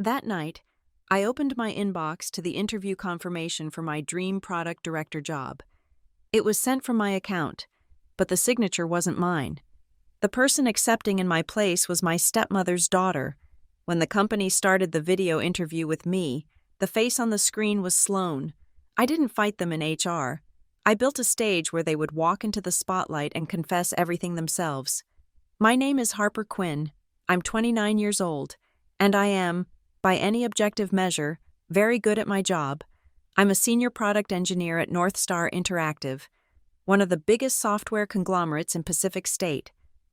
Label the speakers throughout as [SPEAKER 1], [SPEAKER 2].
[SPEAKER 1] That night, I opened my inbox to the interview confirmation for my dream product director job. It was sent from my account, but the signature wasn't mine. The person accepting in my place was my stepmother's daughter. When the company started the video interview with me, the face on the screen was Sloan. I didn't fight them in HR. I built a stage where they would walk into the spotlight and confess everything themselves. My name is Harper Quinn. I'm 29 years old, and I am, by any objective measure, very good at my job. I'm a senior product engineer at North Star Interactive, one of the biggest software conglomerates in Pacific State.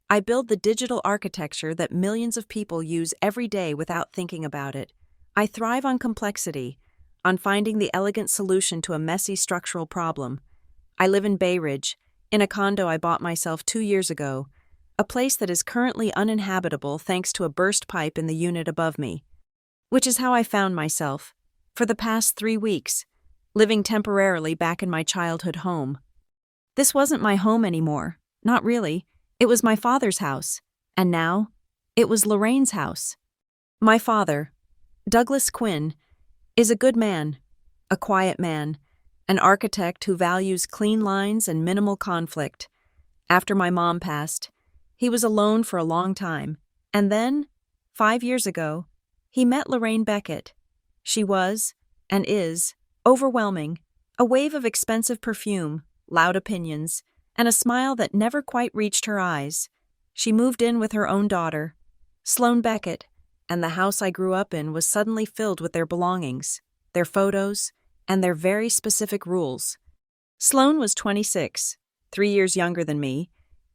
[SPEAKER 1] I build the digital architecture that millions of people use every day without thinking about it. I thrive on complexity, on finding the elegant solution to a messy structural problem. I live in Bay Ridge, in a condo I bought myself 2 years ago, a place that is currently uninhabitable thanks to a burst pipe in the unit above me. Which is how I found myself, for the past 3 weeks, living temporarily back in my childhood home. This wasn't my home anymore, not really. It was my father's house, and now, it was Lorraine's house. My father, Douglas Quinn, is a good man, a quiet man, an architect who values clean lines and minimal conflict. After my mom passed, he was alone for a long time, and then, 5 years ago, he met Lorraine Beckett. She was, and is, overwhelming, a wave of expensive perfume, loud opinions, and a smile that never quite reached her eyes. She moved in with her own daughter, Sloane Beckett, and the house I grew up in was suddenly filled with their belongings, their photos, and their very specific rules. Sloane was 26, 3 years younger than me,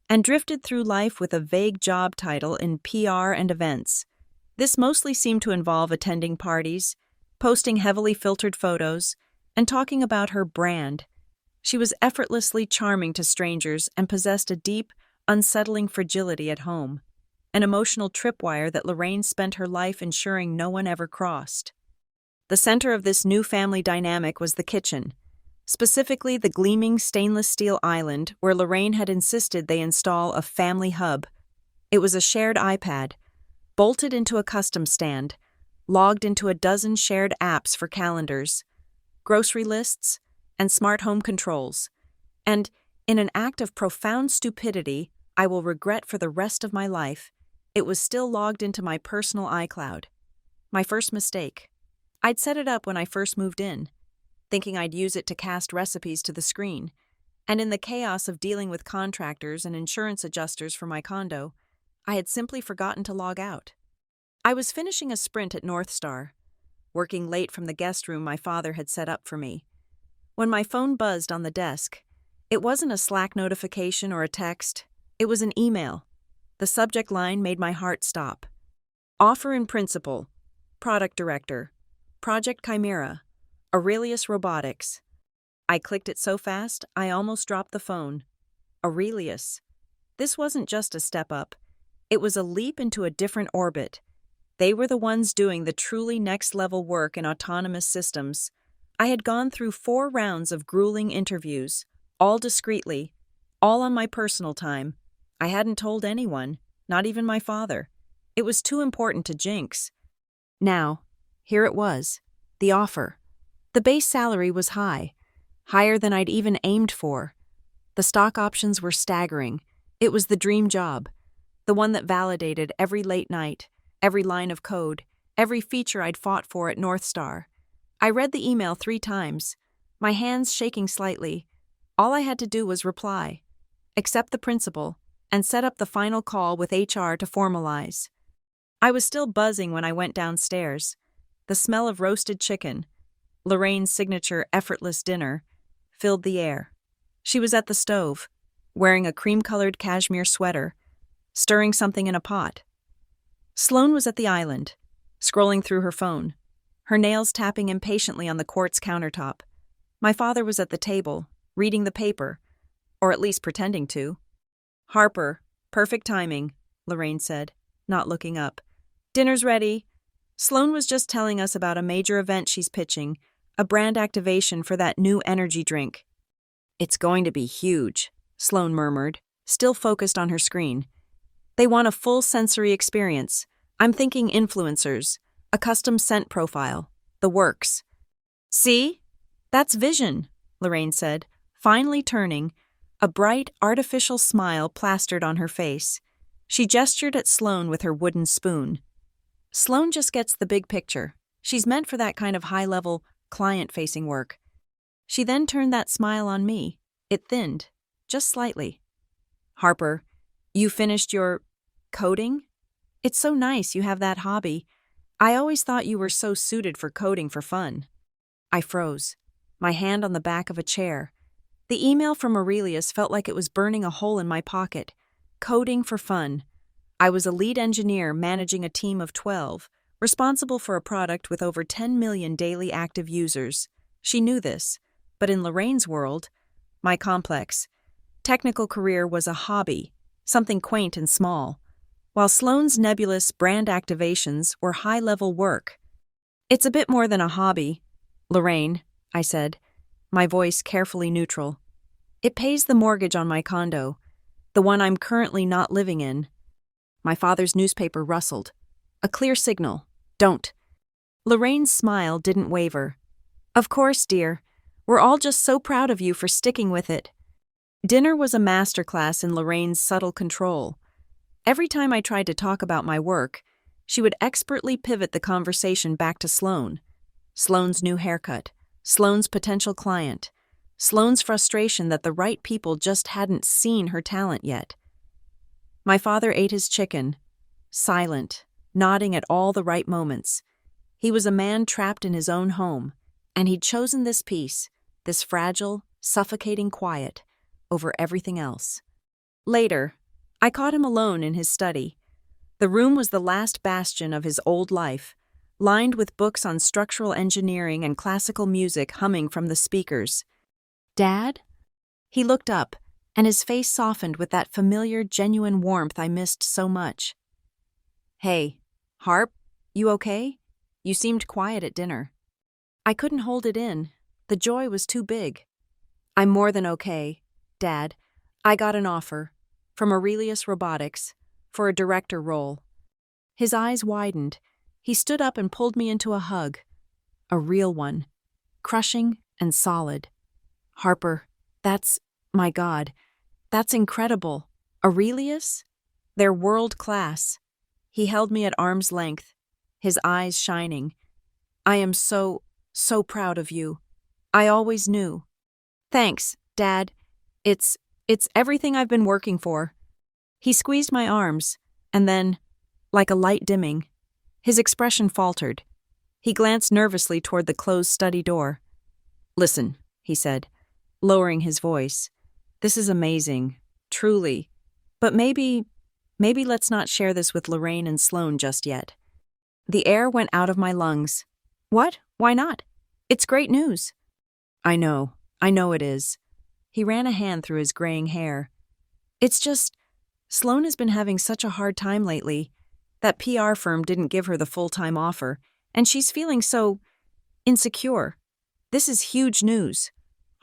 [SPEAKER 1] and drifted through life with a vague job title in PR and events. This mostly seemed to involve attending parties, posting heavily filtered photos, and talking about her brand. She was effortlessly charming to strangers and possessed a deep, unsettling fragility at home, an emotional tripwire that Lorraine spent her life ensuring no one ever crossed. The center of this new family dynamic was the kitchen, specifically the gleaming stainless steel island where Lorraine had insisted they install a family hub. It was a shared iPad, bolted into a custom stand, logged into a dozen shared apps for calendars, grocery lists, and smart home controls. And, in an act of profound stupidity I will regret for the rest of my life, it was still logged into my personal iCloud. My first mistake. I'd set it up when I first moved in, thinking I'd use it to cast recipes to the screen, and in the chaos of dealing with contractors and insurance adjusters for my condo, I had simply forgotten to log out. I was finishing a sprint at North Star, working late from the guest room my father had set up for me, when my phone buzzed on the desk. It wasn't a Slack notification or a text, it was an email. The subject line made my heart stop. Offer in principle, product director, Project Chimera, Aurelius Robotics. I clicked it so fast, I almost dropped the phone. Aurelius. This wasn't just a step up. It was a leap into a different orbit. They were the ones doing the truly next-level work in autonomous systems. I had gone through 4 rounds of grueling interviews, all discreetly, all on my personal time. I hadn't told anyone, not even my father. It was too important to jinx. Now, here it was, the offer. The base salary was high, higher than I'd even aimed for. The stock options were staggering. It was the dream job, the one that validated every late night, every line of code, every feature I'd fought for at North Star. I read the email 3 times, my hands shaking slightly. All I had to do was reply, accept the principle, and set up the final call with HR to formalize. I was still buzzing when I went downstairs. The smell of roasted chicken, Lorraine's signature effortless dinner, filled the air. She was at the stove, wearing a cream-colored cashmere sweater, stirring something in a pot. Sloane was at the island, scrolling through her phone, her nails tapping impatiently on the quartz countertop. My father was at the table, reading the paper, or at least pretending to. Harper, perfect timing, Lorraine said, not looking up. Dinner's ready. Sloane was just telling us about a major event she's pitching, a brand activation for that new energy drink. It's going to be huge, Sloane murmured, still focused on her screen. They want a full sensory experience. I'm thinking influencers, A custom scent profile. The works. See? That's vision, Lorraine said, finally turning, a bright, artificial smile plastered on her face. She gestured at Sloane with her wooden spoon. Sloane just gets the big picture. She's meant for that kind of high-level, client-facing work. She then turned that smile on me. It thinned, just slightly. Harper, you finished your coding? It's so nice you have that hobby. I always thought you were so suited for coding for fun. I froze, my hand on the back of a chair. The email from Aurelius felt like it was burning a hole in my pocket. Coding for fun. I was a lead engineer managing a team of 12, responsible for a product with over 10 million daily active users. She knew this, but in Lorraine's world, my complex, technical career was a hobby, something quaint and small, while Sloane's nebulous brand activations were high-level work. It's a bit more than a hobby, Lorraine, I said, my voice carefully neutral. It pays the mortgage on my condo, the one I'm currently not living in. My father's newspaper rustled. A clear signal. Don't. Lorraine's smile didn't waver. Of course, dear. We're all just so proud of you for sticking with it. Dinner was a masterclass in Lorraine's subtle control. Every time I tried to talk about my work, she would expertly pivot the conversation back to Sloane. Sloane's new haircut, Sloane's potential client, Sloane's frustration that the right people just hadn't seen her talent yet. My father ate his chicken, silent, nodding at all the right moments. He was a man trapped in his own home, and he'd chosen this peace, this fragile, suffocating quiet, over everything else. Later, I caught him alone in his study. The room was the last bastion of his old life, lined with books on structural engineering and classical music humming from the speakers. Dad? He looked up, and his face softened with that familiar, genuine warmth I missed so much. Hey, Harp, you okay? You seemed quiet at dinner. I couldn't hold it in. The joy was too big. I'm more than okay, Dad. I got an offer, from Aurelius Robotics, for a director role. His eyes widened. He stood up and pulled me into a hug. A real one. Crushing and solid. Harper, my God, that's incredible. Aurelius? They're world-class. He held me at arm's length, his eyes shining. I am so proud of you. I always knew. Thanks, Dad. It's everything I've been working for. He squeezed my arms, and then, like a light dimming, his expression faltered. He glanced nervously toward the closed study door. Listen, he said, lowering his voice. This is amazing, truly. But maybe let's not share this with Lorraine and Sloane just yet. The air went out of my lungs. What? Why not? It's great news. I know it is. He ran a hand through his graying hair. It's just, Sloane has been having such a hard time lately. That PR firm didn't give her the full-time offer, and she's feeling so insecure. This is huge news.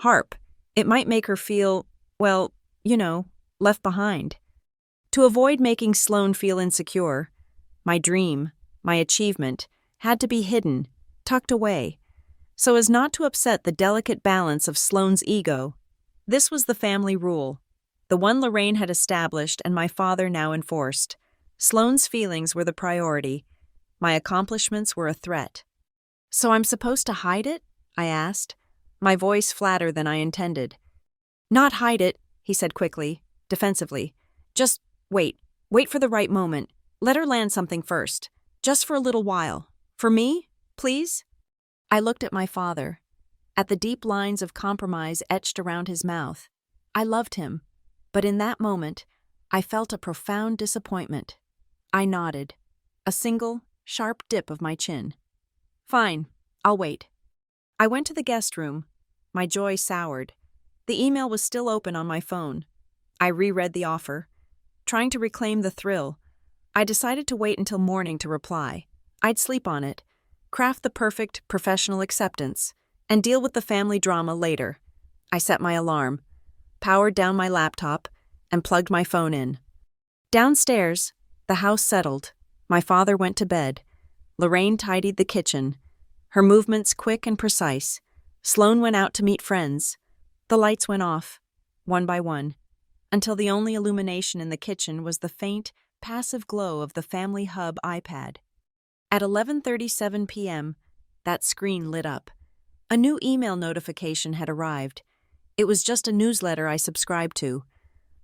[SPEAKER 1] Harp, it might make her feel, well, left behind. To avoid making Sloane feel insecure, my dream, my achievement, had to be hidden, tucked away, so as not to upset the delicate balance of Sloane's ego. This was the family rule, the one Lorraine had established and my father now enforced. Sloane's feelings were the priority. My accomplishments were a threat. So I'm supposed to hide it? I asked, my voice flatter than I intended. Not hide it, he said quickly, defensively. Just wait for the right moment. Let her land something first. Just for a little while. For me, please? I looked at my father, at the deep lines of compromise etched around his mouth. I loved him, but in that moment, I felt a profound disappointment. I nodded, a single, sharp dip of my chin. Fine, I'll wait. I went to the guest room. My joy soured. The email was still open on my phone. I reread the offer. Trying to reclaim the thrill, I decided to wait until morning to reply. I'd sleep on it, craft the perfect professional acceptance, and deal with the family drama later. I set my alarm, powered down my laptop, and plugged my phone in. Downstairs, the house settled. My father went to bed. Lorraine tidied the kitchen, her movements quick and precise. Sloane went out to meet friends. The lights went off, one by one, until the only illumination in the kitchen was the faint, passive glow of the Family Hub iPad. At 11:37 p.m., that screen lit up. A new email notification had arrived. It was just a newsletter I subscribed to,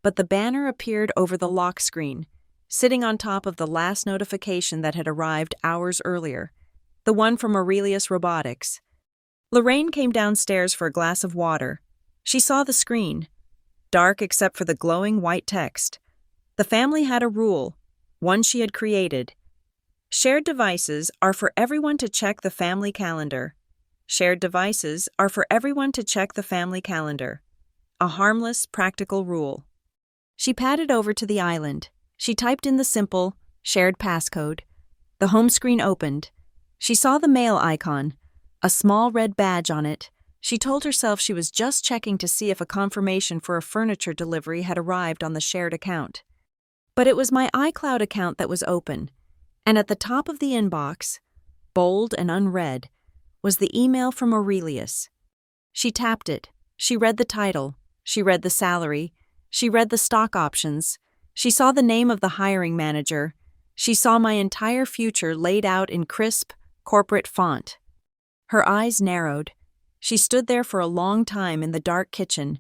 [SPEAKER 1] but the banner appeared over the lock screen, sitting on top of the last notification that had arrived hours earlier, the one from Aurelius Robotics. Lorraine came downstairs for a glass of water. She saw the screen, dark except for the glowing white text. The family had a rule, one she had created. Shared devices are for everyone to check the family calendar. Shared devices are for everyone to check the family calendar. A harmless, practical rule. She padded over to the island. She typed in the simple, shared passcode. The home screen opened. She saw the mail icon, a small red badge on it. She told herself she was just checking to see if a confirmation for a furniture delivery had arrived on the shared account. But it was my iCloud account that was open, and at the top of the inbox, bold and unread, was the email from Aurelius. She tapped it. She read the title. She read the salary. She read the stock options. She saw the name of the hiring manager. She saw my entire future laid out in crisp, corporate font. Her eyes narrowed. She stood there for a long time in the dark kitchen,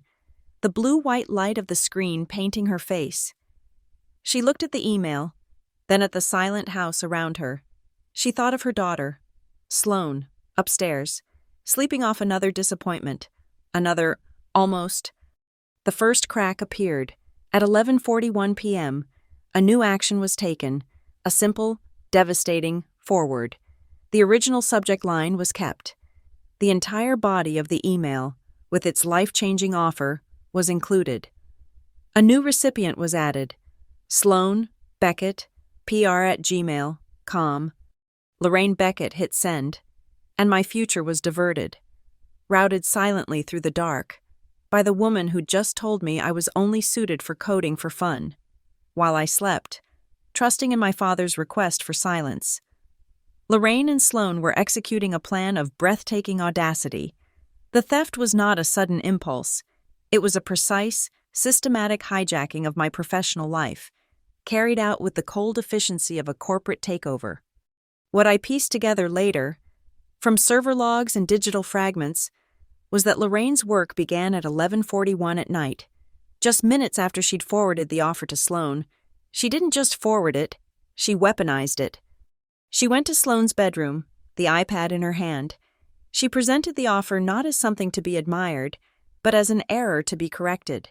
[SPEAKER 1] the blue-white light of the screen painting her face. She looked at the email, then at the silent house around her. She thought of her daughter, Sloane, upstairs, sleeping off another disappointment, another almost. The first crack appeared. At 11:41 p.m., a new action was taken, a simple, devastating forward. The original subject line was kept. The entire body of the email, with its life-changing offer, was included. A new recipient was added. Sloane Beckett, pr@gmail.com. Lorraine Beckett hit send, and my future was diverted, routed silently through the dark, by the woman who just told me I was only suited for coding for fun, while I slept, trusting in my father's request for silence. Lorraine and Sloane were executing a plan of breathtaking audacity. The theft was not a sudden impulse. It was a precise, systematic hijacking of my professional life, carried out with the cold efficiency of a corporate takeover. What I pieced together later, from server logs and digital fragments, was that Lorraine's work began at 11:41 at night. Just minutes after she'd forwarded the offer to Sloane, she didn't just forward it, she weaponized it. She went to Sloane's bedroom, the iPad in her hand. She presented the offer not as something to be admired, but as an error to be corrected.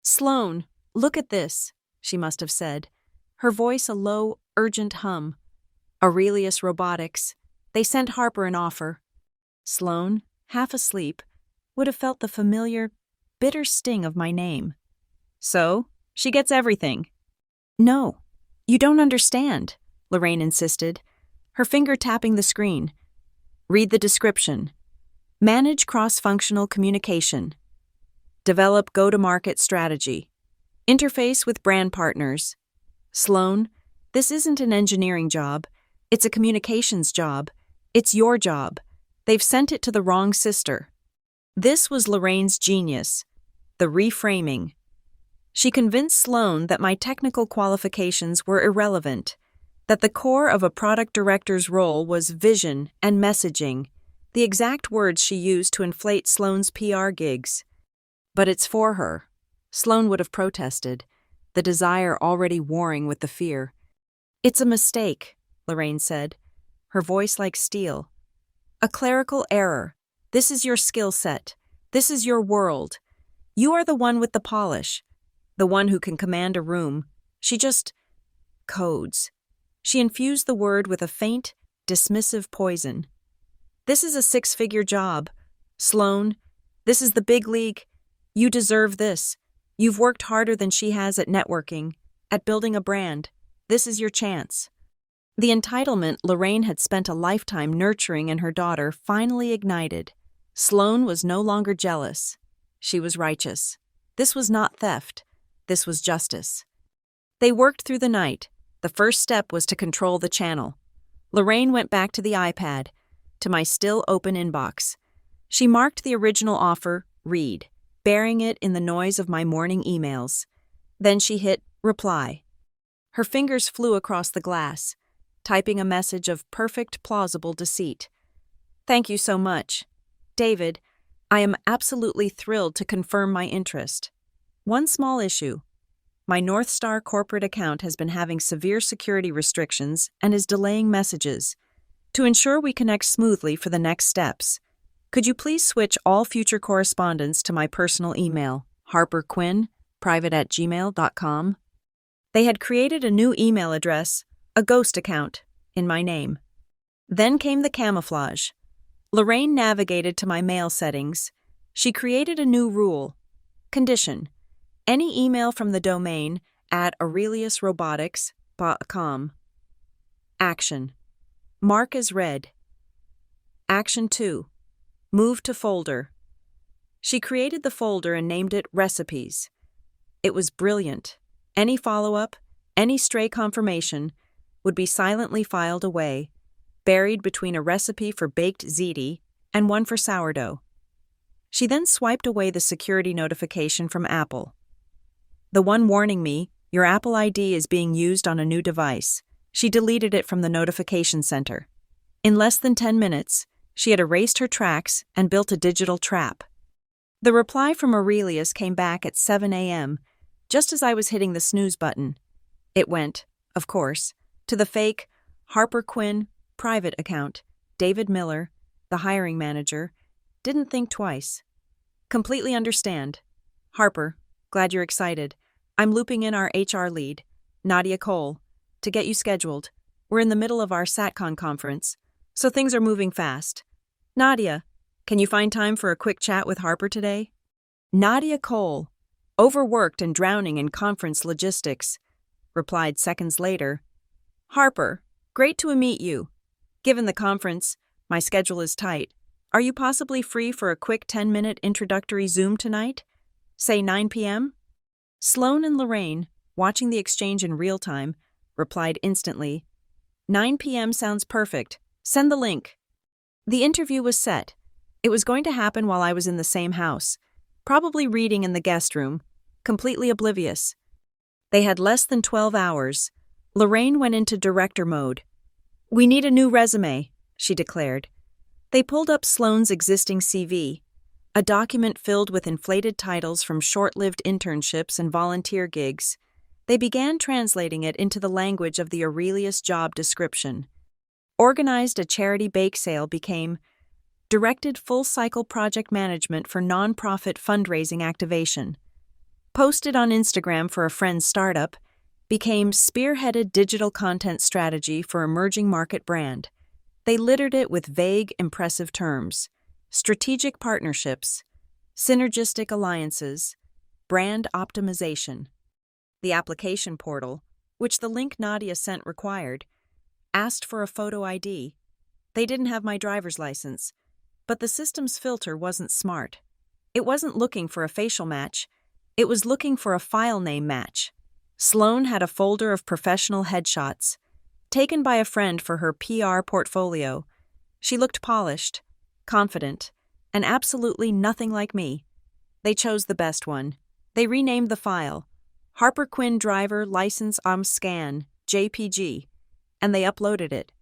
[SPEAKER 1] "Sloane, look at this," she must have said, her voice a low, urgent hum. Aurelius Robotics. They sent Harper an offer. Sloane, half asleep, would have felt the familiar, bitter sting of my name. "So, she gets everything." "No, you don't understand," Lorraine insisted, her finger tapping the screen. "Read the description. Manage cross-functional communication. Develop go-to-market strategy. Interface with brand partners. Sloane, this isn't an engineering job. It's a communications job. It's your job. They've sent it to the wrong sister." This was Lorraine's genius, the reframing. She convinced Sloane that my technical qualifications were irrelevant, that the core of a product director's role was vision and messaging, the exact words she used to inflate Sloane's PR gigs. "But it's for her," Sloane would have protested, the desire already warring with the fear. "It's a mistake," Lorraine said, her voice like steel. "A clerical error. This is your skill set. This is your world. You are the one with the polish, the one who can command a room. She just codes." She infused the word with a faint, dismissive poison. "This is a six-figure job. Sloane, this is the big league. You deserve this. You've worked harder than she has at networking, at building a brand. This is your chance." The entitlement Lorraine had spent a lifetime nurturing in her daughter finally ignited. Sloane was no longer jealous. She was righteous. This was not theft. This was justice. They worked through the night. The first step was to control the channel. Lorraine went back to the iPad, to my still open inbox. She marked the original offer, read, burying it in the noise of my morning emails. Then she hit reply. Her fingers flew across the glass, typing a message of perfect plausible deceit. Thank you so much. David, I am absolutely thrilled to confirm my interest. One small issue. My North Star corporate account has been having severe security restrictions and is delaying messages. To ensure we connect smoothly for the next steps, could you please switch all future correspondence to my personal email, harperquinn@gmail.com? They had created a new email address, a ghost account, in my name. Then came the camouflage. Lorraine navigated to my mail settings. She created a new rule. Condition: any email from the domain @aureliusrobotics.com. Action: mark as read. Action 2: move to folder. She created the folder and named it Recipes. It was brilliant. Any follow-up, any stray confirmation, would be silently filed away, buried between a recipe for baked ziti and one for sourdough. She then swiped away the security notification from Apple. The one warning me, your Apple ID is being used on a new device. She deleted it from the notification center. In less than 10 minutes, she had erased her tracks and built a digital trap. The reply from Aurelius came back at 7 a.m., just as I was hitting the snooze button. It went, of course, to the fake Harper Quinn private account. David Miller, the hiring manager, didn't think twice. Completely understand. Harper, glad you're excited. I'm looping in our HR lead, Nadia Cole, to get you scheduled. We're in the middle of our SatCon conference, so things are moving fast. Nadia, can you find time for a quick chat with Harper today? Nadia Cole, overworked and drowning in conference logistics, replied seconds later. Harper, great to meet you. Given the conference, my schedule is tight. Are you possibly free for a quick 10-minute introductory Zoom tonight? Say 9 p.m.? Sloan and Lorraine, watching the exchange in real time, replied instantly. 9 p.m. sounds perfect. Send the link. The interview was set. It was going to happen while I was in the same house, probably reading in the guest room, completely oblivious. They had less than 12 hours. Lorraine went into director mode. We need a new resume, she declared. They pulled up Sloane's existing CV, a document filled with inflated titles from short-lived internships and volunteer gigs. They began translating it into the language of the Aurelius job description. Organized a charity bake sale became directed full-cycle project management for nonprofit fundraising activation. Posted on Instagram for a friend's startup became spearheaded digital content strategy for emerging market brand. They littered it with vague, impressive terms: strategic partnerships, synergistic alliances, brand optimization. The application portal, which the link Nadia sent required, asked for a photo ID. They didn't have my driver's license, but the system's filter wasn't smart. It wasn't looking for a facial match. It was looking for a file name match. Sloan had a folder of professional headshots, taken by a friend for her PR portfolio. She looked polished, confident, and absolutely nothing like me. They chose the best one. They renamed the file Harper Quinn Driver License Scan, JPG, and they uploaded it.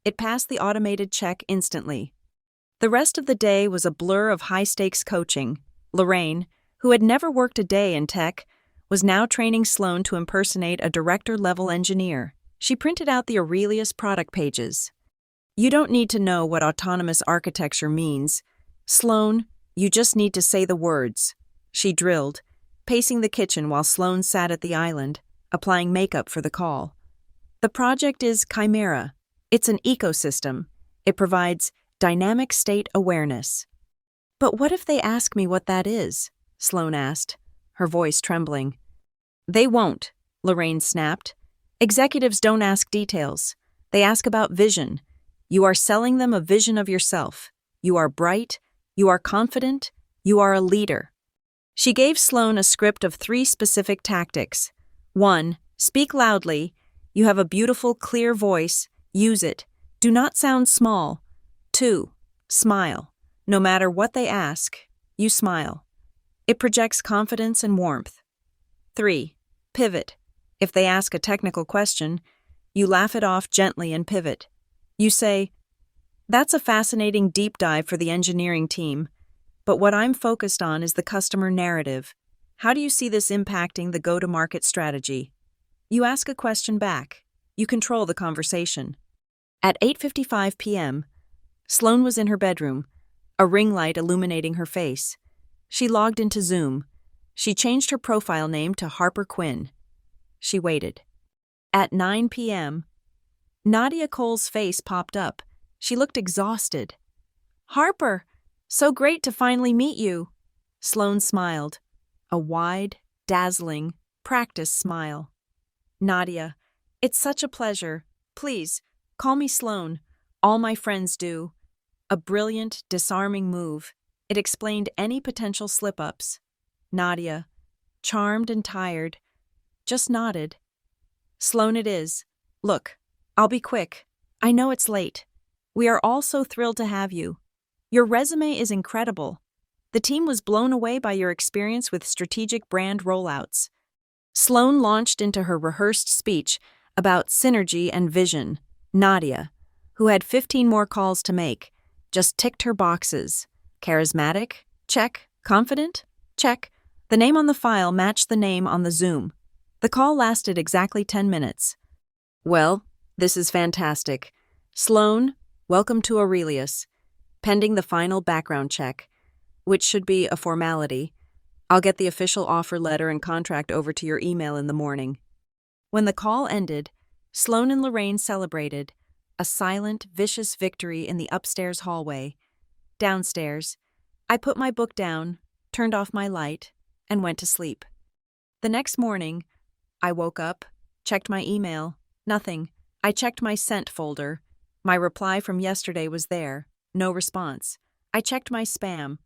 [SPEAKER 1] It passed the automated check instantly. The rest of the day was a blur of high-stakes coaching. Lorraine, who had never worked a day in tech, was now training Sloan to impersonate a director-level engineer. She printed out the Aurelius product pages. You don't need to know what autonomous architecture means. Sloan, you just need to say the words. She drilled, pacing the kitchen while Sloan sat at the island, applying makeup for the call. The project is Chimera. It's an ecosystem. It provides dynamic state awareness. But what if they ask me what that is? Sloan asked, her voice trembling. They won't, Lorraine snapped. Executives don't ask details. They ask about vision. You are selling them a vision of yourself. You are bright. You are confident. You are a leader. She gave Sloan a script of 3 specific tactics. 1. Speak loudly. You have a beautiful, clear voice. Use it. Do not sound small. 2. Smile. No matter what they ask, you smile. It projects confidence and warmth. 3. Pivot. If they ask a technical question, you laugh it off gently and pivot. You say, "That's a fascinating deep dive for the engineering team, but what I'm focused on is the customer narrative. How do you see this impacting the go-to-market strategy?" You ask a question back. You control the conversation. At 8:55 p.m., Sloane was in her bedroom, a ring light illuminating her face. She logged into Zoom. She changed her profile name to Harper Quinn. She waited. At 9 p.m., Nadia Cole's face popped up. She looked exhausted. "Harper, so great to finally meet you." Sloane smiled, a wide, dazzling, practiced smile. "Nadia, it's such a pleasure. Please, call me Sloane. All my friends do." A brilliant, disarming move. It explained any potential slip-ups. Nadia, charmed and tired, just nodded. "Sloane it is. Look, I'll be quick. I know it's late. We are all so thrilled to have you. Your resume is incredible. The team was blown away by your experience with strategic brand rollouts." Sloane launched into her rehearsed speech about synergy and vision. Nadia, who had 15 more calls to make, just ticked her boxes. Charismatic? Check. Confident? Check. The name on the file matched the name on the Zoom. The call lasted exactly 10 minutes. "Well, this is fantastic. Sloane, welcome to Aurelius. Pending the final background check, which should be a formality, I'll get the official offer letter and contract over to your email in the morning." When the call ended, Sloane and Lorraine celebrated, a silent, vicious victory in the upstairs hallway. Downstairs, I put my book down, turned off my light, and went to sleep. The next morning, I woke up, checked my email, nothing. I checked my sent folder. My reply from yesterday was there, no response. I checked my spam,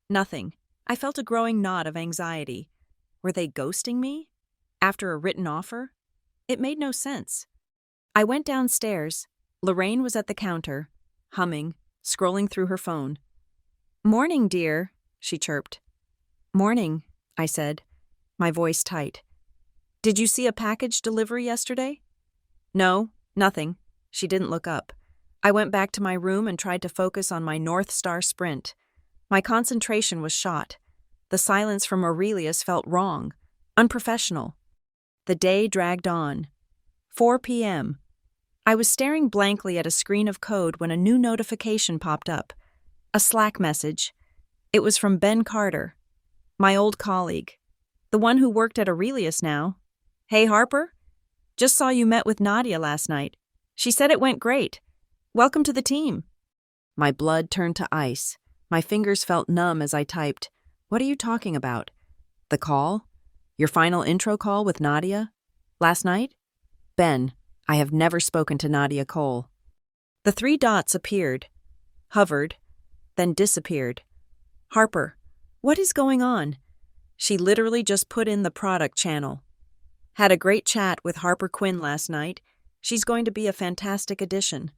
[SPEAKER 1] nothing. I felt a growing knot of anxiety. Were they ghosting me? After a written offer? It made no sense. I went downstairs. Lorraine was at the counter, humming, scrolling through her phone. "Morning, dear," she chirped. "Morning," I said, my voice tight. "Did you see a package delivery yesterday?" "No, nothing." She didn't look up. I went back to my room and tried to focus on my North Star sprint. My concentration was shot. The silence from Aurelius felt wrong, unprofessional. The day dragged on. 4 p.m. I was staring blankly at a screen of code when a new notification popped up. A Slack message. It was from Ben Carter, my old colleague, the one who worked at Aurelius now. "Hey, Harper? Just saw you met with Nadia last night. She said it went great. Welcome to the team." My blood turned to ice. My fingers felt numb as I typed. "What are you talking about? The call? Your final intro call with Nadia? Last night? Ben, I have never spoken to Nadia Cole." The 3 dots appeared, hovered, then disappeared. "Harper, what is going on?" She literally just put in the product channel. "Had a great chat with Harper Quinn last night. She's going to be a fantastic addition."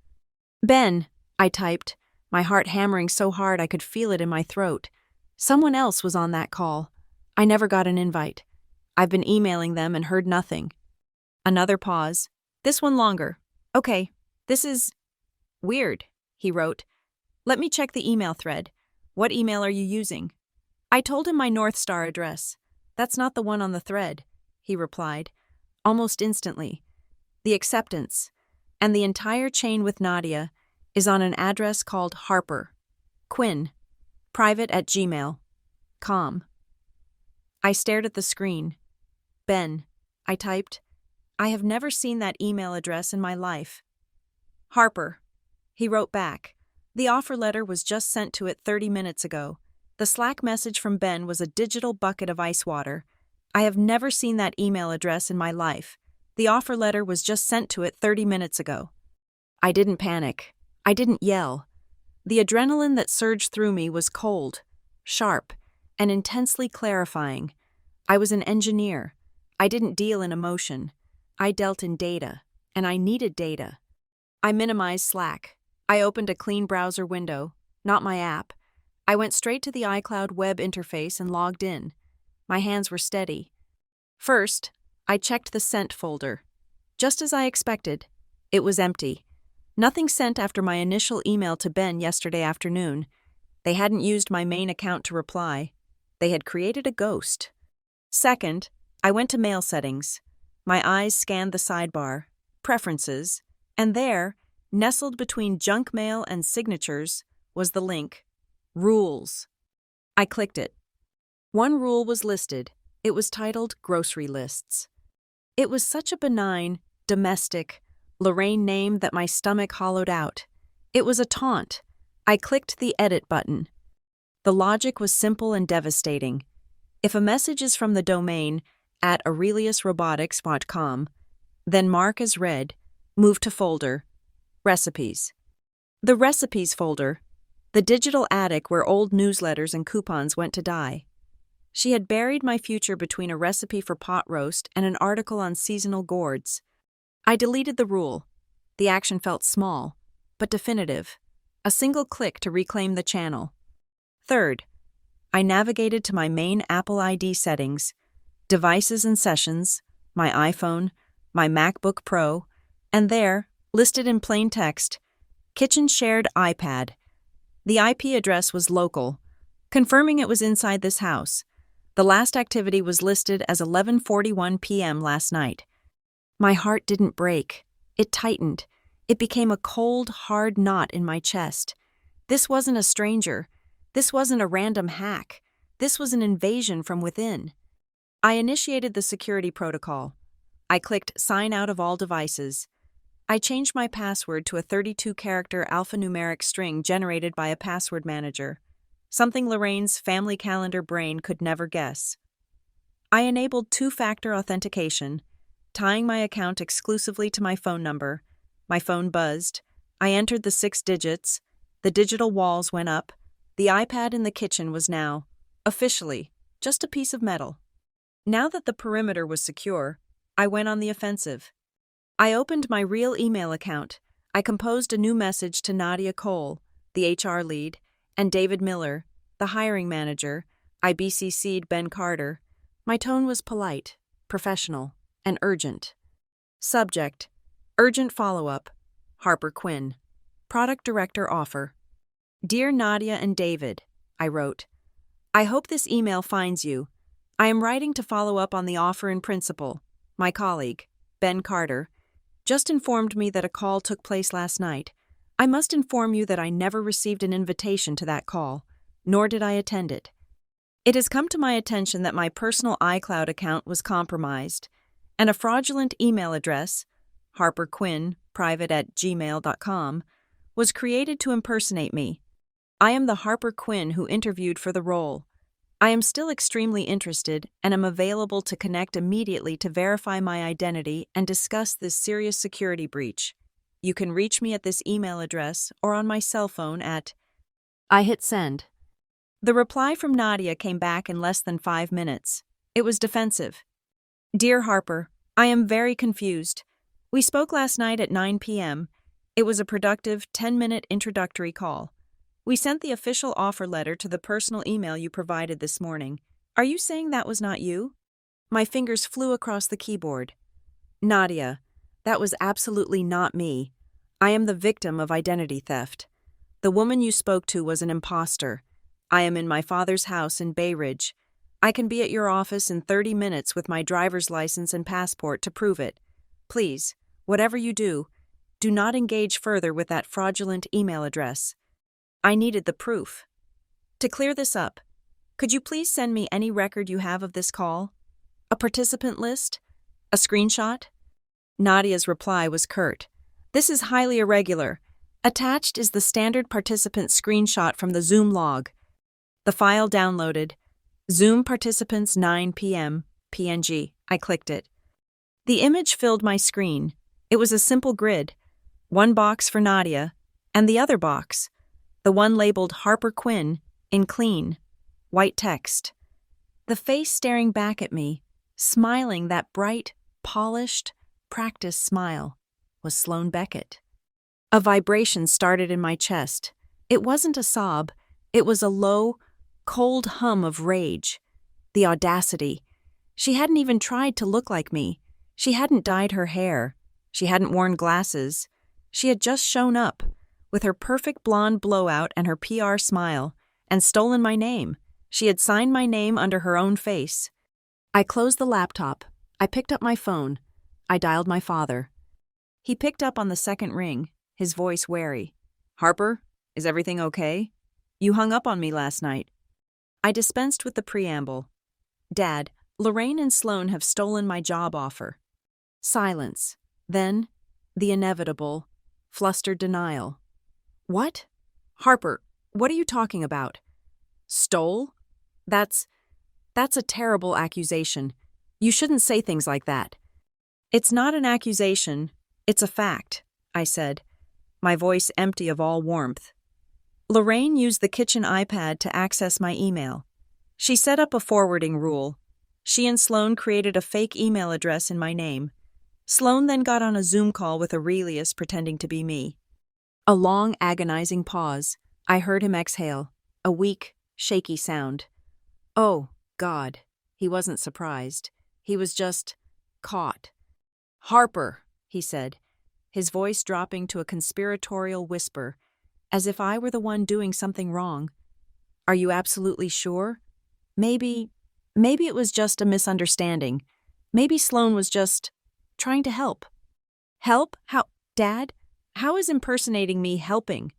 [SPEAKER 1] "Ben," I typed, my heart hammering so hard I could feel it in my throat. Someone else was on that call. I never got an invite. I've been emailing them and heard nothing. Another pause. This one longer. "Okay, this is weird," he wrote. "Let me check the email thread. What email are you using?" I told him my North Star address. "That's not the one on the thread," he replied, almost instantly. "The acceptance, and the entire chain with Nadia, is on an address called Harper. Quinn, private@gmail.com. I stared at the screen. "Ben," I typed, "I have never seen that email address in my life." "Harper," he wrote back. "The offer letter was just sent to it 30 minutes ago. The Slack message from Ben was a digital bucket of ice water. I have never seen that email address in my life. The offer letter was just sent to it 30 minutes ago." I didn't panic. I didn't yell. The adrenaline that surged through me was cold, sharp, and intensely clarifying. I was an engineer. I didn't deal in emotion. I dealt in data, and I needed data. I minimized Slack, I opened a clean browser window, not my app. I went straight to the iCloud web interface and logged in. My hands were steady. First, I checked the sent folder. Just as I expected, it was empty. Nothing sent after my initial email to Ben yesterday afternoon. They hadn't used my main account to reply. They had created a ghost. Second, I went to mail settings. My eyes scanned the sidebar, preferences, and there, nestled between junk mail and signatures, was the link, Rules. I clicked it. One rule was listed. It was titled Grocery Lists. It was such a benign, domestic, Lorraine name that my stomach hollowed out. It was a taunt. I clicked the edit button. The logic was simple and devastating. If a message is from the domain @aureliusrobotics.com, then mark as read, move to folder, Recipes. The Recipes folder, the digital attic where old newsletters and coupons went to die. She had buried my future between a recipe for pot roast and an article on seasonal gourds. I deleted the rule. The action felt small, but definitive. A single click to reclaim the channel. Third, I navigated to my main Apple ID settings, devices and sessions, my iPhone, my MacBook Pro, and there, listed in plain text, kitchen shared iPad. The IP address was local, confirming it was inside this house. The last activity was listed as 11:41 p.m. last night. My heart didn't break. It tightened. It became a cold, hard knot in my chest. This wasn't a stranger. This wasn't a random hack. This was an invasion from within. I initiated the security protocol. I clicked Sign Out of All Devices. I changed my password to a 32-character alphanumeric string generated by a password manager, something Lorraine's family calendar brain could never guess. I enabled two-factor authentication, tying my account exclusively to my phone number. My phone buzzed. I entered the 6 digits. The digital walls went up. The iPad in the kitchen was now, officially, just a piece of metal. Now that the perimeter was secure, I went on the offensive. I opened my real email account. I composed a new message to Nadia Cole, the HR lead, and David Miller, the hiring manager. I BCC'd Ben Carter. My tone was polite, professional, and urgent. Subject: Urgent follow-up. Harper Quinn. Product Director offer. Dear Nadia and David, I wrote. I hope this email finds you. I am writing to follow up on the offer in principle. My colleague, Ben Carter, just informed me that a call took place last night. I must inform you that I never received an invitation to that call, nor did I attend it. It has come to my attention that my personal iCloud account was compromised, and a fraudulent email address, harperquinn@gmail.com, was created to impersonate me. I am the Harper Quinn who interviewed for the role. I am still extremely interested and am available to connect immediately to verify my identity and discuss this serious security breach. You can reach me at this email address or on my cell phone at... I hit send. The reply from Nadia came back in less than 5 minutes. It was defensive. Dear Harper, I am very confused. We spoke last night at 9 p.m. It was a productive 10-minute introductory call. We sent the official offer letter to the personal email you provided this morning. Are you saying that was not you? My fingers flew across the keyboard. Nadia, that was absolutely not me. I am the victim of identity theft. The woman you spoke to was an imposter. I am in my father's house in Bay Ridge. I can be at your office in 30 minutes with my driver's license and passport to prove it. Please, whatever you do not engage further with that fraudulent email address. I needed the proof. To clear this up, could you please send me any record you have of this call? A participant list? A screenshot? Nadia's reply was curt. This is highly irregular. Attached is the standard participant screenshot from the Zoom log. The file downloaded. Zoom participants 9 p.m. PNG. I clicked it. The image filled my screen. It was a simple grid. One box for Nadia, and the other box, the one labeled Harper Quinn, in clean, white text. The face staring back at me, smiling that bright, polished, practiced smile, was Sloane Beckett. A vibration started in my chest. It wasn't a sob. It was a low, cold hum of rage. The audacity. She hadn't even tried to look like me. She hadn't dyed her hair. She hadn't worn glasses. She had just shown up, with her perfect blonde blowout and her PR smile, and stolen my name. She had signed my name under her own face. I closed the laptop. I picked up my phone. I dialed my father. He picked up on the second ring, his voice wary. "Harper, is everything okay? You hung up on me last night." I dispensed with the preamble. "Dad, Lorraine and Sloan have stolen my job offer." Silence. Then, the inevitable, flustered denial. "What? Harper, what are you talking about? Stole? That's a terrible accusation. You shouldn't say things like that." "It's not an accusation, it's a fact," I said, my voice empty of all warmth. Lorraine used the kitchen iPad to access my email. She set up a forwarding rule. She and Sloan created a fake email address in my name. Sloan then got on a Zoom call with Aurelius pretending to be me. A long, agonizing pause. I heard him exhale, a weak, shaky sound. Oh, God. He wasn't surprised. He was just caught. "Harper," he said, his voice dropping to a conspiratorial whisper, as if I were the one doing something wrong. "Are you absolutely sure? Maybe it was just a misunderstanding. Maybe Sloan was just trying to help." "Help? How, Dad? How is impersonating me helping?"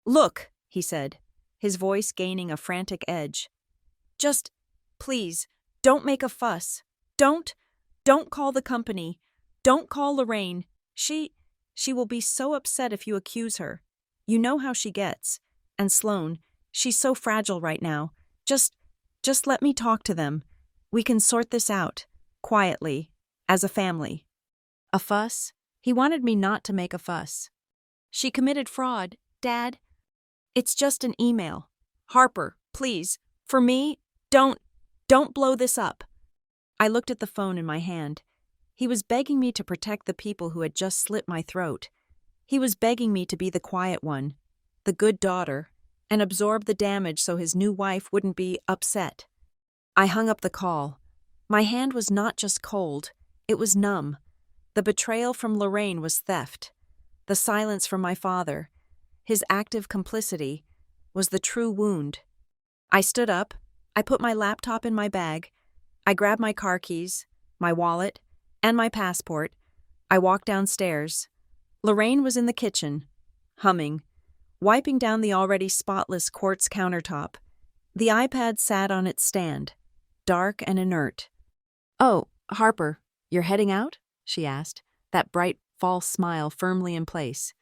[SPEAKER 1] "Look," he said, his voice gaining a frantic edge. "Just, please, don't make a fuss. Don't call the company. Don't call Lorraine. She will be so upset if you accuse her. You know how she gets. And Sloan, she's so fragile right now. Just let me talk to them. We can sort this out, quietly, as a family." A fuss? He wanted me not to make a fuss. "She committed fraud, Dad. It's just an email. Harper, please, for me, don't blow this up." I looked at the phone in my hand. He was begging me to protect the people who had just slit my throat. He was begging me to be the quiet one, the good daughter, and absorb the damage so his new wife wouldn't be upset. I hung up the call. My hand was not just cold, it was numb. The betrayal from Lorraine was theft. The silence from my father, his active complicity, was the true wound. I stood up. I put my laptop in my bag. I grabbed my car keys, my wallet, and my passport. I walked downstairs. Lorraine was in the kitchen, humming, wiping down the already spotless quartz countertop. The iPad sat on its stand, dark and inert. "Oh, Harper, you're heading out?" she asked, that bright, false smile firmly in place.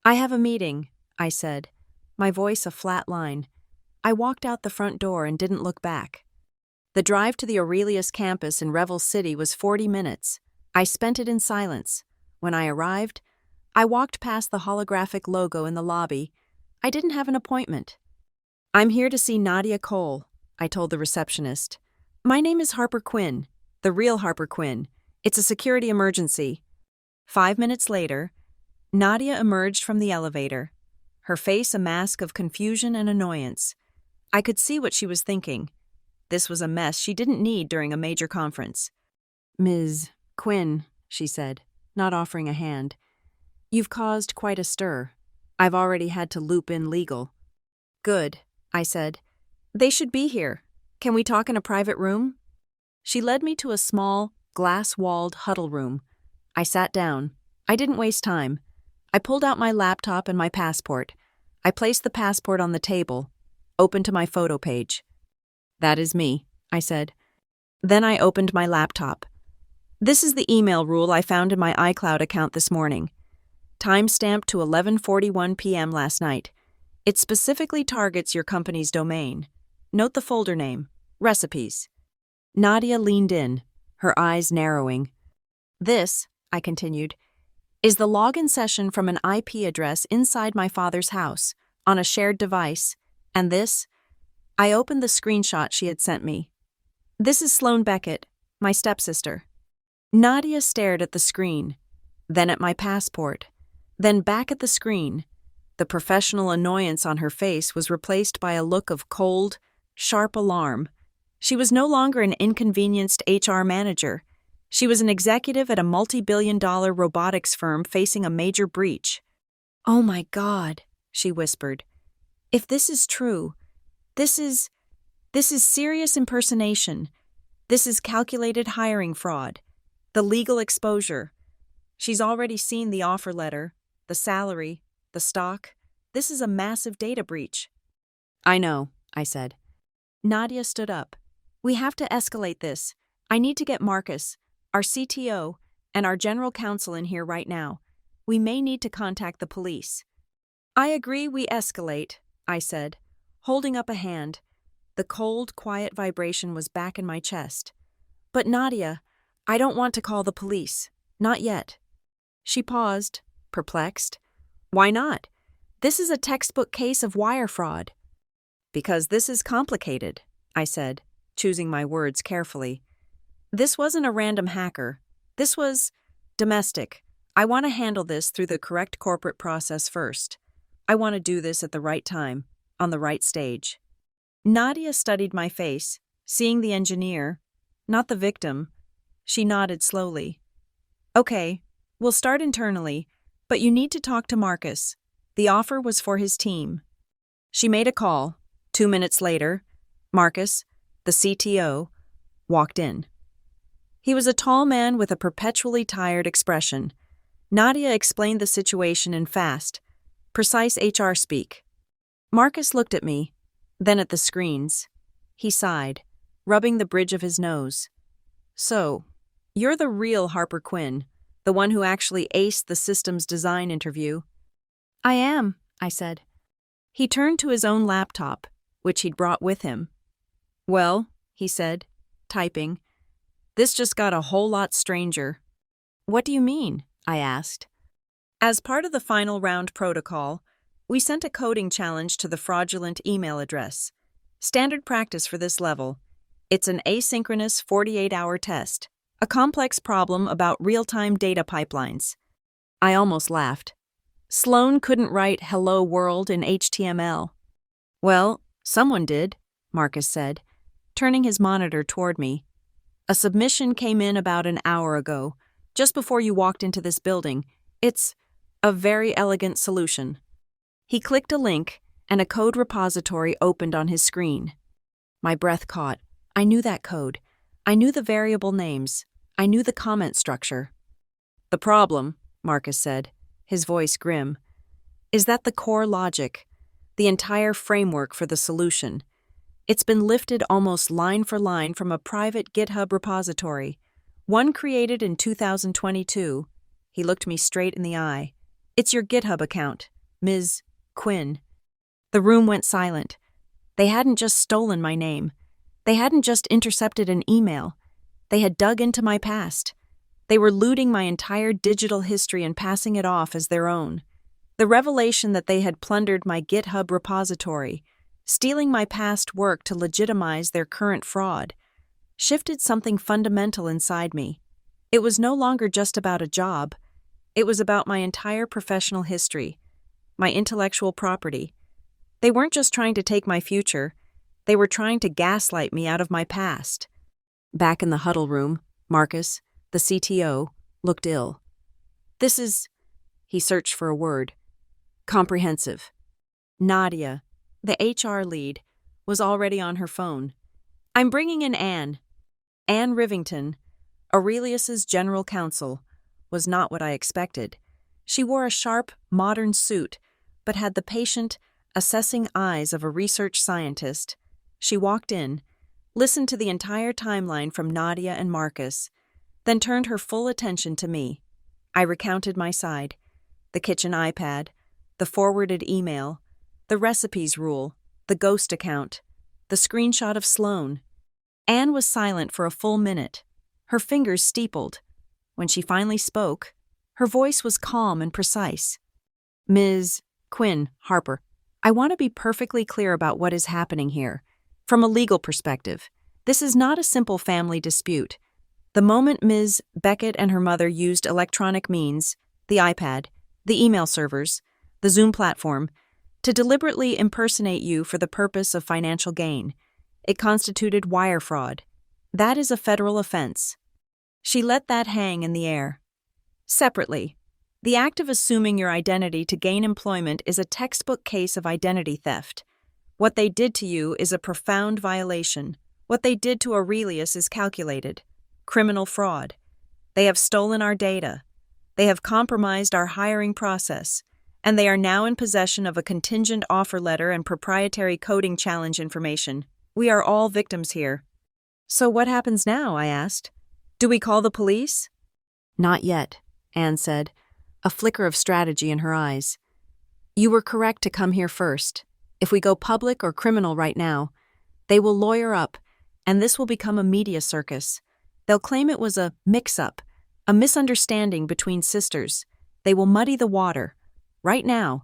[SPEAKER 1] "I have a meeting," I said, my voice a flat line. I walked out the front door and didn't look back. The drive to the Aurelius campus in Revel City was 40 minutes. I spent it in silence. When I arrived, I walked past the holographic logo in the lobby. I didn't have an appointment. "I'm here to see Nadia Cole," I told the receptionist. "My name is Harper Quinn, the real Harper Quinn. It's a security emergency." 5 minutes later, Nadia emerged from the elevator, her face a mask of confusion and annoyance. I could see what she was thinking. This was a mess she didn't need during a major conference. "Ms. Quinn," she said, not offering a hand, "you've caused quite a stir. I've already had to loop in legal." "Good," I said. "They should be here. Can we talk in a private room?" She led me to a small, glass-walled huddle room. I sat down. I didn't waste time. I pulled out my laptop and my passport. I placed the passport on the table, open to my photo page. "That is me," I said. Then I opened my laptop. This is the email rule I found in my iCloud account this morning. Timestamped to 11:41 p.m. last night. It specifically targets your company's domain. Note the folder name, recipes. Nadia leaned in, her eyes narrowing. "This," I continued, "is the login session from an IP address inside my father's house, on a shared device, and this," I opened the screenshot she had sent me. "This is Sloan Beckett, my stepsister." Nadia stared at the screen, then at my passport, Then back at the screen, the professional annoyance on her face was replaced by a look of cold, sharp alarm. She was no longer an inconvenienced HR manager. She was an executive at a multi-billion-dollar robotics firm facing a major breach. "Oh my God," she whispered. "If this is true, this is serious impersonation. This is calculated hiring fraud. The legal exposure. She's already seen the offer letter, the salary, the stock. This is a massive data breach." "I know," I said. Nadia stood up. "We have to escalate this. I need to get Marcus, our CTO, and our general counsel in here right now. We may need to contact the police." "I agree we escalate," I said, holding up a hand. The cold, quiet vibration was back in my chest. "But Nadia, I don't want to call the police. Not yet." She paused, perplexed. "Why not? This is a textbook case of wire fraud." "Because this is complicated," I said, choosing my words carefully. "This wasn't a random hacker. This was domestic. I want to handle this through the correct corporate process first. I want to do this at the right time, on the right stage." Nadia studied my face, seeing the engineer, not the victim. She nodded slowly. "Okay, we'll start internally, but you need to talk to Marcus. The offer was for his team." She made a call. 2 minutes later, Marcus, the CTO, walked in. He was a tall man with a perpetually tired expression. Nadia explained the situation in fast, precise HR speak. Marcus looked at me, then at the screens. He sighed, rubbing the bridge of his nose. "So, you're the real Harper Quinn, the one who actually aced the systems design interview." "I am," I said. He turned to his own laptop, which he'd brought with him. "Well," he said, typing, "this just got a whole lot stranger." "What do you mean?" I asked. "As part of the final round protocol, we sent a coding challenge to the fraudulent email address. Standard practice for this level. It's an asynchronous 48-hour test, a complex problem about real-time data pipelines." I almost laughed. Sloan couldn't write "Hello World" in HTML. "Well, someone did," Marcus said, turning his monitor toward me. "A submission came in about an hour ago, just before you walked into this building. It's a very elegant solution." He clicked a link, and a code repository opened on his screen. My breath caught. I knew that code. I knew the variable names. I knew the comment structure. "The problem," Marcus said, his voice grim, "is that the core logic, the entire framework for the solution, it's been lifted almost line for line from a private GitHub repository, one created in 2022. He looked me straight in the eye. "It's your GitHub account, Ms. Quinn." The room went silent. They hadn't just stolen my name. They hadn't just intercepted an email. They had dug into my past. They were looting my entire digital history and passing it off as their own. The revelation that they had plundered my GitHub repository, stealing my past work to legitimize their current fraud, shifted something fundamental inside me. It was no longer just about a job. It was about my entire professional history, my intellectual property. They weren't just trying to take my future. They were trying to gaslight me out of my past. Back in the huddle room, Marcus, the CTO, looked ill. "This is," he searched for a word, "comprehensive." Nadia, the HR lead, was already on her phone. "I'm bringing in Anne." Anne Rivington, Aurelius's general counsel, was not what I expected. She wore a sharp, modern suit, but had the patient, assessing eyes of a research scientist. She walked in, listened to the entire timeline from Nadia and Marcus, then turned her full attention to me. I recounted my side: the kitchen iPad, the forwarded email, the recipes rule, the ghost account, the screenshot of Sloan. Anne was silent for a full minute, her fingers steepled. When she finally spoke, her voice was calm and precise. "Ms. Quinn, Harper, I want to be perfectly clear about what is happening here. From a legal perspective, this is not a simple family dispute. The moment Ms. Beckett and her mother used electronic means, the iPad, the email servers, the Zoom platform, to deliberately impersonate you for the purpose of financial gain. It constituted wire fraud. That is a federal offense. She let that hang in the air. Separately, the act of assuming your identity to gain employment is a textbook case of identity theft. What they did to you is a profound violation. What they did to Aurelius is calculated. Criminal fraud. They have stolen our data. They have compromised our hiring process, and they are now in possession of a contingent offer letter and proprietary coding challenge information. We are all victims here. So what happens now? I asked. Do we call the police? Not yet, Anne said, a flicker of strategy in her eyes. You were correct to come here first. If we go public or criminal right now, they will lawyer up, and this will become a media circus. They'll claim it was a mix-up, a misunderstanding between sisters. They will muddy the water. Right now,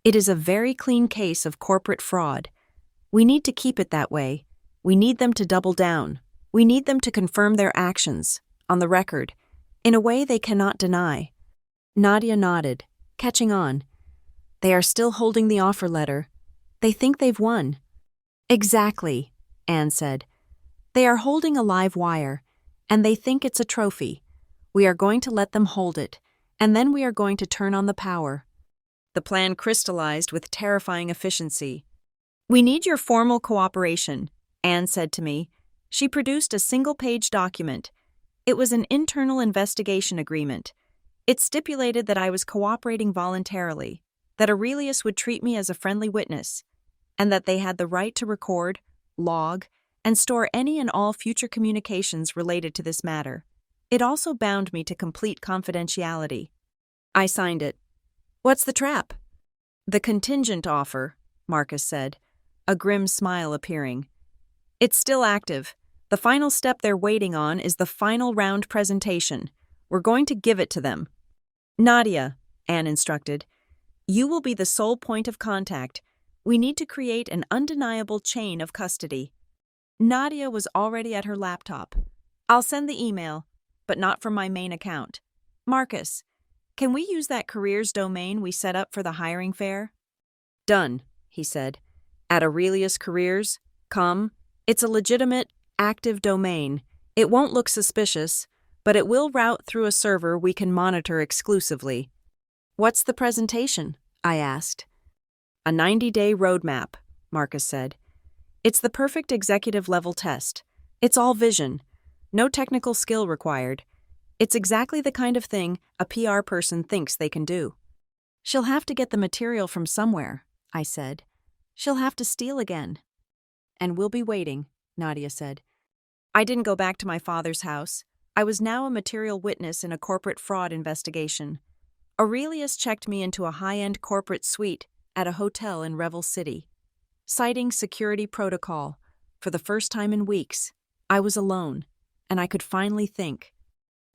[SPEAKER 1] it is a very clean case of corporate fraud. We need to keep it that way. We need them to double down. We need them to confirm their actions, on the record, in a way they cannot deny. Nadia nodded, catching on. They are still holding the offer letter. They think they've won. Exactly, Anne said. They are holding a live wire, and they think it's a trophy. We are going to let them hold it, and then we are going to turn on the power. The plan crystallized with terrifying efficiency. We need your formal cooperation, Anne said to me. She produced a single-page document. It was an internal investigation agreement. It stipulated that I was cooperating voluntarily, that Aurelius would treat me as a friendly witness, and that they had the right to record, log, and store any and all future communications related to this matter. It also bound me to complete confidentiality. I signed it. What's the trap? The contingent offer, Marcus said, a grim smile appearing. It's still active. The final step they're waiting on is the final round presentation. We're going to give it to them. Nadia, Anne instructed, you will be the sole point of contact. We need to create an undeniable chain of custody. Nadia was already at her laptop. I'll send the email, but not from my main account. Marcus, can we use that careers domain we set up for the hiring fair? Done, he said. At Aurelius Careers, it's a legitimate, active domain. It won't look suspicious, but it will route through a server we can monitor exclusively. What's the presentation? I asked. A 90-day roadmap, Marcus said. It's the perfect executive-level test. It's all vision. No technical skill required. It's exactly the kind of thing a PR person thinks they can do. She'll have to get the material from somewhere, I said. She'll have to steal again. And we'll be waiting, Nadia said. I didn't go back to my father's house. I was now a material witness in a corporate fraud investigation. Aurelius checked me into a high-end corporate suite at a hotel in Revel City. Citing security protocol, for the first time in weeks, I was alone, and I could finally think.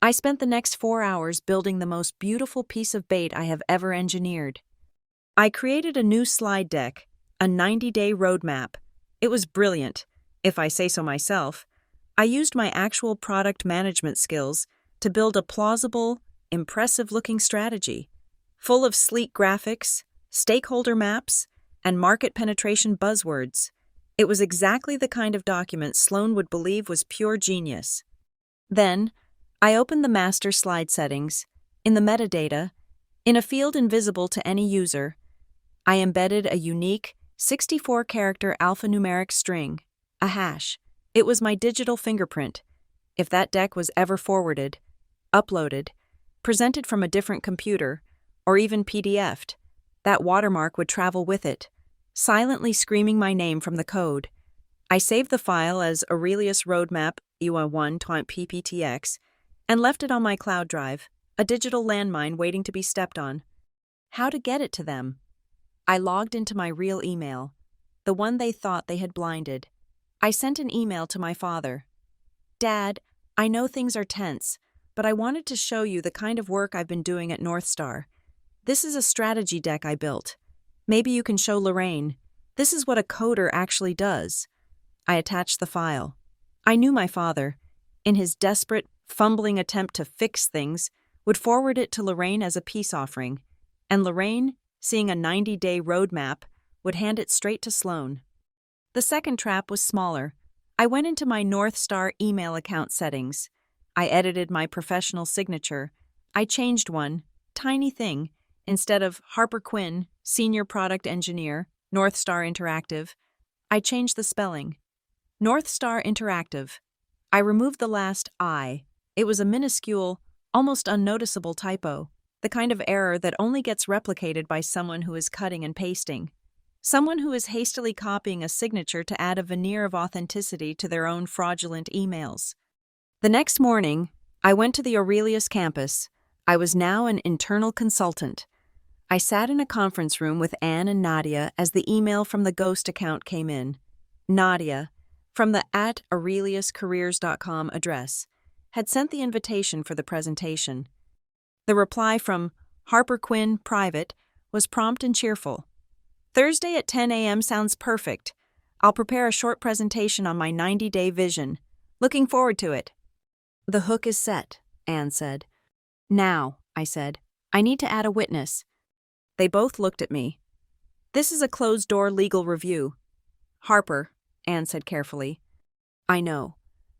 [SPEAKER 1] I spent the next 4 hours building the most beautiful piece of bait I have ever engineered. I created a new slide deck, a 90-day roadmap. It was brilliant, if I say so myself. I used my actual product management skills to build a plausible, impressive-looking strategy, full of sleek graphics, stakeholder maps, and market penetration buzzwords. It was exactly the kind of document Sloan would believe was pure genius. Then, I opened the master slide settings. In the metadata, in a field invisible to any user, I embedded a unique 64-character alphanumeric string, a hash. It was my digital fingerprint. If that deck was ever forwarded, uploaded, presented from a different computer, or even PDF'd, that watermark would travel with it, silently screaming my name from the code. I saved the file as Aurelius Roadmap UA1.pptx and left it on my cloud drive, a digital landmine waiting to be stepped on. How to get it to them? I logged into my real email, the one they thought they had blinded. I sent an email to my father. Dad, I know things are tense, but I wanted to show you the kind of work I've been doing at North Star. This is a strategy deck I built. Maybe you can show Lorraine. This is what a coder actually does. I attached the file. I knew my father, in his desperate, fumbling attempt to fix things, would forward it to Lorraine as a peace offering. and Lorraine, seeing a 90-day roadmap, would hand it straight to Sloane. The second trap was smaller. I went into my North Star email account settings. I edited my professional signature. I changed one, tiny thing. Instead of Harper Quinn, Senior Product Engineer, North Star Interactive, I changed the spelling. North Star Interactive. I removed the last I. It was a minuscule, almost unnoticeable typo, the kind of error that only gets replicated by someone who is cutting and pasting. Someone who is hastily copying a signature to add a veneer of authenticity to their own fraudulent emails. The next morning, I went to the Aurelius campus. I was now an internal consultant. I sat in a conference room with Anne and Nadia as the email from the Ghost account came in. Nadia, from the @aureliuscareers.com address, had sent the invitation for the presentation. The reply from Harper Quinn, private, was prompt and cheerful. Thursday at 10 a.m. sounds perfect. I'll prepare a short presentation on my 90-day vision. Looking forward to it. The hook is set, Anne said. Now, I said, I need to add a witness. They both looked at me. This is a closed-door legal review. Harper, Anne said carefully. I know,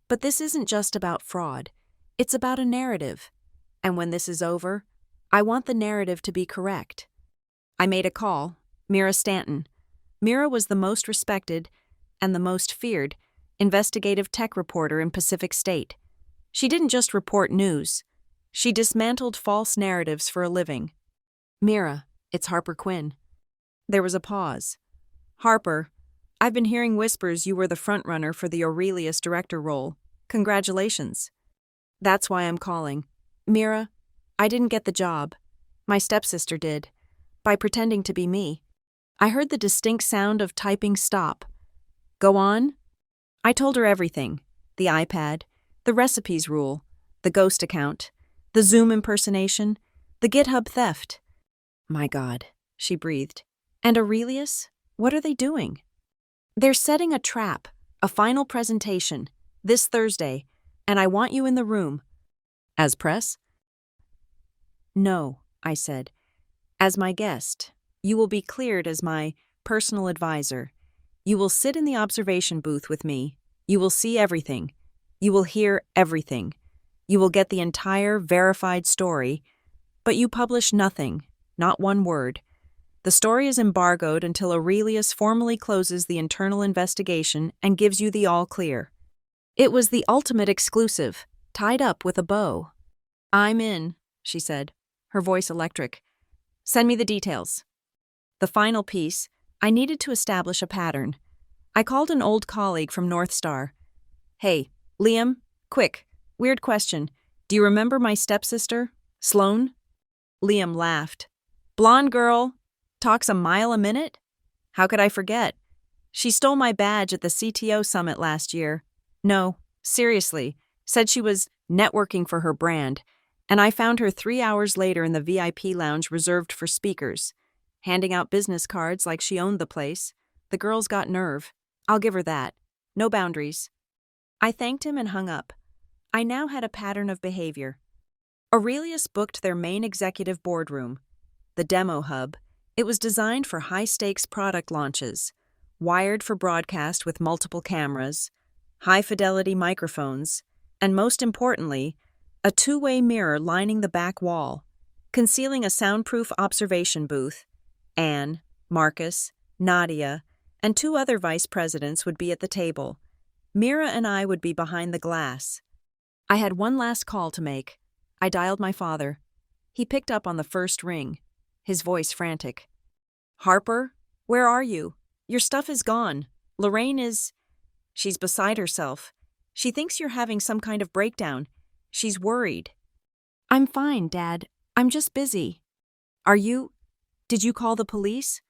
[SPEAKER 1] but this isn't just about fraud. It's about a narrative. And when this is over, I want the narrative to be correct. I made a call, Mira Stanton. Mira was the most respected and the most feared investigative tech reporter in Pacific State. She didn't just report news. She dismantled false narratives for a living. Mira, it's Harper Quinn. There was a pause. Harper, I've been hearing whispers you were the frontrunner for the Aurelius director role. Congratulations. That's why I'm calling. Mira, I didn't get the job. My stepsister did, by pretending to be me. I heard the distinct sound of typing stop. Go on? I told her everything. The iPad, the recipes rule, the Ghost account, the Zoom impersonation, the GitHub theft. My God, she breathed. And Aurelius? What are they doing? They're setting a trap, a final presentation, this Thursday, and I want you in the room. As press? No, I said. As my guest, you will be cleared as my personal advisor. You will sit in the observation booth with me. You will see everything. You will hear everything. You will get the entire verified story, but you publish nothing, not one word. The story is embargoed until Aurelius formally closes the internal investigation and gives you the all clear. It was the ultimate exclusive, tied up with a bow. I'm in, she said, her voice electric. Send me the details. The final piece, I needed to establish a pattern. I called an old colleague from North Star. Hey, Liam, quick, weird question. Do you remember my stepsister, Sloane? Liam laughed. Blonde girl, talks a mile a minute? How could I forget? She stole my badge at the CTO summit last year. No, seriously, said she was networking for her brand, and I found her 3 hours later in the VIP lounge reserved for speakers, handing out business cards like she owned the place. The girl's got nerve. I'll give her that. No boundaries. I thanked him and hung up. I now had a pattern of behavior. Aurelius booked their main executive boardroom, the demo hub. It was designed for high-stakes product launches, wired for broadcast with multiple cameras, high-fidelity microphones, and most importantly, a two-way mirror lining the back wall, concealing a soundproof observation booth. Anne, Marcus, Nadia, and 2 other vice presidents would be at the table. Mira and I would be behind the glass. I had one last call to make. I dialed my father. He picked up on the first ring, his voice frantic. Harper, where are you? Your stuff is gone. Lorraine is... She's beside herself. She thinks you're having some kind of breakdown. She's worried. I'm fine, Dad. I'm just busy. Are you... Did you call the police?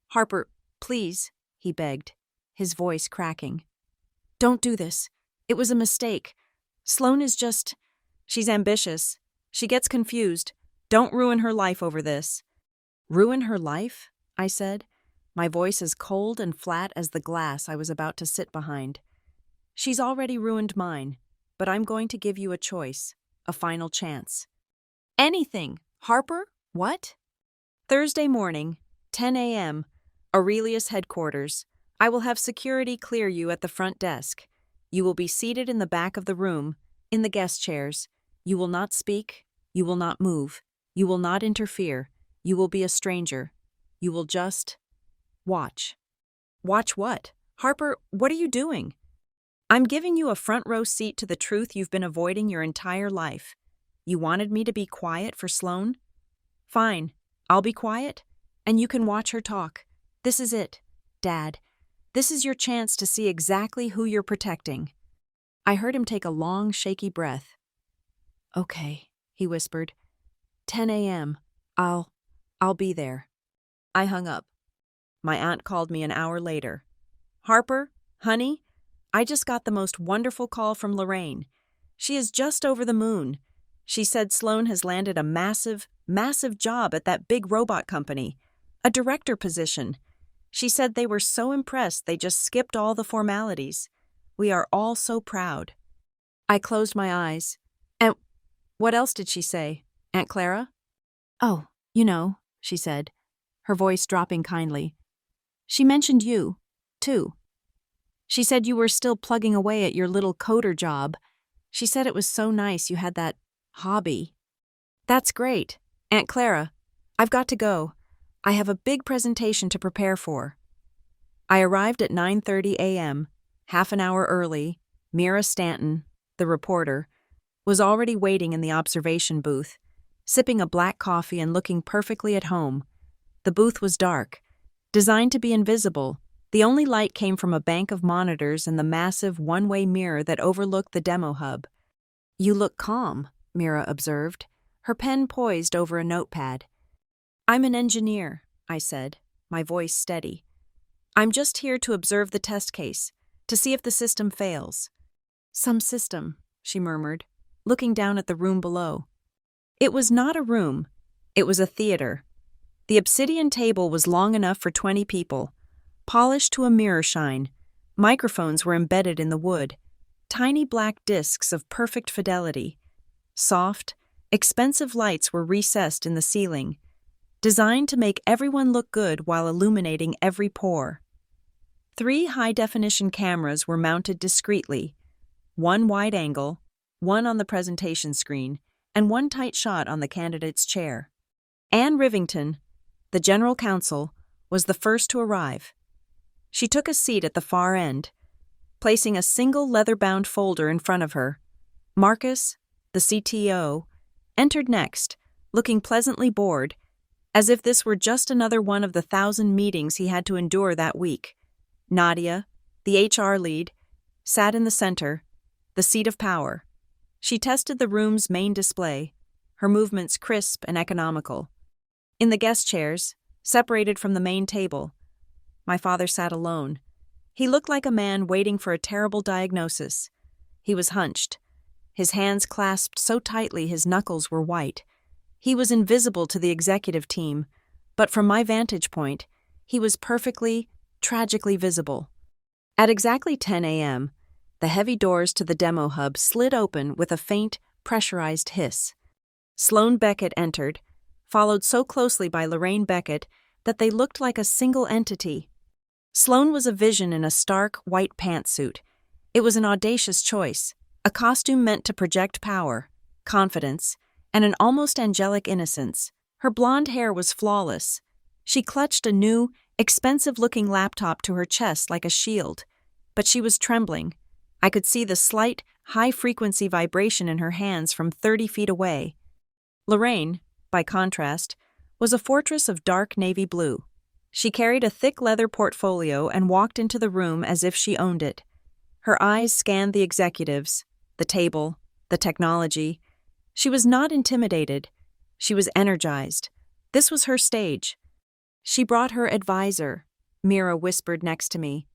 [SPEAKER 1] Harper, please, he begged, his voice cracking. Don't do this. It was a mistake. Sloane is just... She's ambitious. She gets confused. Don't ruin her life over this. Ruin her life? I said, my voice as cold and flat as the glass I was about to sit behind. She's already ruined mine, but I'm going to give you a choice, a final chance. Anything. Harper? What? Thursday morning, 10 a.m., Aurelius headquarters. I will have security clear you at the front desk. You will be seated in the back of the room, in the guest chairs. You will not speak. You will not move. You will not interfere. You will be a stranger. You will just watch. Watch what? Harper, what are you doing? I'm giving you a front row seat to the truth you've been avoiding your entire life. You wanted me to be quiet for Sloan? Fine, I'll be quiet, and you can watch her talk. This is it, Dad. This is your chance to see exactly who you're protecting. I heard him take a long, shaky breath. Okay, he whispered. 10 a.m. I'll be there. I hung up. My aunt called me an hour later. Harper, honey, I just got the most wonderful call from Lorraine. She is just over the moon. She said Sloan has landed a massive job at that big robot company, a director position. She said they were so impressed they just skipped all the formalities. We are all so proud. I closed my eyes. And what else did she say, Aunt Clara? Oh, she said, her voice dropping kindly. She mentioned you, too. She said you were still plugging away at your little coder job. She said it was so nice you had that hobby. That's great. Aunt Clara, I've got to go. I have a big presentation to prepare for. I arrived at 9:30 a.m., half an hour early. Mira Stanton, the reporter, was already waiting in the observation booth, sipping a black coffee and looking perfectly at home. The booth was dark, designed to be invisible. The only light came from a bank of monitors and the massive one-way mirror that overlooked the demo hub. You look calm, Mira observed, her pen poised over a notepad. I'm an engineer, I said, my voice steady. I'm just here to observe the test case, to see if the system fails. Some system, she murmured, looking down at the room below. It was not a room. It was a theater. The obsidian table was long enough for 20 people, polished to a mirror shine. Microphones were embedded in the wood, tiny black discs of perfect fidelity. Soft, expensive lights were recessed in the ceiling, designed to make everyone look good while illuminating every pore. 3 high-definition cameras were mounted discreetly, one wide angle, one on the presentation screen, and one tight shot on the candidate's chair. Anne Rivington, the general counsel, was the first to arrive. She took a seat at the far end, placing a single leather-bound folder in front of her. Marcus, the CTO, entered next, looking pleasantly bored, as if this were just another one of the 1,000 meetings he had to endure that week. Nadia, the HR lead, sat in the center, the seat of power. She tested the room's main display, her movements crisp and economical. In the guest chairs, separated from the main table, my father sat alone. He looked like a man waiting for a terrible diagnosis. He was hunched, his hands clasped so tightly his knuckles were white. He was invisible to the executive team, but from my vantage point, he was perfectly, tragically visible. At exactly 10 a.m., the heavy doors to the demo hub slid open with a faint, pressurized hiss. Sloan Beckett entered, followed so closely by Lorraine Beckett that they looked like a single entity. Sloan was a vision in a stark, white pantsuit. It was an audacious choice, a costume meant to project power, confidence, and an almost angelic innocence. Her blonde hair was flawless. She clutched a new, expensive-looking laptop to her chest like a shield, but she was trembling. I could see the slight, high-frequency vibration in her hands from 30 feet away. Lorraine, by contrast, was a fortress of dark navy blue. She carried a thick leather portfolio and walked into the room as if she owned it. Her eyes scanned the executives, the table, the technology. She was not intimidated. She was energized. This was her stage. She brought her advisor, Mira whispered next to me,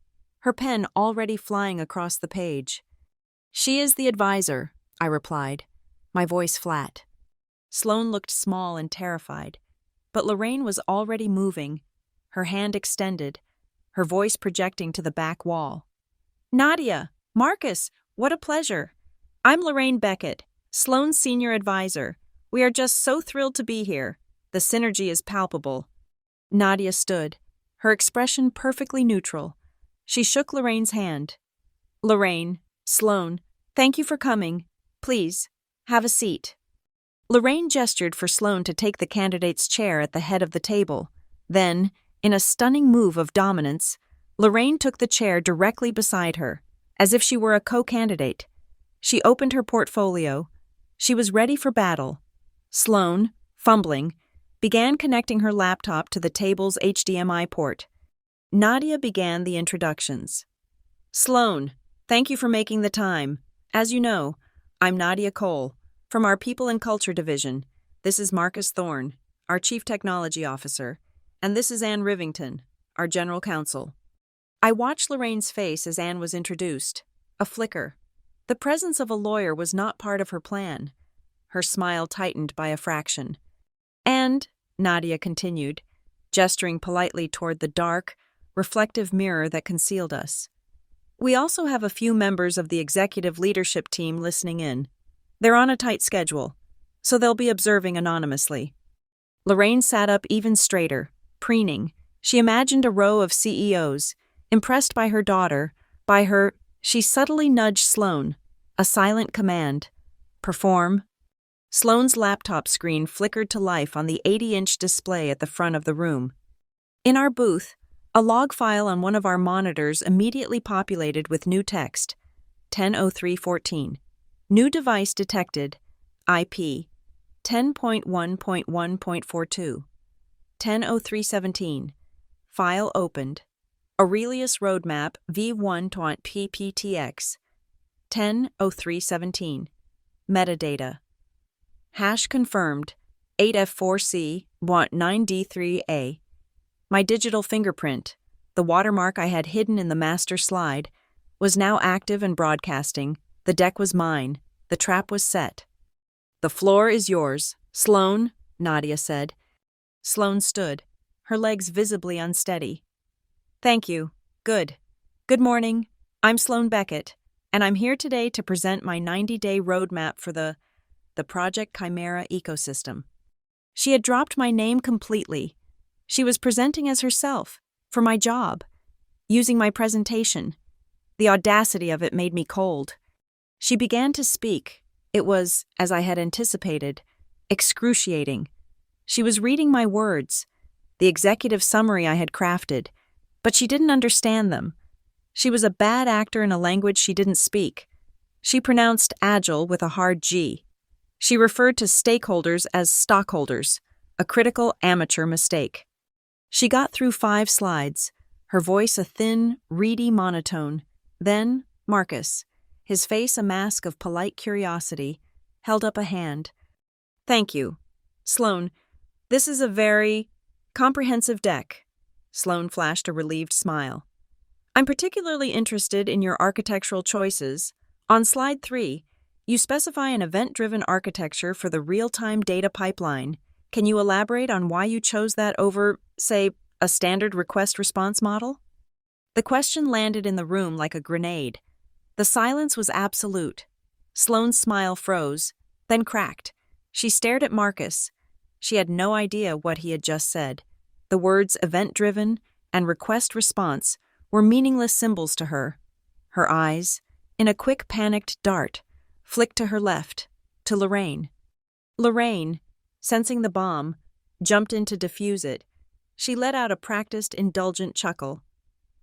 [SPEAKER 1] her pen already flying across the page. She is the advisor, I replied, my voice flat. Sloan looked small and terrified, but Lorraine was already moving, her hand extended, her voice projecting to the back wall. Nadia, Marcus, what a pleasure. I'm Lorraine Beckett, Sloan's senior advisor. We are just so thrilled to be here. The synergy is palpable. Nadia stood, her expression perfectly neutral. She shook Lorraine's hand. Lorraine, Sloane, thank you for coming. Please, have a seat. Lorraine gestured for Sloane to take the candidate's chair at the head of the table. Then, in a stunning move of dominance, Lorraine took the chair directly beside her, as if she were a co-candidate. She opened her portfolio. She was ready for battle. Sloane, fumbling, began connecting her laptop to the table's HDMI port. Nadia began the introductions. Sloane, thank you for making the time. As you know, I'm Nadia Cole, from our People and Culture Division. This is Marcus Thorne, our Chief Technology Officer, and this is Anne Rivington, our General Counsel. I watched Lorraine's face as Anne was introduced. A flicker. The presence of a lawyer was not part of her plan. Her smile tightened by a fraction. And, Nadia continued, gesturing politely toward the dark, reflective mirror that concealed us. We also have a few members of the executive leadership team listening in. They're on a tight schedule, so they'll be observing anonymously. Lorraine sat up even straighter, preening. She imagined a row of CEOs, impressed by her daughter, she subtly nudged Sloane, a silent command. Perform. Sloane's laptop screen flickered to life on the 80-inch display at the front of the room. In our booth, a log file on one of our monitors immediately populated with new text. 10:03:14. New device detected. IP. 10.1.1.42. 10:03:17. File opened. Aurelius Roadmap v1.pptx. 10:03:17. Metadata. Hash confirmed. 8F4C.9D3A. My digital fingerprint, the watermark I had hidden in the master slide, was now active and broadcasting. The deck was mine. The trap was set. The floor is yours, Sloane, Nadia said. Sloane stood, her legs visibly unsteady. Thank you. Good. Good morning. I'm Sloane Beckett, and I'm here today to present my 90-day roadmap for the Project Chimera ecosystem. She had dropped my name completely. She was presenting as herself, for my job, using my presentation. The audacity of it made me cold. She began to speak. It was, as I had anticipated, excruciating. She was reading my words, the executive summary I had crafted, but she didn't understand them. She was a bad actor in a language she didn't speak. She pronounced agile with a hard G. She referred to stakeholders as stockholders, a critical amateur mistake. She got through 5 slides, her voice a thin, reedy monotone. Then, Marcus, his face a mask of polite curiosity, held up a hand. Thank you. Sloane, this is a very comprehensive deck. Sloane flashed a relieved smile. I'm particularly interested in your architectural choices. On slide 3, you specify an event-driven architecture for the real-time data pipeline. Can you elaborate on why you chose that over, say, a standard request-response model? The question landed in the room like a grenade. The silence was absolute. Sloane's smile froze, then cracked. She stared at Marcus. She had no idea what he had just said. The words event-driven and request-response were meaningless symbols to her. Her eyes, in a quick panicked dart, flicked to her left, to Lorraine. Lorraine, sensing the bomb, jumped in to defuse it. She let out a practiced, indulgent chuckle.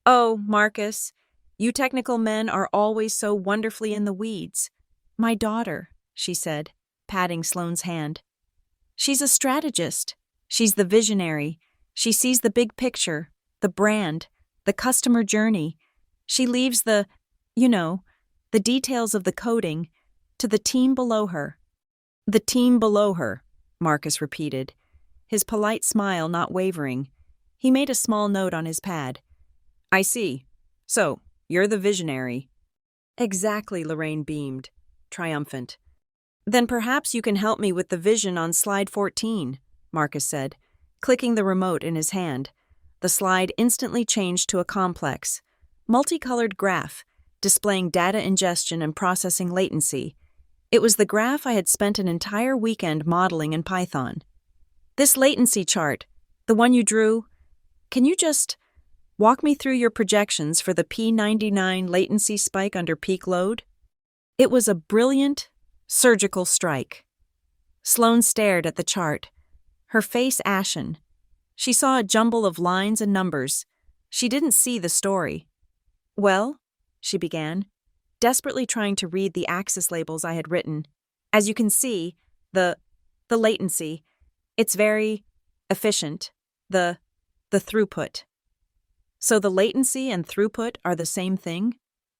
[SPEAKER 1] Oh, Marcus, you technical men are always so wonderfully in the weeds. My daughter, she said, patting Sloane's hand. She's a strategist. She's the visionary. She sees the big picture, the brand, the customer journey. She leaves the details of the coding to the team below her. The team below her, Marcus repeated, his polite smile not wavering. He made a small note on his pad. I see. So, you're the visionary. Exactly, Lorraine beamed, triumphant. Then perhaps you can help me with the vision on slide 14, Marcus said, clicking the remote in his hand. The slide instantly changed to a complex, multicolored graph, displaying data ingestion and processing latency. It was the graph I had spent an entire weekend modeling in Python. This latency chart, the one you drew, can you just walk me through your projections for the P99 latency spike under peak load? It was a brilliant, surgical strike. Sloane stared at the chart, her face ashen. She saw a jumble of lines and numbers. She didn't see the story. Well, she began, desperately trying to read the axis labels I had written. As you can see, the latency, it's very efficient, the throughput. So the latency and throughput are the same thing?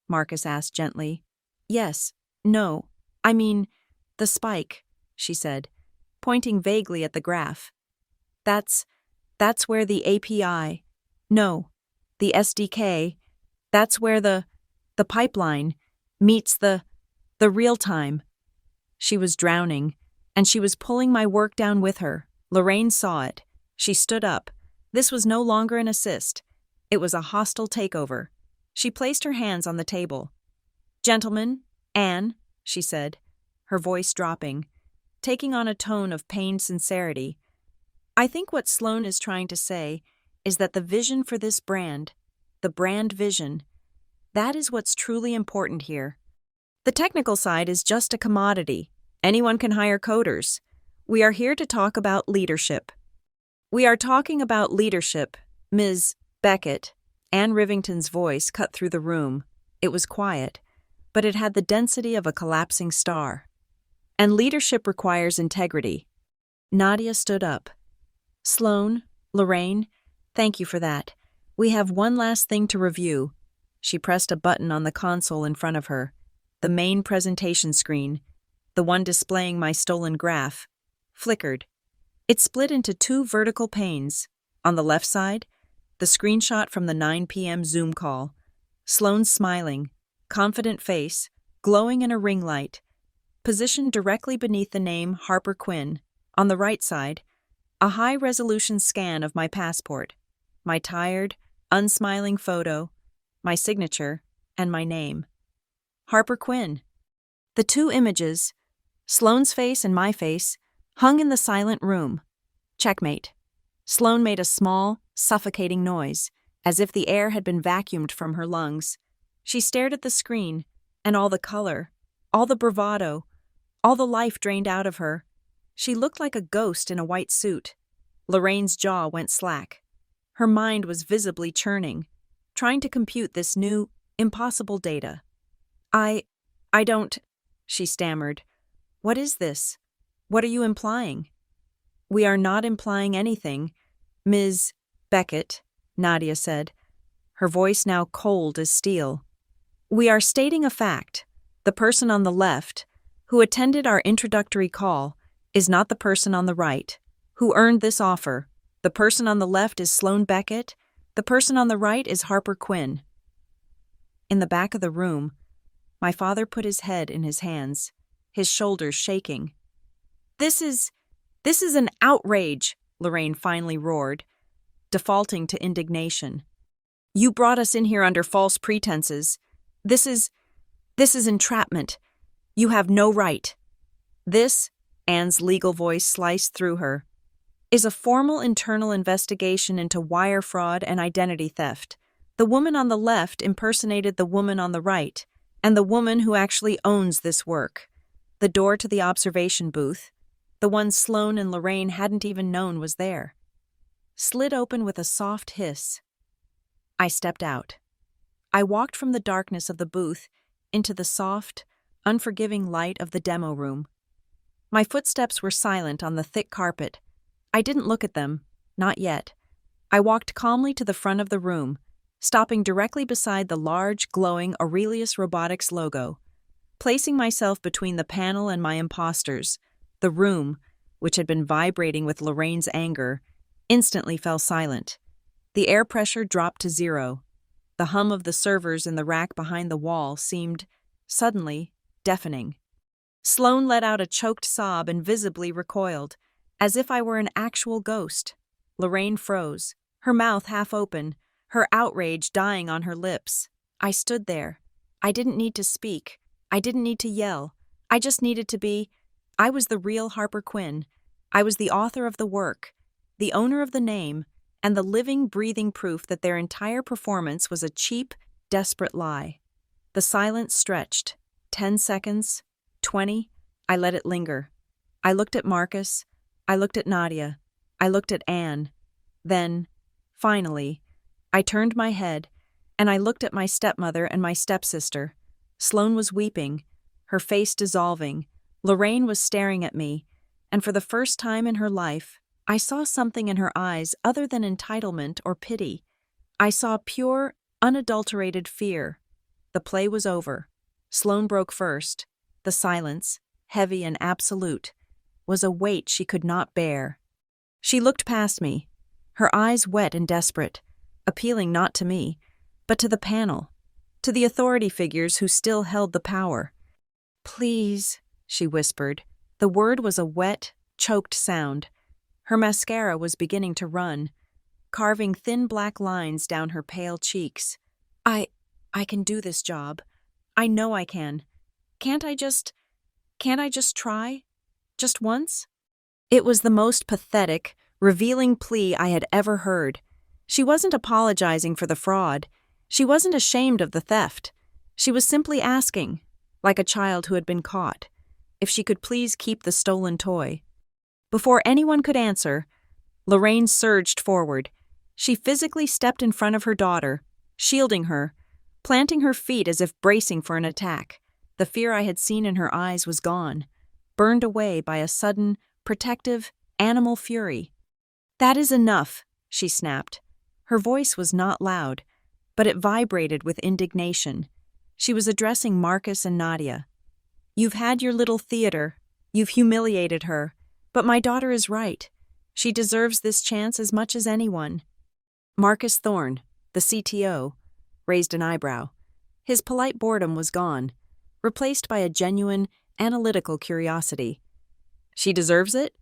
[SPEAKER 1] Marcus asked gently. Yes, no, I mean, the spike, she said, pointing vaguely at the graph. That's where the API, no, the SDK, that's where the pipeline meets the real time. She was drowning, and she was pulling my work down with her. Lorraine saw it. She stood up. This was no longer an assist. It was a hostile takeover. She placed her hands on the table. Gentlemen, Anne, she said, her voice dropping, taking on a tone of pained sincerity. I think what Sloane is trying to say is that the vision for this brand, the brand vision, that is what's truly important here. The technical side is just a commodity. Anyone can hire coders. We are here to talk about leadership. We are talking about leadership, Ms. Beckett. Anne Rivington's voice cut through the room. It was quiet, but it had the density of a collapsing star. And leadership requires integrity. Nadia stood up. Sloane, Lorraine, thank you for that. We have one last thing to review. She pressed a button on the console in front of her. The main presentation screen, the one displaying my stolen graph, flickered. It split into two vertical panes. On the left side, the screenshot from the 9 p.m. Zoom call. Sloane's smiling, confident face, glowing in a ring light, positioned directly beneath the name Harper Quinn. On the right side, a high-resolution scan of my passport, my tired, unsmiling photo, my signature, and my name. Harper Quinn. The two images, Sloane's face and my face, hung in the silent room. Checkmate. Sloane made a small, suffocating noise, as if the air had been vacuumed from her lungs. She stared at the screen, and all the color, all the bravado, all the life drained out of her. She looked like a ghost in a white suit. Lorraine's jaw went slack. Her mind was visibly churning, trying to compute this new, impossible data. I don't, she stammered. What is this? What are you implying? We are not implying anything, Ms. Beckett, Nadia said, her voice now cold as steel. We are stating a fact. The person on the left, who attended our introductory call, is not the person on the right, who earned this offer. The person on the left is Sloane Beckett. The person on the right is Harper Quinn. In the back of the room, my father put his head in his hands, his shoulders shaking. This is an outrage, Lorraine finally roared, defaulting to indignation. You brought us in here under false pretenses. This is entrapment. You have no right. This, Anne's legal voice sliced through her, is a formal internal investigation into wire fraud and identity theft. The woman on the left impersonated the woman on the right, and the woman who actually owns this work. The door to the observation booth, the one Sloane and Lorraine hadn't even known was there, slid open with a soft hiss. I stepped out. I walked from the darkness of the booth into the soft, unforgiving light of the demo room. My footsteps were silent on the thick carpet. I didn't look at them, not yet. I walked calmly to the front of the room, stopping directly beside the large, glowing Aurelius Robotics logo. Placing myself between the panel and my imposters, the room, which had been vibrating with Lorraine's anger, instantly fell silent. The air pressure dropped to zero. The hum of the servers in the rack behind the wall seemed, suddenly, deafening. Sloane let out a choked sob and visibly recoiled, as if I were an actual ghost. Lorraine froze, her mouth half open, her outrage dying on her lips. I stood there. I didn't need to speak. I didn't need to yell. I just needed to be. I was the real Harper Quinn. I was the author of the work, the owner of the name, and the living, breathing proof that their entire performance was a cheap, desperate lie. The silence stretched. 10 seconds, 20, I let it linger. I looked at Marcus, I looked at Nadia, I looked at Anne. Then, finally, I turned my head, and I looked at my stepmother and my stepsister. Sloane was weeping, her face dissolving. Lorraine was staring at me, and for the first time in her life, I saw something in her eyes other than entitlement or pity. I saw pure, unadulterated fear. The play was over. Sloane broke first. The silence, heavy and absolute, was a weight she could not bear. She looked past me, her eyes wet and desperate, appealing not to me, but to the panel, to the authority figures who still held the power. "Please," she whispered. The word was a wet, choked sound. Her mascara was beginning to run, carving thin black lines down her pale cheeks. I can do this job. I know I can. Can't I just try? Just once?" It was the most pathetic, revealing plea I had ever heard. She wasn't apologizing for the fraud. She wasn't ashamed of the theft. She was simply asking, like a child who had been caught, if she could please keep the stolen toy. Before anyone could answer, Lorraine surged forward. She physically stepped in front of her daughter, shielding her, planting her feet as if bracing for an attack. The fear I had seen in her eyes was gone, burned away by a sudden, protective, animal fury. "That is enough," she snapped. Her voice was not loud, but it vibrated with indignation. She was addressing Marcus and Nadia. "You've had your little theater. You've humiliated her. But my daughter is right. She deserves this chance as much as anyone." Marcus Thorne, the CTO, raised an eyebrow. His polite boredom was gone, replaced by a genuine, analytical curiosity. "She deserves it?"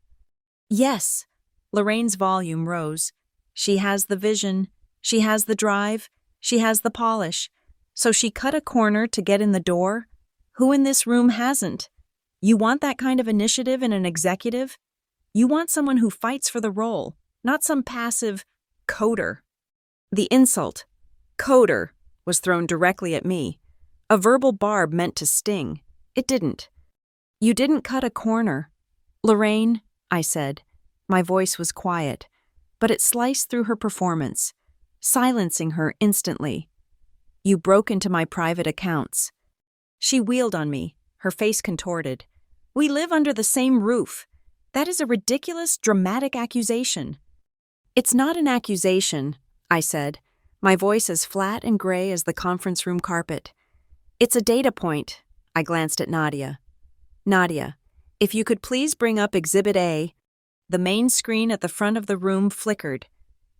[SPEAKER 1] "Yes." Lorraine's volume rose. "She has the vision. She has the drive. She has the polish. So she cut a corner to get in the door? Who in this room hasn't? You want that kind of initiative in an executive? You want someone who fights for the role, not some passive coder." The insult, coder, was thrown directly at me. A verbal barb meant to sting. It didn't. "You didn't cut a corner." "Lorraine," I said. My voice was quiet, but it sliced through her performance, silencing her instantly. "You broke into my private accounts." She wheeled on me, her face contorted. "We live under the same roof. That is a ridiculous, dramatic accusation." "It's not an accusation," I said, my voice as flat and gray as the conference room carpet. "It's a data point." I glanced at Nadia. "Nadia, if you could please bring up Exhibit A." The main screen at the front of the room flickered.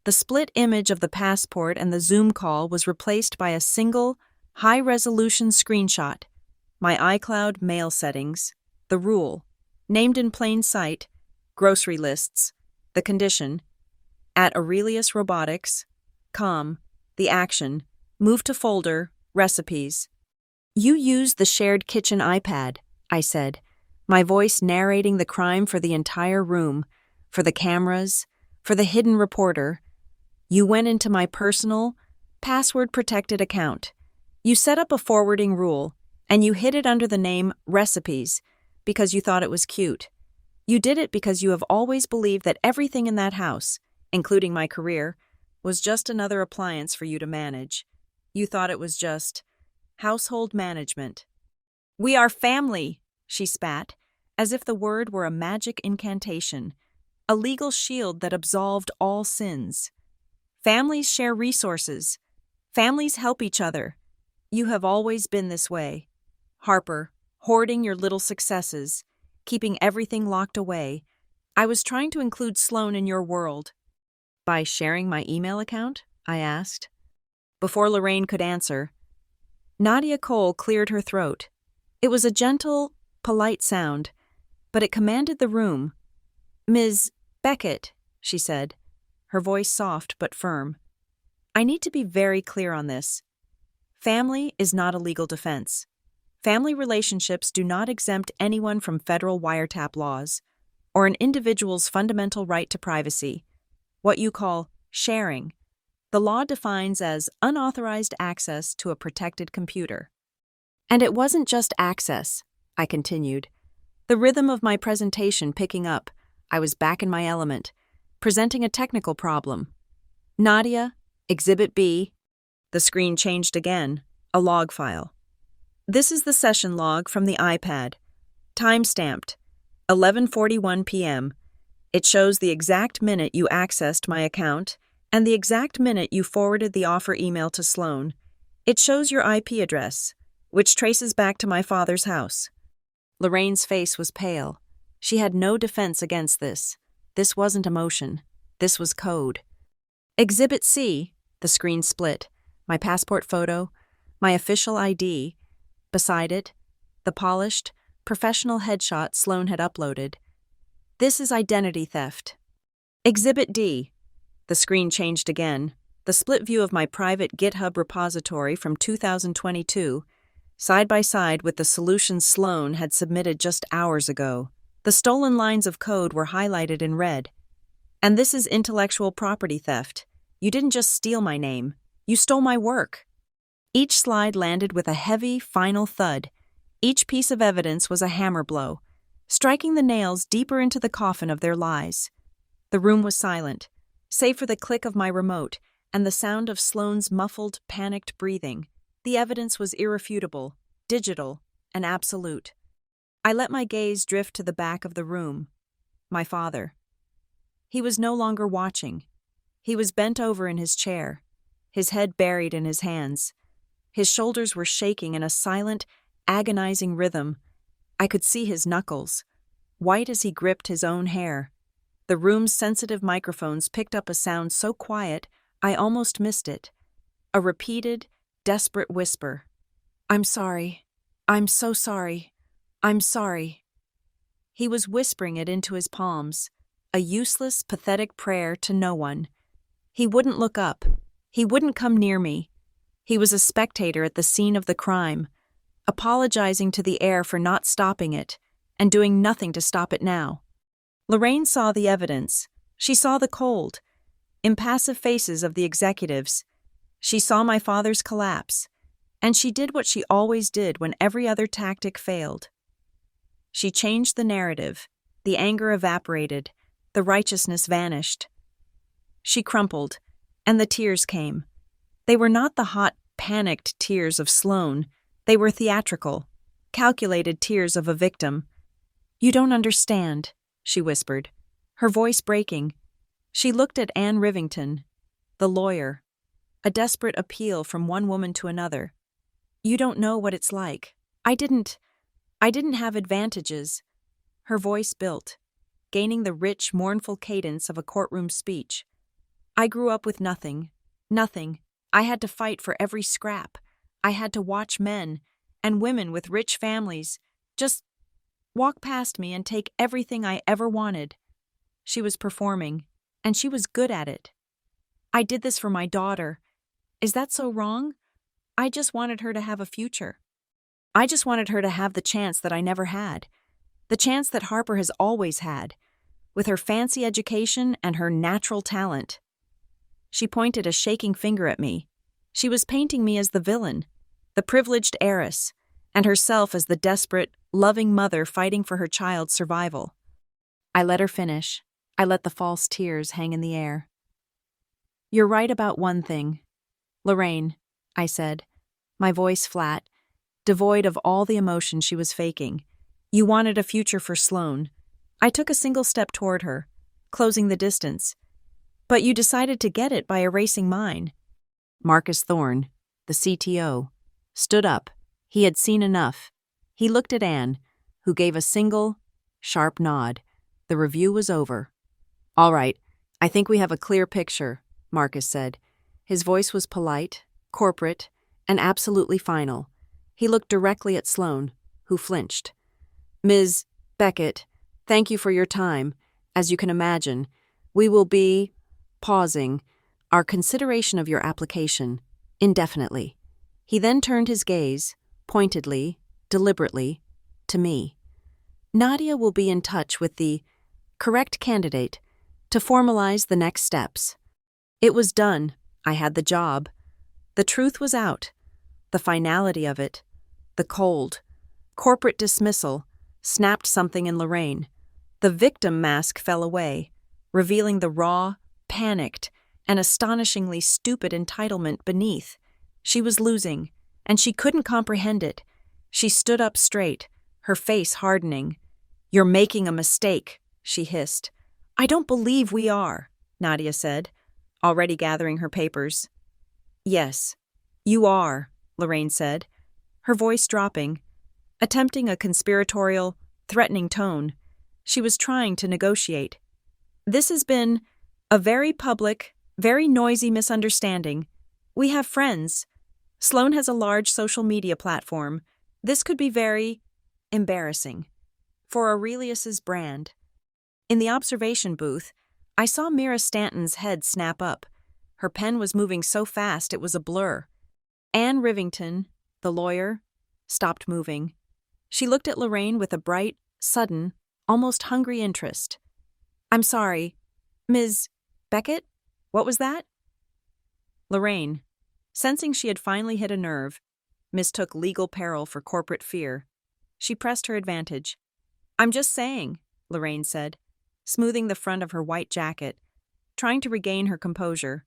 [SPEAKER 1] The split image of the passport and the Zoom call was replaced by a single, high-resolution screenshot. My iCloud mail settings, the rule, named in plain sight, grocery lists, the condition, at Aurelius Robotics, the action, move to folder, recipes. "You used the shared kitchen iPad," I said, my voice narrating the crime for the entire room, for the cameras, for the hidden reporter. "You went into my personal, password-protected account. You set up a forwarding rule, and you hid it under the name Recipes because you thought it was cute. You did it because you have always believed that everything in that house, including my career, was just another appliance for you to manage. You thought it was just household management." "We are family," she spat, as if the word were a magic incantation, a legal shield that absolved all sins. "Families share resources. Families help each other. You have always been this way. Harper, hoarding your little successes, keeping everything locked away. I was trying to include Sloane in your world." "By sharing my email account?" I asked. Before Lorraine could answer, Nadia Cole cleared her throat. It was a gentle, polite sound, but it commanded the room. "Ms. Beckett," she said, her voice soft but firm. "I need to be very clear on this. Family is not a legal defense. Family relationships do not exempt anyone from federal wiretap laws. or an individual's fundamental right to privacy, what you call sharing. The law defines as unauthorized access to a protected computer. And it wasn't just access, I continued. The rhythm of my presentation picking up, I was back in my element, presenting a technical problem. Nadia, Exhibit B. The screen changed again, a log file. This is the session log from the iPad. Time-stamped, 11:41 p.m. It shows the exact minute you accessed my account and the exact minute you forwarded the offer email to Sloan. It shows your IP address, which traces back to my father's house. Lorraine's face was pale. She had no defense against this. This wasn't emotion. This was code. Exhibit C, the screen split. My passport photo, my official ID. Beside it, the polished, professional headshot Sloan had uploaded. This is identity theft. Exhibit D. The screen changed again. The split view of my private GitHub repository from 2022, side by side with the solution Sloan had submitted just hours ago. The stolen lines of code were highlighted in red. And this is intellectual property theft. You didn't just steal my name. You stole my work. Each slide landed with a heavy, final thud. Each piece of evidence was a hammer blow, striking the nails deeper into the coffin of their lies. The room was silent, save for the click of my remote and the sound of Sloane's muffled, panicked breathing. The evidence was irrefutable, digital, and absolute. I let my gaze drift to the back of the room. My father. He was no longer watching. He was bent over in his chair, his head buried in his hands. His shoulders were shaking in a silent, agonizing rhythm. I could see his knuckles, white as he gripped his own hair. The room's sensitive microphones picked up a sound so quiet I almost missed it. A repeated, desperate whisper. "I'm sorry. I'm so sorry. I'm sorry." He was whispering it into his palms, a useless, pathetic prayer to no one. He wouldn't look up. He wouldn't come near me. He was a spectator at the scene of the crime, apologizing to the air for not stopping it, and doing nothing to stop it now. Lorraine saw the evidence. She saw the cold, impassive faces of the executives. She saw my father's collapse, and she did what she always did when every other tactic failed. She changed the narrative. The anger evaporated. The righteousness vanished. She crumpled, and the tears came. They were not the hot, panicked tears of Sloan. They were theatrical, calculated tears of a victim. "You don't understand," she whispered, her voice breaking. She looked at Anne Rivington, the lawyer, a desperate appeal from one woman to another. "You don't know what it's like. I didn't have advantages." Her voice built, gaining the rich, mournful cadence of a courtroom speech. "I grew up with nothing. Nothing. I had to fight for every scrap. I had to watch men and women with rich families just walk past me and take everything I ever wanted." She was performing, and she was good at it. "I did this for my daughter. Is that so wrong? I just wanted her to have a future. I just wanted her to have the chance that I never had, the chance that Harper has always had, with her fancy education and her natural talent." She pointed a shaking finger at me. She was painting me as the villain, the privileged heiress, and herself as the desperate, loving mother fighting for her child's survival. I let her finish. I let the false tears hang in the air. "You're right about one thing, Lorraine," I said, my voice flat, devoid of all the emotion she was faking. "You wanted a future for Sloan." I took a single step toward her, closing the distance. "But you decided to get it by erasing mine." Marcus Thorne, the CTO, stood up. He had seen enough. He looked at Anne, who gave a single, sharp nod. The review was over. "All right, I think we have a clear picture," Marcus said. His voice was polite, corporate, and absolutely final. He looked directly at Sloan, who flinched. "Ms. Beckett, thank you for your time. As you can imagine, we will be pausing our consideration of your application indefinitely." He then turned his gaze, pointedly, deliberately, to me. "Nadia will be in touch with the correct candidate, to formalize the next steps. It was done. I had the job. The truth was out. The finality of it, the cold, corporate dismissal, snapped something in Lorraine. The victim mask fell away, revealing the raw, panicked, and astonishingly stupid entitlement beneath. She was losing, and she couldn't comprehend it. She stood up straight, her face hardening. "You're making a mistake," she hissed. "I don't believe we are," Nadia said, already gathering her papers. "Yes, you are," Lorraine said, her voice dropping, attempting a conspiratorial, threatening tone. She was trying to negotiate. "This has been a very public, very noisy misunderstanding. We have friends. Sloan has a large social media platform. This could be very embarrassing for Aurelius's brand." In the observation booth, I saw Mira Stanton's head snap up. Her pen was moving so fast it was a blur. Anne Rivington, the lawyer, stopped moving. She looked at Lorraine with a bright, sudden, almost hungry interest. "I'm sorry, Ms. Beckett? What was that?" Lorraine, sensing she had finally hit a nerve, mistook legal peril for corporate fear. She pressed her advantage. "I'm just saying," Lorraine said, smoothing the front of her white jacket, trying to regain her composure.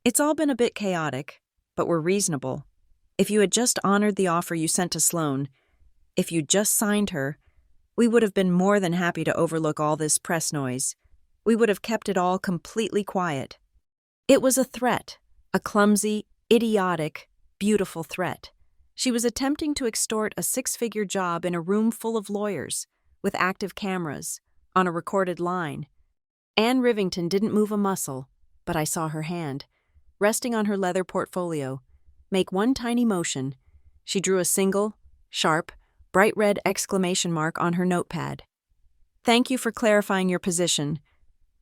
[SPEAKER 1] "It's all been a bit chaotic, but we're reasonable. If you had just honored the offer you sent to Sloan, if you just signed her, we would have been more than happy to overlook all this press noise. We would have kept it all completely quiet." It was a threat, a clumsy, idiotic, beautiful threat. She was attempting to extort a six-figure job in a room full of lawyers, with active cameras, on a recorded line. Anne Rivington didn't move a muscle, but I saw her hand, resting on her leather portfolio, make one tiny motion. She drew a single, sharp, bright red exclamation mark on her notepad. "Thank you for clarifying your position,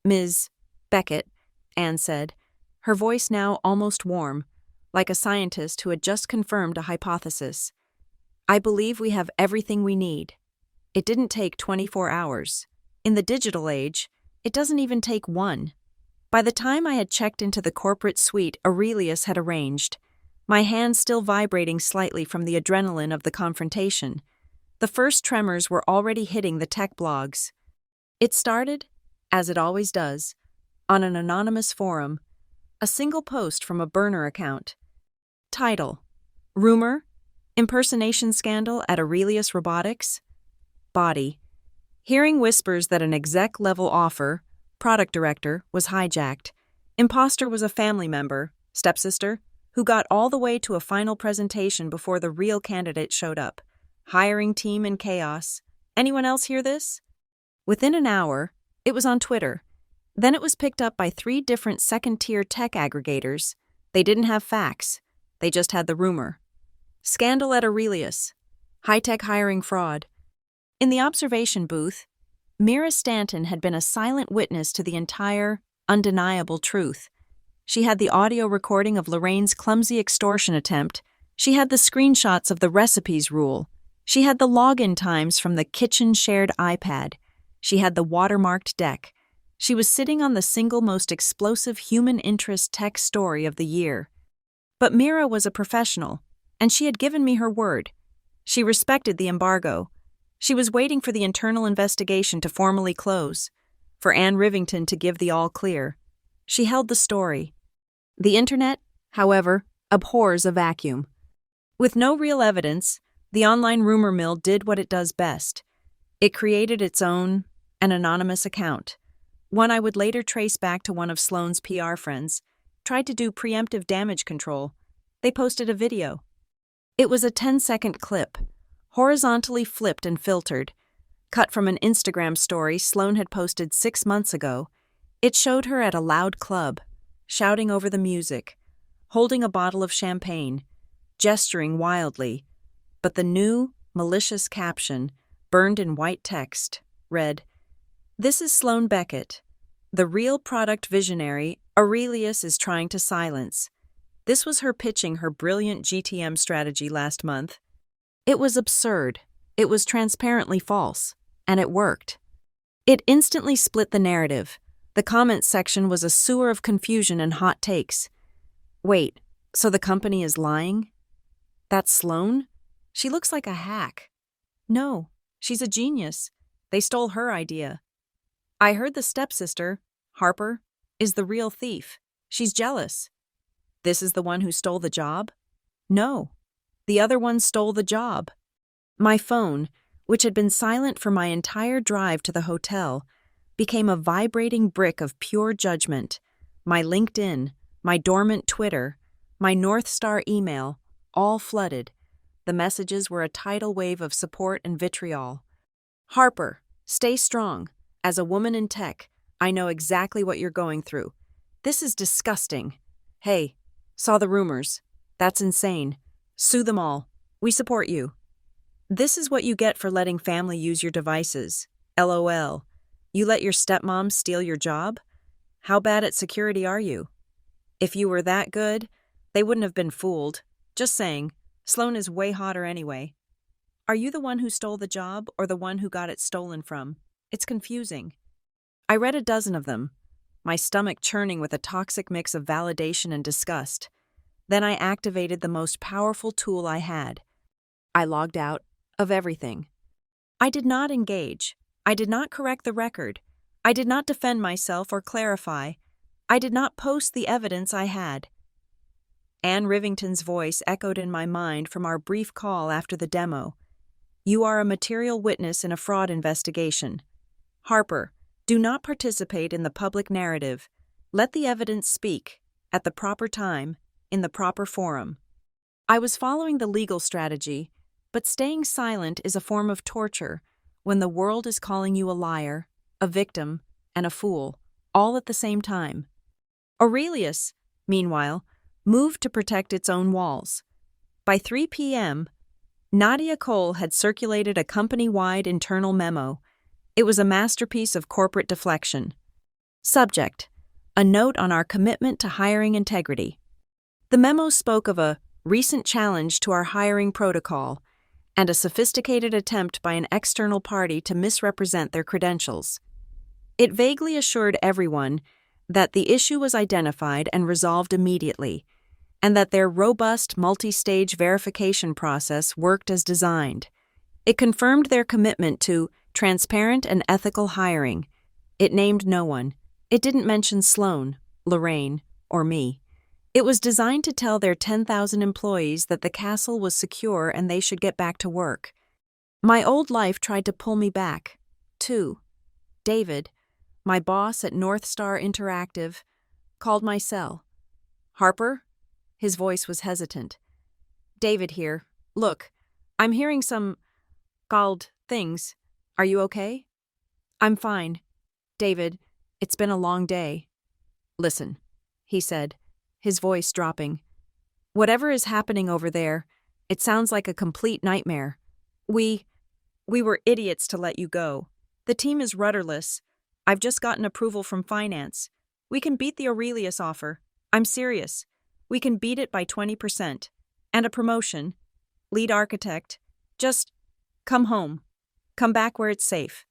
[SPEAKER 1] Ms. Beckett," Anne said, her voice now almost warm, like a scientist who had just confirmed a hypothesis. "I believe we have everything we need. It didn't take 24 hours. In the digital age, it doesn't even take one." By the time I had checked into the corporate suite Aurelius had arranged, my hands still vibrating slightly from the adrenaline of the confrontation, the first tremors were already hitting the tech blogs. It started, as it always does, on an anonymous forum, a single post from a burner account. Title: Rumor, Impersonation Scandal at Aurelius Robotics. Body: Hearing whispers that an exec-level offer, product director, was hijacked. Imposter was a family member, stepsister, who got all the way to a final presentation before the real candidate showed up. Hiring team in chaos. Anyone else hear this? Within an hour, it was on Twitter. Then it was picked up by 3 different second-tier tech aggregators. They didn't have facts. They just had the rumor. Scandal at Aurelius. High-tech hiring fraud. In the observation booth, Mira Stanton had been a silent witness to the entire, undeniable truth. She had the audio recording of Lorraine's clumsy extortion attempt. She had the screenshots of the recipes rule. She had the login times from the kitchen shared iPad. She had the watermarked deck. She was sitting on the single most explosive human interest tech story of the year. But Mira was a professional, and she had given me her word. She respected the embargo. She was waiting for the internal investigation to formally close, for Anne Rivington to give the all-clear. She held the story. The internet, however, abhors a vacuum. With no real evidence, the online rumor mill did what it does best. It created its own, an anonymous account, one I would later trace back to one of Sloane's PR friends, tried to do preemptive damage control. They posted a video. It was a 10-second clip, horizontally flipped and filtered, cut from an Instagram story Sloane had posted 6 months ago. It showed her at a loud club, shouting over the music, holding a bottle of champagne, gesturing wildly. But the new, malicious caption, burned in white text, read, "This is Sloane Beckett, the real product visionary Aurelius is trying to silence." This was her pitching her brilliant GTM strategy last month. It was absurd, it was transparently false, and it worked. It instantly split the narrative. The comments section was a sewer of confusion and hot takes. Wait, so the company is lying? That's Sloane? She looks like a hack. No, she's a genius. They stole her idea. I heard the stepsister, Harper, is the real thief. She's jealous. This is the one who stole the job? No, the other one stole the job. My phone, which had been silent for my entire drive to the hotel, became a vibrating brick of pure judgment. My LinkedIn, my dormant Twitter, my North Star email, all flooded. The messages were a tidal wave of support and vitriol. Harper, stay strong. As a woman in tech, I know exactly what you're going through. This is disgusting. Hey, saw the rumors. That's insane. Sue them all. We support you. This is what you get for letting family use your devices. LOL. You let your stepmom steal your job? How bad at security are you? If you were that good, they wouldn't have been fooled. Just saying, Sloane is way hotter anyway. Are you the one who stole the job or the one who got it stolen from? It's confusing. I read a dozen of them, my stomach churning with a toxic mix of validation and disgust. Then I activated the most powerful tool I had. I logged out of everything. I did not engage. I did not correct the record. I did not defend myself or clarify. I did not post the evidence I had. Anne Rivington's voice echoed in my mind from our brief call after the demo. You are a material witness in a fraud investigation. Harper, do not participate in the public narrative. Let the evidence speak, at the proper time, in the proper forum. I was following the legal strategy, but staying silent is a form of torture when the world is calling you a liar, a victim, and a fool, all at the same time. Aurelius, meanwhile, moved to protect its own walls. By 3 p.m., Nadia Cole had circulated a company-wide internal memo. It was a masterpiece of corporate deflection. Subject: a note on our commitment to hiring integrity. The memo spoke of a recent challenge to our hiring protocol and a sophisticated attempt by an external party to misrepresent their credentials. It vaguely assured everyone that the issue was identified and resolved immediately, and that their robust multi-stage verification process worked as designed. It confirmed their commitment to transparent and ethical hiring. It named no one. It didn't mention Sloane, Lorraine, or me. It was designed to tell their 10,000 employees that the castle was secure and they should get back to work. My old life tried to pull me back, too. David, my boss at North Star Interactive, called my cell. Harper? His voice was hesitant. David here. Look, I'm hearing some called things. Are you okay? I'm fine. David, it's been a long day. Listen, he said, his voice dropping. Whatever is happening over there, it sounds like a complete nightmare. We were idiots to let you go. The team is rudderless. I've just gotten approval from finance. We can beat the Aurelius offer. I'm serious. We can beat it by 20%. And a promotion. Lead architect. Just come home. Come back where it's safe.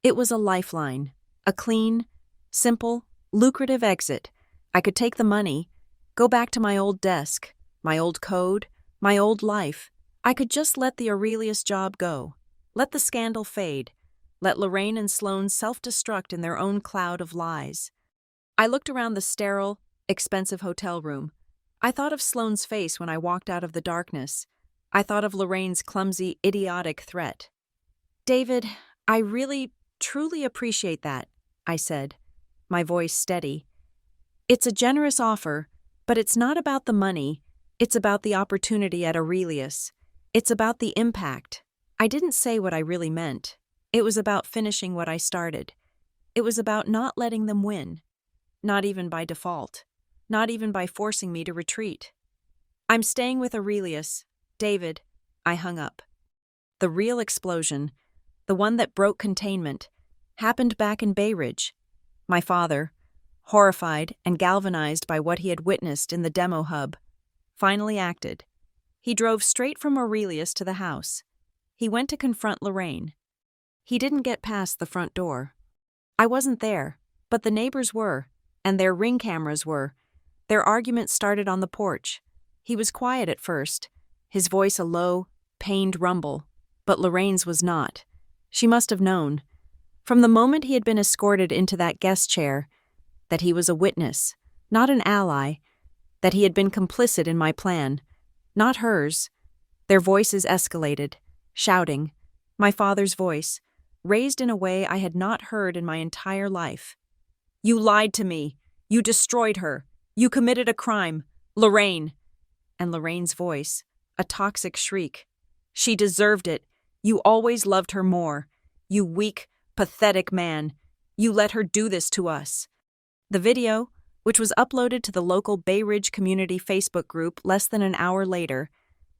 [SPEAKER 1] It was a lifeline. A clean, simple, lucrative exit. I could take the money, go back to my old desk, my old code, my old life. I could just let the Aurelius job go. Let the scandal fade. Let Lorraine and Sloane self-destruct in their own cloud of lies. I looked around the sterile, expensive hotel room. I thought of Sloane's face when I walked out of the darkness. I thought of Lorraine's clumsy, idiotic threat. David, I really, truly appreciate that, I said, my voice steady. It's a generous offer, but it's not about the money. It's about the opportunity at Aurelius. It's about the impact. I didn't say what I really meant. It was about finishing what I started. It was about not letting them win. Not even by default. Not even by forcing me to retreat. I'm staying with Aurelius. David, I hung up. The real explosion, the one that broke containment, happened back in Bay Ridge. My father, horrified and galvanized by what he had witnessed in the demo hub, finally acted. He drove straight from Aurelius to the house. He went to confront Lorraine. He didn't get past the front door. I wasn't there, but the neighbors were, and their ring cameras were. Their argument started on the porch. He was quiet at first, his voice a low, pained rumble, but Lorraine's was not. She must have known, from the moment he had been escorted into that guest chair, that he was a witness, not an ally, that he had been complicit in my plan, not hers. Their voices escalated, shouting, my father's voice, raised in a way I had not heard in my entire life. You lied to me. You destroyed her. You committed a crime. Lorraine. And Lorraine's voice, a toxic shriek. She deserved it. You always loved her more. You weak, pathetic man. You let her do this to us. The video, which was uploaded to the local Bay Ridge Community Facebook group less than an hour later,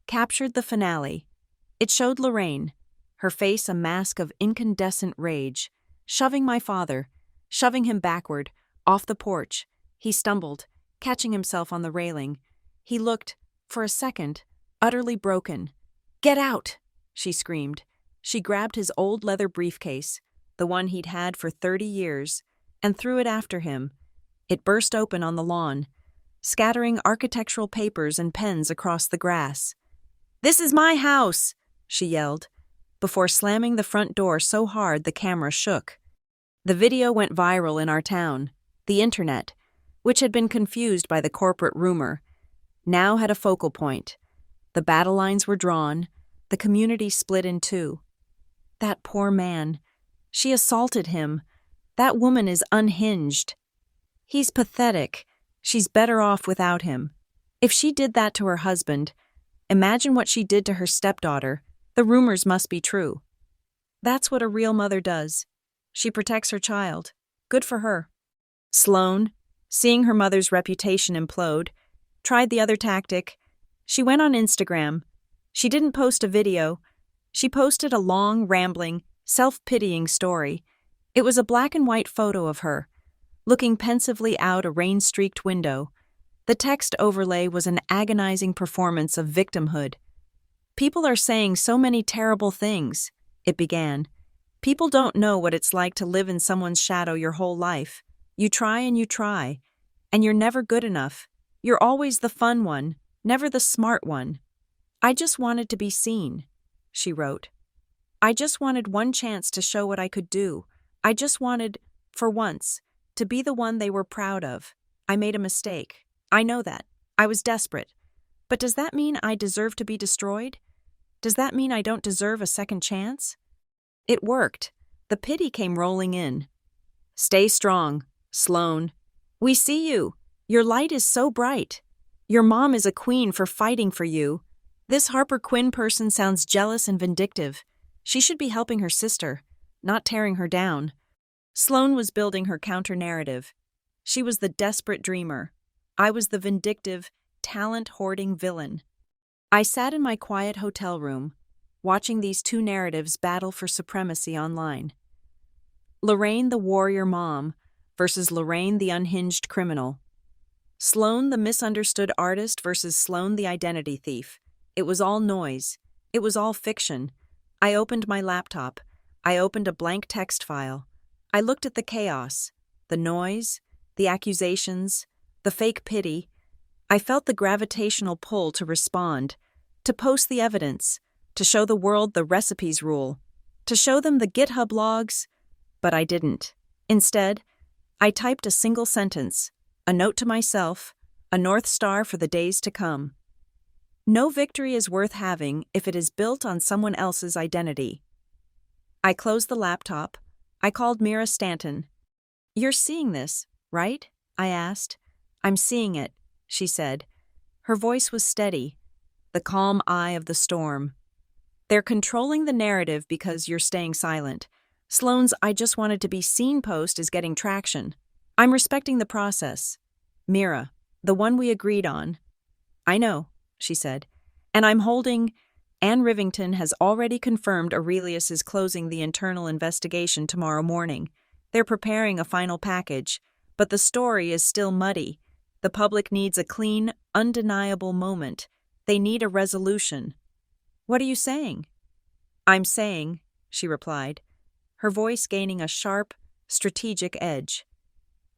[SPEAKER 1] captured the finale. It showed Lorraine, her face a mask of incandescent rage, shoving my father, shoving him backward, off the porch. He stumbled, catching himself on the railing. He looked, for a second, utterly broken. Get out! She screamed. She grabbed his old leather briefcase, the one he'd had for 30 years, and threw it after him. It burst open on the lawn, scattering architectural papers and pens across the grass. This is my house, she yelled, before slamming the front door so hard the camera shook. The video went viral in our town. The internet, which had been confused by the corporate rumor, now had a focal point. The battle lines were drawn, the community split in two. That poor man. She assaulted him. That woman is unhinged. He's pathetic. She's better off without him. If she did that to her husband, imagine what she did to her stepdaughter. The rumors must be true. That's what a real mother does. She protects her child. Good for her. Sloane, seeing her mother's reputation implode, tried the other tactic. She went on Instagram. She didn't post a video. She posted a long, rambling, self-pitying story. It was a black and white photo of her, looking pensively out a rain-streaked window. The text overlay was an agonizing performance of victimhood. People are saying so many terrible things, it began. People don't know what it's like to live in someone's shadow your whole life. You try, and you're never good enough. You're always the fun one, never the smart one. I just wanted to be seen, she wrote. I just wanted one chance to show what I could do. I just wanted, for once, to be the one they were proud of. I made a mistake. I know that. I was desperate. But does that mean I deserve to be destroyed? Does that mean I don't deserve a second chance? It worked. The pity came rolling in. Stay strong, Sloane. We see you. Your light is so bright. Your mom is a queen for fighting for you. This Harper Quinn person sounds jealous and vindictive. She should be helping her sister, not tearing her down. Sloane was building her counter-narrative. She was the desperate dreamer. I was the vindictive, talent-hoarding villain. I sat in my quiet hotel room, watching these two narratives battle for supremacy online. Lorraine the warrior mom versus Lorraine the unhinged criminal. Sloane the misunderstood artist versus Sloane the identity thief. It was all noise. It was all fiction. I opened my laptop. I opened a blank text file. I looked at the chaos, the noise, the accusations, the fake pity. I felt the gravitational pull to respond, to post the evidence, to show the world the recipes rule, to show them the GitHub logs, but I didn't. Instead, I typed a single sentence, a note to myself, a North Star for the days to come. No victory is worth having if it is built on someone else's identity. I closed the laptop. I called Mira Stanton. You're seeing this, right? I asked. I'm seeing it, she said. Her voice was steady, the calm eye of the storm. They're controlling the narrative because you're staying silent. Sloane's I just wanted to be seen post is getting traction. I'm respecting the process. Mira, the one we agreed on. I know, she said. And I'm holding... Anne Rivington has already confirmed Aurelius is closing the internal investigation tomorrow morning. They're preparing a final package, but the story is still muddy. The public needs a clean, undeniable moment. They need a resolution. What are you saying? I'm saying, she replied, her voice gaining a sharp, strategic edge.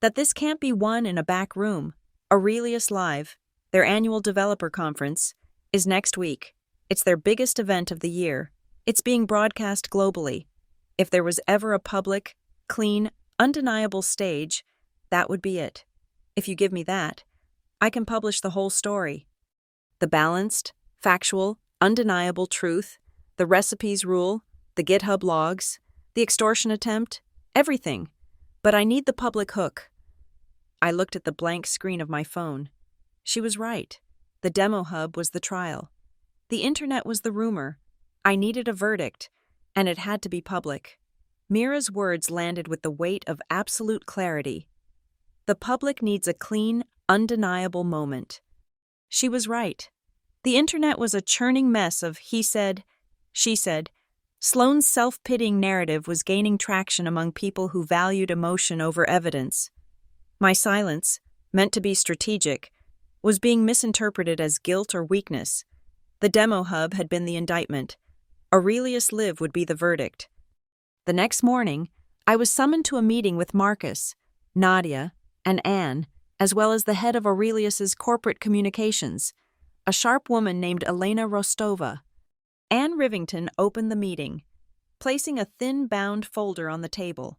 [SPEAKER 1] That this can't be won in a back room. Aurelius Live, their annual developer conference, is next week. It's their biggest event of the year. It's being broadcast globally. If there was ever a public, clean, undeniable stage, that would be it. If you give me that, I can publish the whole story. The balanced, factual, undeniable truth, the recipes rule, the GitHub logs, the extortion attempt, everything. But I need the public hook. I looked at the blank screen of my phone. She was right. The demo hub was the trial. The internet was the rumor. I needed a verdict, and it had to be public. Mira's words landed with the weight of absolute clarity. The public needs a clean, undeniable moment. She was right. The internet was a churning mess of he said, she said. Sloane's self-pitying narrative was gaining traction among people who valued emotion over evidence. My silence, meant to be strategic, was being misinterpreted as guilt or weakness. The demo hub had been the indictment. Aurelius Live would be the verdict. The next morning, I was summoned to a meeting with Marcus, Nadia, and Anne, as well as the head of Aurelius's corporate communications, a sharp woman named Elena Rostova. Anne Rivington opened the meeting, placing a thin bound folder on the table.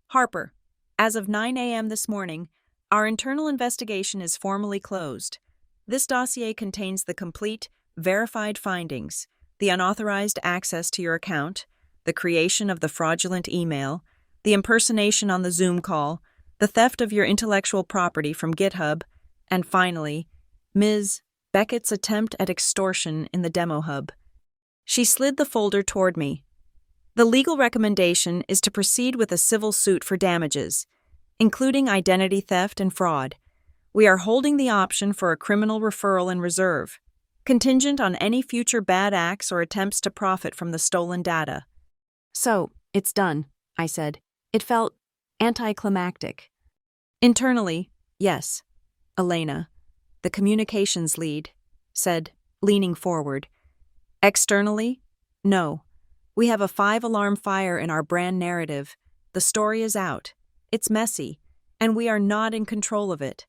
[SPEAKER 1] Harper, as of 9 a.m. this morning, our internal investigation is formally closed. This dossier contains the complete, verified findings, the unauthorized access to your account, the creation of the fraudulent email, the impersonation on the Zoom call, the theft of your intellectual property from GitHub, and finally, Ms. Beckett's attempt at extortion in the demo hub. She slid the folder toward me. The legal recommendation is to proceed with a civil suit for damages, including identity theft and fraud. We are holding the option for a criminal referral in reserve, contingent on any future bad acts or attempts to profit from the stolen data. So, it's done, I said. It felt anticlimactic. Internally, yes, Elena, the communications lead, said, leaning forward. Externally, no. We have a 5-alarm fire in our brand narrative. The story is out. It's messy, and we are not in control of it.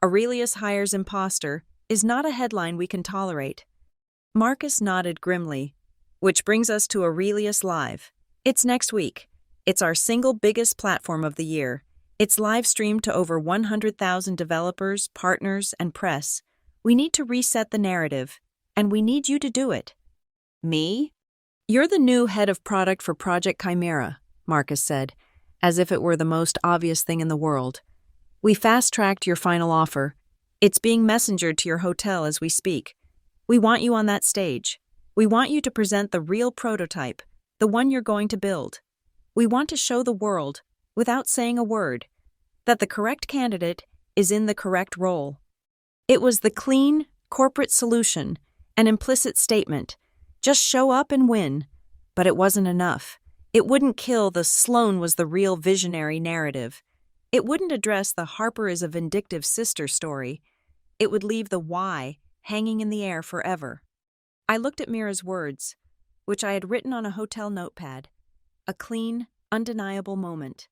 [SPEAKER 1] Aurelius hires imposter is not a headline we can tolerate. Marcus nodded grimly, which brings us to Aurelius Live. It's next week. It's our single biggest platform of the year. It's live streamed to over 100,000 developers, partners, and press. We need to reset the narrative, and we need you to do it. Me? You're the new head of product for Project Chimera, Marcus said, as if it were the most obvious thing in the world. We fast-tracked your final offer. It's being messengered to your hotel as we speak. We want you on that stage. We want you to present the real prototype, the one you're going to build. We want to show the world, without saying a word, that the correct candidate is in the correct role. It was the clean, corporate solution, an implicit statement. Just show up and win. But it wasn't enough. It wouldn't kill the Sloane was the real visionary narrative. It wouldn't address the Harper is a vindictive sister story. It would leave the why hanging in the air forever. I looked at Mira's words, which I had written on a hotel notepad. A clean, undeniable moment.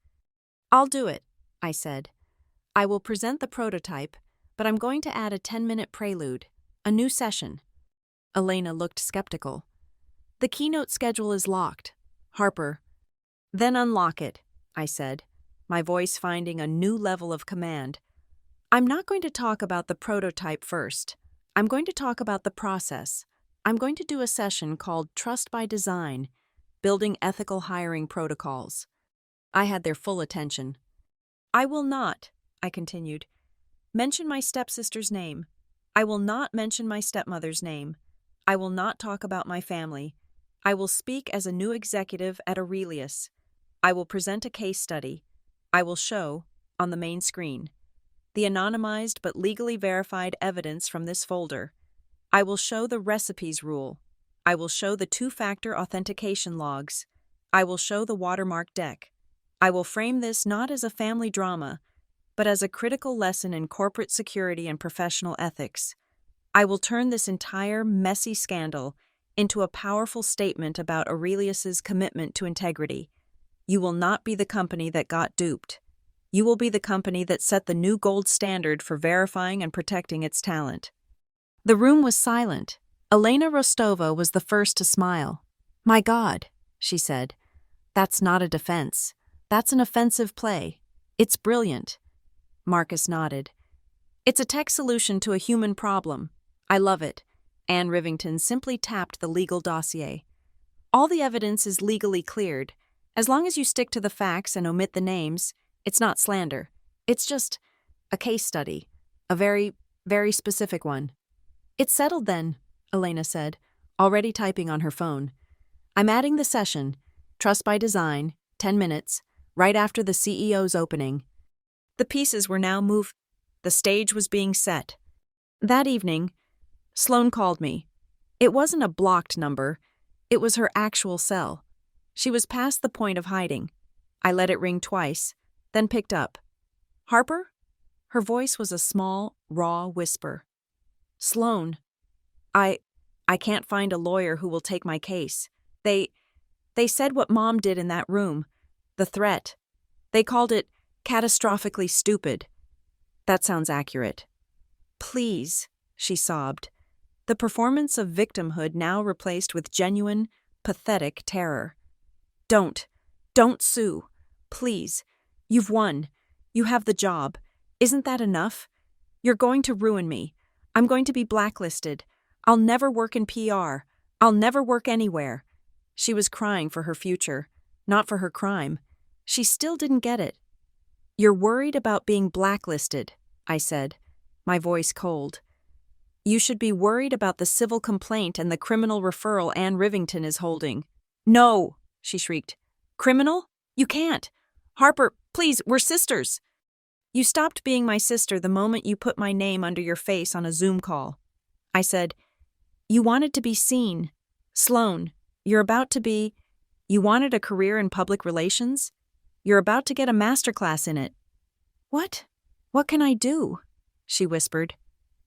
[SPEAKER 1] I'll do it, I said. I will present the prototype, but I'm going to add a 10-minute prelude, a new session. Elena looked skeptical. The keynote schedule is locked. Harper. Then unlock it, I said, my voice finding a new level of command. I'm not going to talk about the prototype first. I'm going to talk about the process. I'm going to do a session called Trust by Design, Building Ethical Hiring Protocols. I had their full attention. I will not, I continued, mention my stepsister's name. I will not mention my stepmother's name. I will not talk about my family. I will speak as a new executive at Aurelius. I will present a case study. I will show, on the main screen, the anonymized but legally verified evidence from this folder. I will show the recipes rule. I will show the 2-factor authentication logs. I will show the watermark deck. I will frame this not as a family drama, but as a critical lesson in corporate security and professional ethics. I will turn this entire messy scandal into a powerful statement about Aurelius's commitment to integrity. You will not be the company that got duped. You will be the company that set the new gold standard for verifying and protecting its talent." The room was silent. Elena Rostova was the first to smile. "My God," she said. "That's not a defense. That's an offensive play. It's brilliant." Marcus nodded. "It's a tech solution to a human problem. I love it." Anne Rivington simply tapped the legal dossier. "All the evidence is legally cleared. As long as you stick to the facts and omit the names, it's not slander. It's just a case study, a very, very specific one." "It's settled then," Elena said, already typing on her phone. "I'm adding the session, Trust by Design, 10 minutes, right after the CEO's opening." The pieces were now moved. The stage was being set. That evening, Sloane called me. It wasn't a blocked number. It was her actual cell. She was past the point of hiding. I let it ring twice, then picked up. "Harper?" Her voice was a small, raw whisper. "Sloane, I can't find a lawyer who will take my case. They said what Mom did in that room. The threat. They called it catastrophically stupid." "That sounds accurate." "Please," she sobbed. The performance of victimhood now replaced with genuine, pathetic terror. Don't sue. Please. You've won. You have the job. Isn't that enough? You're going to ruin me. I'm going to be blacklisted. I'll never work in PR. I'll never work anywhere." She was crying for her future, not for her crime. She still didn't get it. "You're worried about being blacklisted," I said, my voice cold. "You should be worried about the civil complaint and the criminal referral Anne Rivington is holding." "No," she shrieked. "Criminal? You can't. Harper, please, we're sisters." "You stopped being my sister the moment you put my name under your face on a Zoom call." I said, "You wanted to be seen. Sloane, you wanted a career in public relations? You're about to get a masterclass in it." What can I do?" she whispered,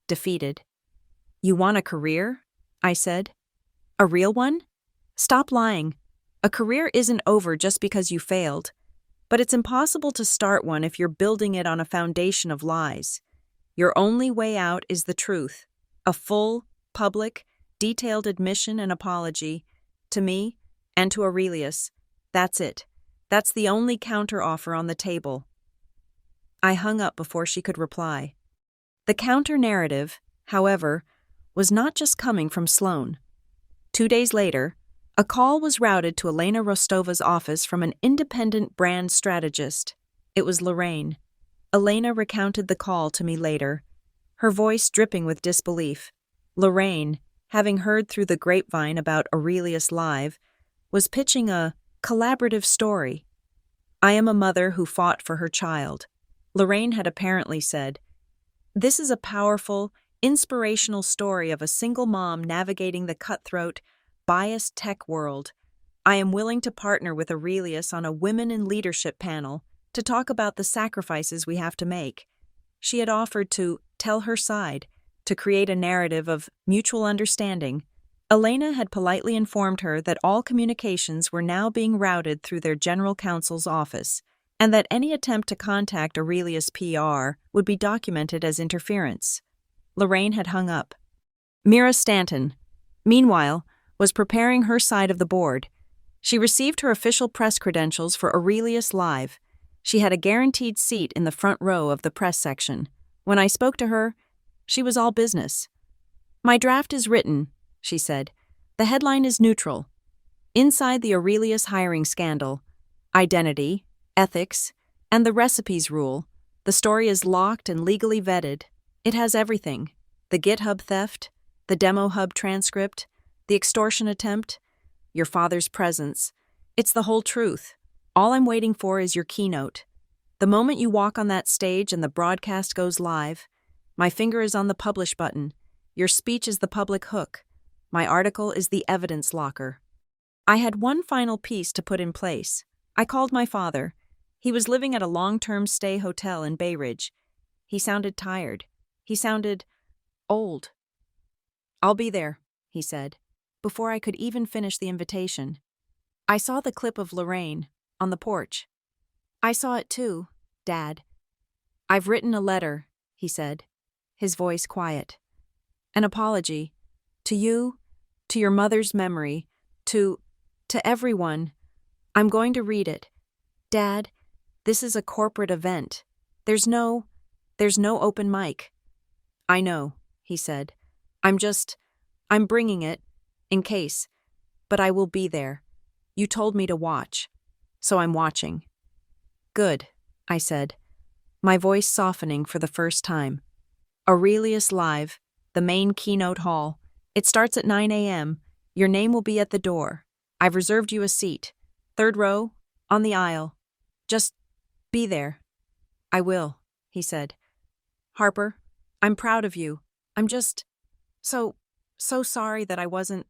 [SPEAKER 1] defeated. "You want a career?" I said. "A real one? Stop lying. A career isn't over just because you failed. But it's impossible to start one if you're building it on a foundation of lies. Your only way out is the truth. A full, public, detailed admission and apology. To me, and to Aurelius. That's it. That's the only counteroffer on the table." I hung up before she could reply. The counter-narrative, however, was not just coming from Sloane. 2 days later, a call was routed to Elena Rostova's office from an independent brand strategist. It was Lorraine. Elena recounted the call to me later, her voice dripping with disbelief. Lorraine, having heard through the grapevine about Aurelius Live, was pitching a collaborative story. "I am a mother who fought for her child," Lorraine had apparently said. "This is a powerful, inspirational story of a single mom navigating the cutthroat, biased tech world. I am willing to partner with Aurelius on a Women in Leadership panel to talk about the sacrifices we have to make." She had offered to tell her side, to create a narrative of mutual understanding. Elena had politely informed her that all communications were now being routed through their general counsel's office, and that any attempt to contact Aurelius PR would be documented as interference. Lorraine had hung up. Mira Stanton, meanwhile, was preparing her side of the board. She received her official press credentials for Aurelius Live. She had a guaranteed seat in the front row of the press section. When I spoke to her, she was all business. "My draft is written," she said. "The headline is neutral. Inside the Aurelius hiring scandal, identity, ethics, and the recipes rule, the story is locked and legally vetted. It has everything: the GitHub theft, the Demo Hub transcript, the extortion attempt, your father's presence. It's the whole truth. All I'm waiting for is your keynote. The moment you walk on that stage and the broadcast goes live, my finger is on the publish button. Your speech is the public hook. My article is the evidence locker." I had one final piece to put in place. I called my father. He was living at a long-term stay hotel in Bay Ridge. He sounded tired. He sounded old. "I'll be there," he said, before I could even finish the invitation. I saw the clip of Lorraine, on the porch. I saw it too, Dad. I've written a letter, he said, his voice quiet. An apology. To you, to your mother's memory, to everyone. I'm going to read it. Dad, this is a corporate event. There's no open mic. I know, he said. I'm bringing it, in case. But I will be there. You told me to watch. So I'm watching. Good, I said, my voice softening for the first time. Aurelius Live, the main keynote hall. It starts at 9 a.m. Your name will be at the door. I've reserved you a seat. 3rd row, on the aisle. Just be there. I will, he said. Harper, I'm proud of you. I'm just so sorry that I wasn't.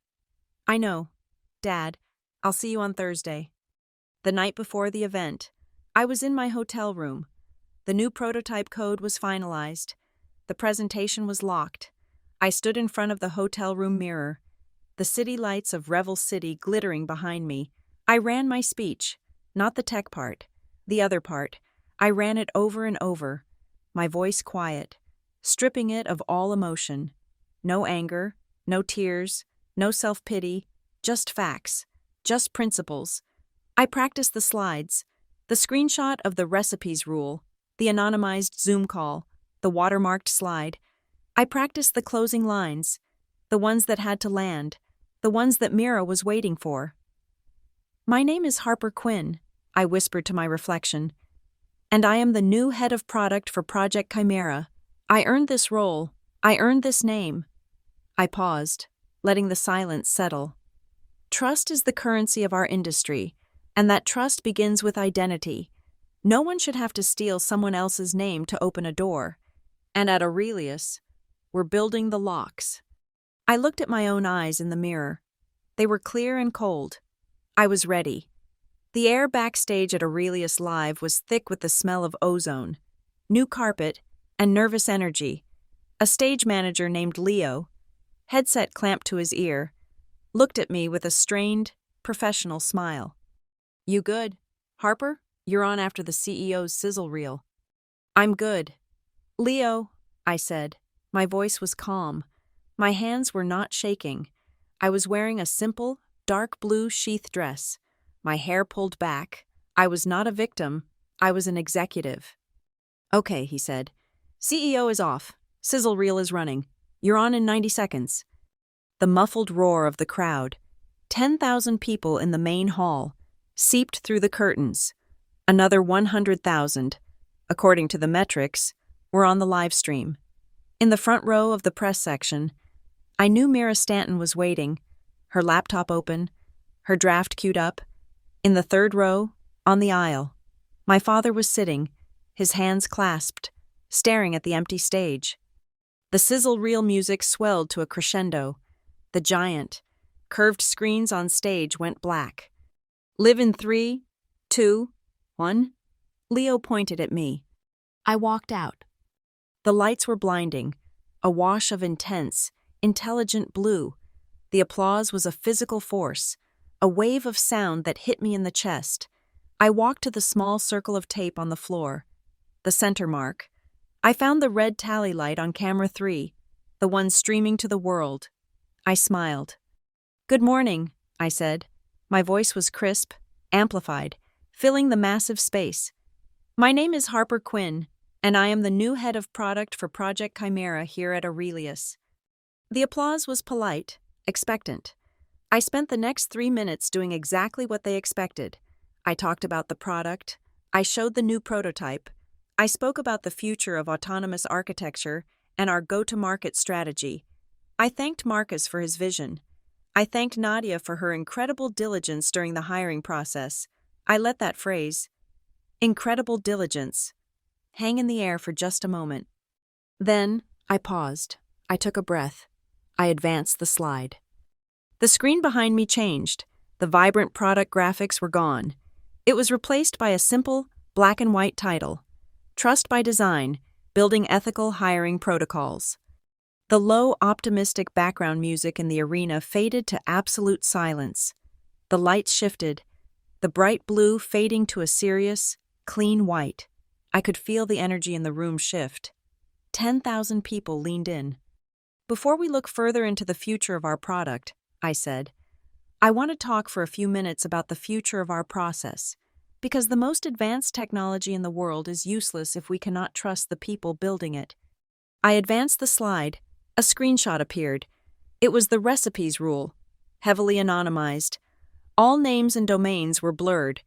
[SPEAKER 1] I know. Dad, I'll see you on Thursday. The night before the event, I was in my hotel room. The new prototype code was finalized. The presentation was locked. I stood in front of the hotel room mirror, the city lights of Revel City glittering behind me. I ran my speech, not the tech part, the other part. I ran it over and over, my voice quiet, stripping it of all emotion. No anger, no tears, no self-pity, just facts, just principles. I practiced the slides, the screenshot of the recipes rule, the anonymized Zoom call, the watermarked slide. I practiced the closing lines, the ones that had to land, the ones that Mira was waiting for. My name is Harper Quinn, I whispered to my reflection, and I am the new head of product for Project Chimera. I earned this role. I earned this name. I paused, letting the silence settle. Trust is the currency of our industry, and that trust begins with identity. No one should have to steal someone else's name to open a door. And at Aurelius, we're building the locks. I looked at my own eyes in the mirror. They were clear and cold. I was ready. The air backstage at Aurelius Live was thick with the smell of ozone, new carpet, and nervous energy. A stage manager named Leo, headset clamped to his ear, looked at me with a strained, professional smile. You good, Harper? You're on after the CEO's sizzle reel. I'm good. Leo, I said. My voice was calm. My hands were not shaking. I was wearing a simple, dark blue sheath dress. My hair pulled back. I was not a victim. I was an executive. Okay, he said. CEO is off. Sizzle reel is running. You're on in 90 seconds. The muffled roar of the crowd, 10,000 people in the main hall, seeped through the curtains. Another 100,000, according to the metrics, were on the live stream. In the front row of the press section, I knew Mira Stanton was waiting, her laptop open, her draft queued up. In the 3rd row, on the aisle, my father was sitting, his hands clasped, staring at the empty stage. The sizzle reel music swelled to a crescendo. The giant, curved screens on stage went black. Live in 3, 2, 1. Leo pointed at me. I walked out. The lights were blinding, a wash of intense, intelligent blue. The applause was a physical force, a wave of sound that hit me in the chest. I walked to the small circle of tape on the floor, the center mark. I found the red tally light on camera 3, the one streaming to the world. I smiled. Good morning, I said. My voice was crisp, amplified, filling the massive space. My name is Harper Quinn, and I am the new head of product for Project Chimera here at Aurelius. The applause was polite, expectant. I spent the next 3 minutes doing exactly what they expected. I talked about the product. I showed the new prototype. I spoke about the future of autonomous architecture and our go-to-market strategy. I thanked Marcus for his vision. I thanked Nadia for her incredible diligence during the hiring process. I let that phrase, incredible diligence, hang in the air for just a moment. Then, I paused. I took a breath. I advanced the slide. The screen behind me changed. The vibrant product graphics were gone. It was replaced by a simple, black and white title, Trust by Design, Building Ethical Hiring Protocols. The low, optimistic background music in the arena faded to absolute silence. The lights shifted. the bright blue fading to a serious, clean white. I could feel the energy in the room shift. 10,000 people leaned in. Before we look further into the future of our product, I said, I want to talk for a few minutes about the future of our process, because the most advanced technology in the world is useless if we cannot trust the people building it. I advanced the slide. A screenshot appeared. It was the recipes rule, heavily anonymized. All names and domains were blurred,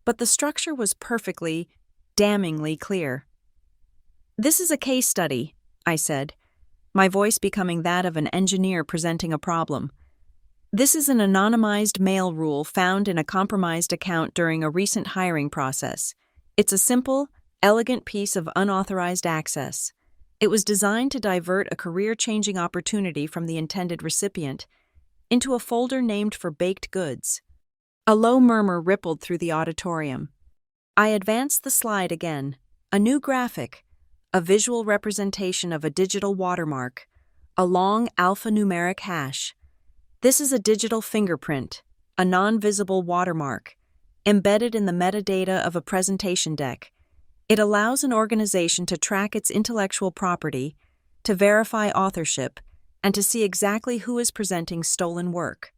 [SPEAKER 1] but the structure was perfectly, damningly clear. This is a case study, I said, my voice becoming that of an engineer presenting a problem. This is an anonymized mail rule found in a compromised account during a recent hiring process. It's a simple, elegant piece of unauthorized access. It was designed to divert a career-changing opportunity from the intended recipient into a folder named for baked goods. A low murmur rippled through the auditorium. I advanced the slide again. A new graphic, a visual representation of a digital watermark, a long alphanumeric hash. This is a digital fingerprint, a non-visible watermark, embedded in the metadata of a presentation deck. It allows an organization to track its intellectual property, to verify authorship, and to see exactly who is presenting stolen work.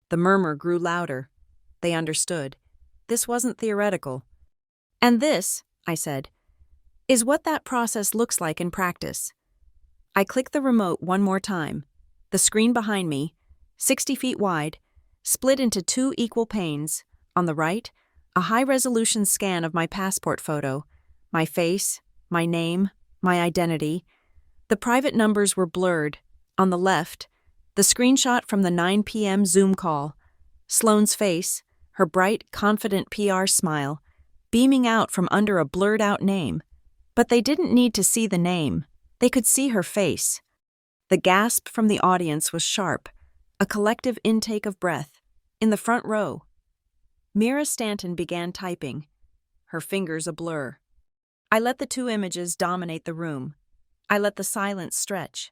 [SPEAKER 1] The murmur grew louder. They understood. This wasn't theoretical. And this, I said, is what that process looks like in practice. I clicked the remote one more time. The screen behind me, 60 feet wide, split into two equal panes. On the right, a high-resolution scan of my passport photo, my face, my name, my identity. The private numbers were blurred. On the left, the screenshot from the 9 p.m. Zoom call. Sloane's face, her bright, confident PR smile, beaming out from under a blurred-out name. But they didn't need to see the name. They could see her face. The gasp from the audience was sharp, a collective intake of breath. In the front row, Mira Stanton began typing, her fingers a blur. I let the two images dominate the room. I let the silence stretch,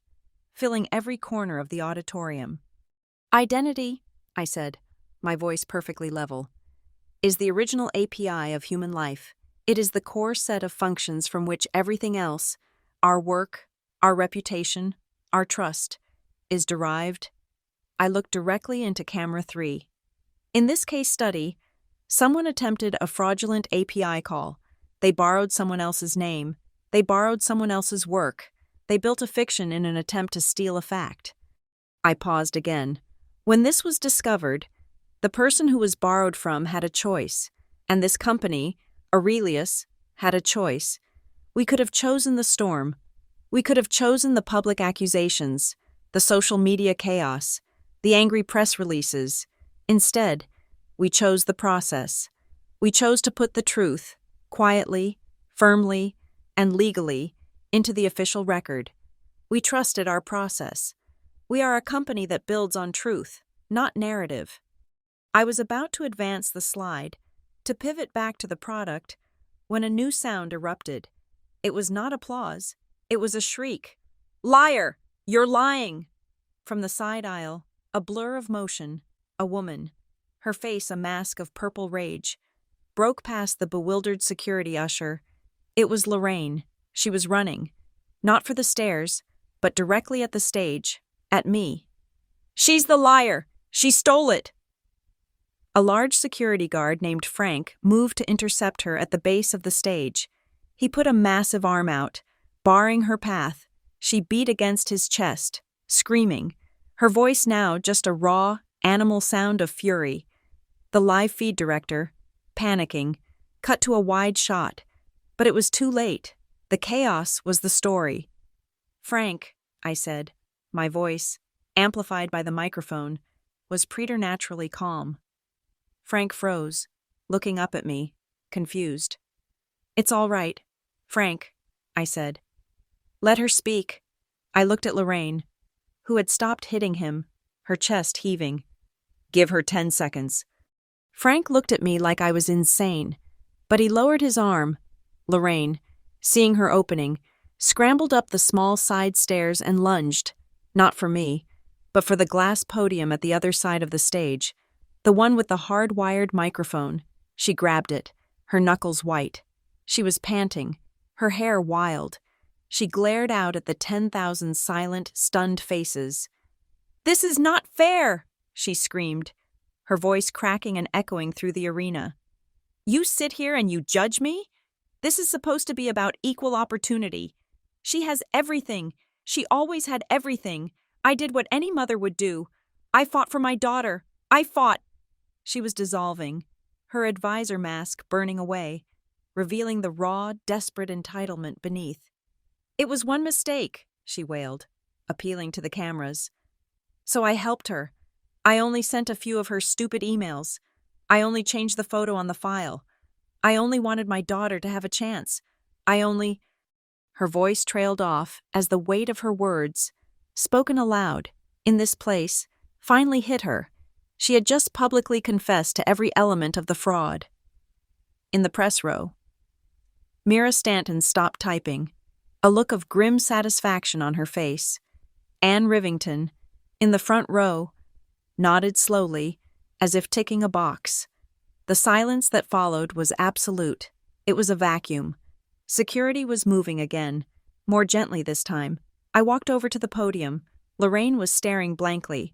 [SPEAKER 1] filling every corner of the auditorium. Identity, I said, my voice perfectly level, is the original API of human life. It is the core set of functions from which everything else, our work, our reputation, our trust, is derived. I looked directly into camera 3. In this case study, someone attempted a fraudulent API call. They borrowed someone else's name. They borrowed someone else's work. They built a fiction in an attempt to steal a fact. I paused again. When this was discovered, the person who was borrowed from had a choice, and this company, Aurelius, had a choice. We could have chosen the storm. We could have chosen the public accusations, the social media chaos, the angry press releases. Instead, we chose the process. We chose to put the truth, quietly, firmly, and legally, into the official record. We trusted our process. We are a company that builds on truth, not narrative. I was about to advance the slide, to pivot back to the product, when a new sound erupted. It was not applause. It was a shriek. "Liar! You're lying!" From the side aisle, a blur of motion, a woman, her face a mask of purple rage, broke past the bewildered security usher. It was Lorraine. She was running, not for the stairs, but directly at the stage, at me. "She's the liar! She stole it!" A large security guard named Frank moved to intercept her at the base of the stage. He put a massive arm out, barring her path. She beat against his chest, screaming, her voice now just a raw, animal sound of fury. The live feed director, panicking, cut to a wide shot, but it was too late. The chaos was the story. "Frank," I said, my voice, amplified by the microphone, was preternaturally calm. Frank froze, looking up at me, confused. "It's all right, Frank," I said. "Let her speak." I looked at Lorraine, who had stopped hitting him, her chest heaving. "Give her 10 seconds. Frank looked at me like I was insane, but he lowered his arm. Lorraine, seeing her opening, scrambled up the small side stairs and lunged, not for me, but for the glass podium at the other side of the stage, the one with the hard-wired microphone. She grabbed it, her knuckles white. She was panting, her hair wild. She glared out at the 10,000 silent, stunned faces. "This is not fair!" she screamed, her voice cracking and echoing through the arena. "You sit here and you judge me? This is supposed to be about equal opportunity. She has everything. She always had everything. I did what any mother would do. I fought for my daughter. I fought." She was dissolving, her advisor mask burning away, revealing the raw, desperate entitlement beneath. "It was one mistake," she wailed, appealing to the cameras. "So I helped her. I only sent a few of her stupid emails. I only changed the photo on the file. I only wanted my daughter to have a chance. Her voice trailed off as the weight of her words, spoken aloud, in this place, finally hit her. She had just publicly confessed to every element of the fraud. In the press row, Mira Stanton stopped typing, a look of grim satisfaction on her face. Anne Rivington, in the front row, nodded slowly, as if ticking a box. The silence that followed was absolute. It was a vacuum. Security was moving again, more gently this time. I walked over to the podium. Lorraine was staring blankly,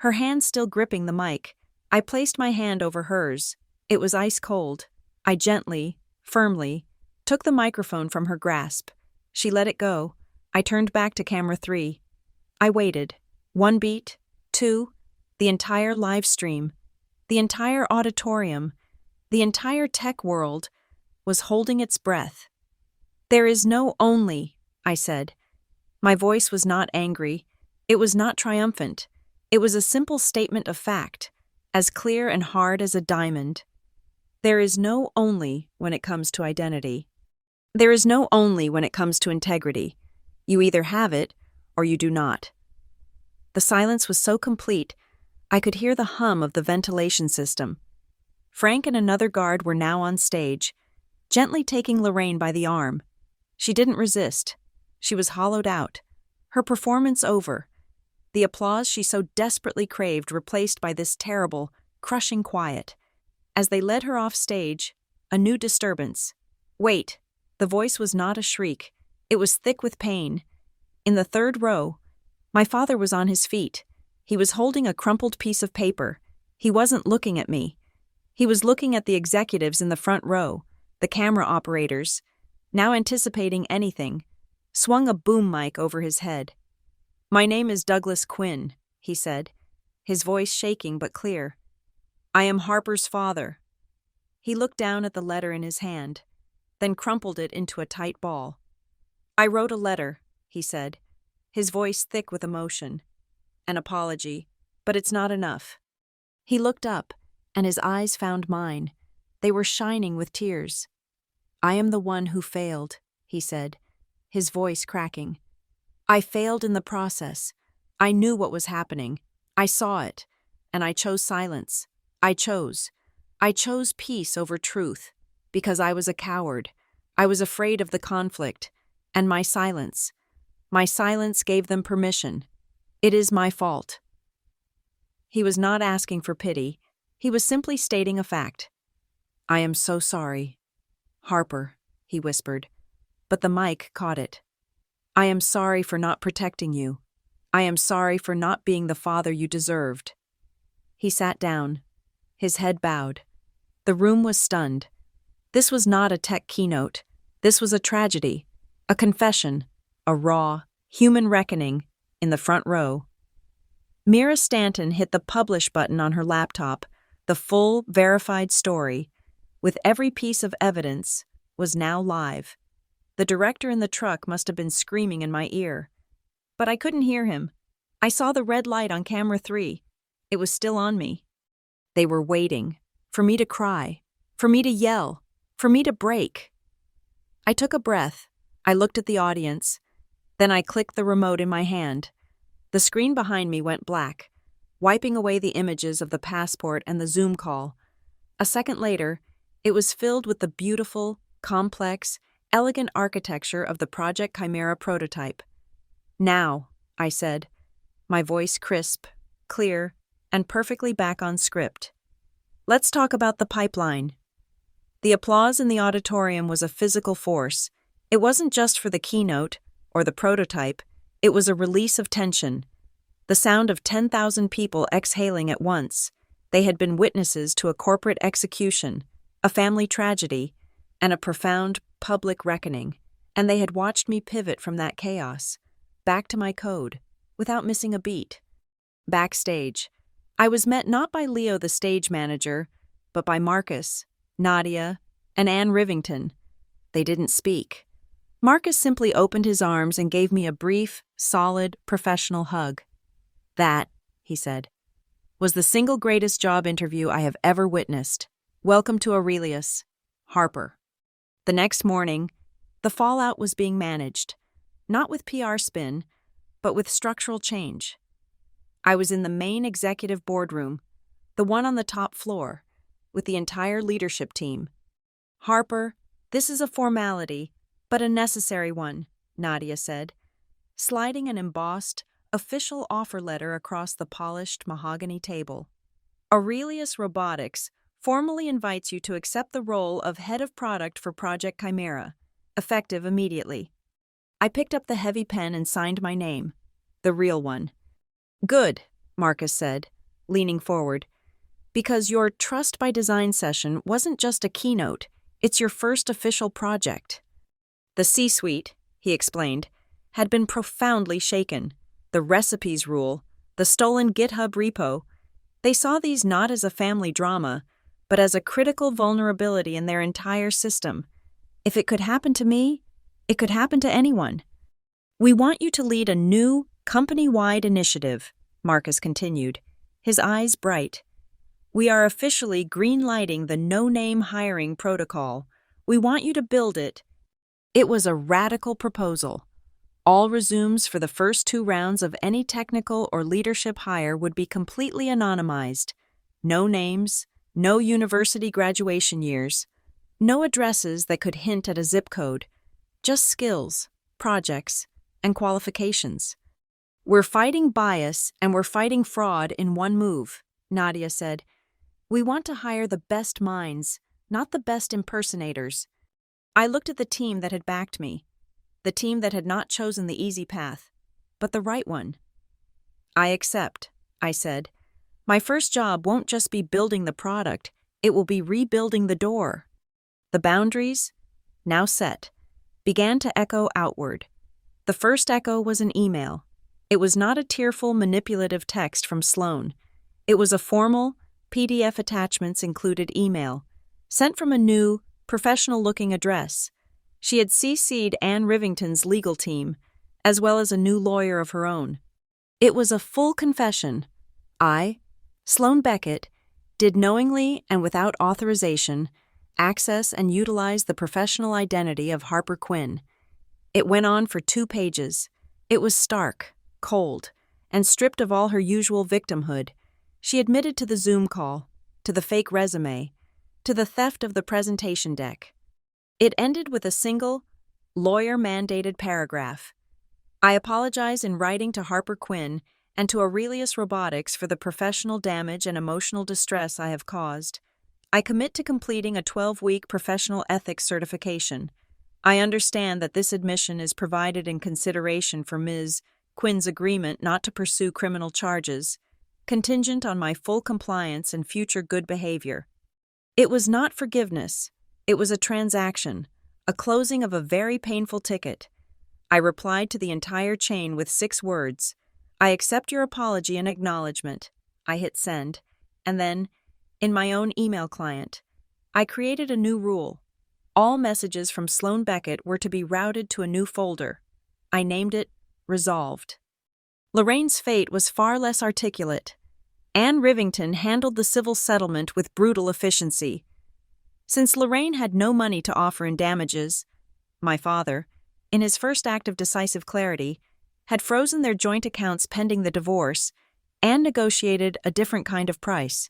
[SPEAKER 1] her hand still gripping the mic. I placed my hand over hers. It was ice cold. I gently, firmly, took the microphone from her grasp. She let it go. I turned back to camera 3. I waited. 1 beat, 2, the entire live stream, the entire auditorium, the entire tech world was holding its breath. "There is no only," I said. My voice was not angry. It was not triumphant. It was a simple statement of fact, as clear and hard as a diamond. There is no only when it comes to identity. There is no only when it comes to integrity. You either have it or you do not. The silence was so complete, I could hear the hum of the ventilation system. Frank and another guard were now on stage, gently taking Lorraine by the arm. She didn't resist. She was hollowed out. Her performance over. The applause she so desperately craved replaced by this terrible, crushing quiet. As they led her off stage, a new disturbance. "Wait!" The voice was not a shriek. It was thick with pain. In the third row, my father was on his feet. He was holding a crumpled piece of paper. He wasn't looking at me. He was looking at the executives in the front row, the camera operators, now anticipating anything, swung a boom mic over his head. "My name is Douglas Quinn," he said, his voice shaking but clear. "I am Harper's father." He looked down at the letter in his hand, then crumpled it into a tight ball. "I wrote a letter," he said, his voice thick with emotion. "An apology, but it's not enough." He looked up, and his eyes found mine. They were shining with tears. "I am the one who failed," he said, his voice cracking. "I failed in the process. I knew what was happening. I saw it, and I chose silence. I chose peace over truth, because I was a coward. I was afraid of the conflict, and my silence gave them permission. It is my fault." He was not asking for pity. He was simply stating a fact. "I am so sorry. Harper," he whispered, but the mic caught it. "I am sorry for not protecting you. I am sorry for not being the father you deserved." He sat down, his head bowed. The room was stunned. This was not a tech keynote. This was a tragedy, a confession, a raw, human reckoning in the front row. Mira Stanton hit the publish button on her laptop. The full, verified story, with every piece of evidence, was now live. The director in the truck must have been screaming in my ear. But I couldn't hear him. I saw the red light on camera 3. It was still on me. They were waiting for me to cry, for me to yell, for me to break. I took a breath. I looked at the audience. Then I clicked the remote in my hand. The screen behind me went black, wiping away the images of the passport and the Zoom call. A second later, it was filled with the beautiful, complex, elegant architecture of the Project Chimera prototype. "Now," I said, my voice crisp, clear, and perfectly back on script. "Let's talk about the pipeline. The applause in the auditorium was a physical force. It wasn't just for the keynote or the prototype, it was a release of tension. The sound of 10,000 people exhaling at once. They had been witnesses to a corporate execution, a family tragedy, and a profound public reckoning, and they had watched me pivot from that chaos, back to my code, without missing a beat. Backstage, I was met not by Leo the stage manager, but by Marcus, Nadia, and Anne Rivington. They didn't speak. Marcus simply opened his arms and gave me a brief, solid, professional hug. That, he said, was the single greatest job interview I have ever witnessed. Welcome to Aurelius. Harper. The next morning, the fallout was being managed, not with PR spin, but with structural change. I was in the main executive boardroom, the one on the top floor, with the entire leadership team. Harper, this is a formality, but a necessary one, Nadia said, sliding an embossed, official offer letter across the polished mahogany table. Aurelius Robotics formally invites you to accept the role of head of product for Project Chimera, effective immediately. I picked up the heavy pen and signed my name, the real one. Good, Marcus said, leaning forward, because your Trust by Design session wasn't just a keynote, it's your first official project. The C-suite, he explained, had been profoundly shaken. The recipes rule, the stolen GitHub repo, they saw these not as a family drama, but as a critical vulnerability in their entire system. If it could happen to me, it could happen to anyone. We want you to lead a new, company-wide initiative, Marcus continued, his eyes bright. We are officially green-lighting the no-name hiring protocol. We want you to build it. It was a radical proposal. All resumes for the first 2 rounds of any technical or leadership hire would be completely anonymized. No names, no university graduation years, no addresses that could hint at a zip code, just skills, projects, and qualifications. We're fighting bias and we're fighting fraud in one move, Nadia said. We want to hire the best minds, not the best impersonators. I looked at the team that had backed me. The team that had not chosen the easy path, but the right one. I accept, I said. My first job won't just be building the product, it will be rebuilding the door. The boundaries, now set, began to echo outward. The first echo was an email. It was not a tearful, manipulative text from Sloan. It was a formal, PDF attachments included email, sent from a new, professional-looking address. She had CC'd Anne Rivington's legal team, as well as a new lawyer of her own. It was a full confession. I, Sloan Beckett, did knowingly and without authorization access and utilize the professional identity of Harper Quinn. It went on for 2 pages. It was stark, cold, and stripped of all her usual victimhood. She admitted to the Zoom call, to the fake resume, to the theft of the presentation deck. It ended with a single, lawyer-mandated paragraph. I apologize in writing to Harper Quinn and to Aurelius Robotics for the professional damage and emotional distress I have caused. I commit to completing a 12-week professional ethics certification. I understand that this admission is provided in consideration for Ms. Quinn's agreement not to pursue criminal charges, contingent on my full compliance and future good behavior. It was not forgiveness. It was a transaction, a closing of a very painful ticket. I replied to the entire chain with 6 words. I accept your apology and acknowledgement. I hit send, and then, in my own email client, I created a new rule. All messages from Sloan Beckett were to be routed to a new folder. I named it Resolved. Lorraine's fate was far less articulate. Anne Rivington handled the civil settlement with brutal efficiency. Since Lorraine had no money to offer in damages, my father, in his first act of decisive clarity, had frozen their joint accounts pending the divorce and negotiated a different kind of price.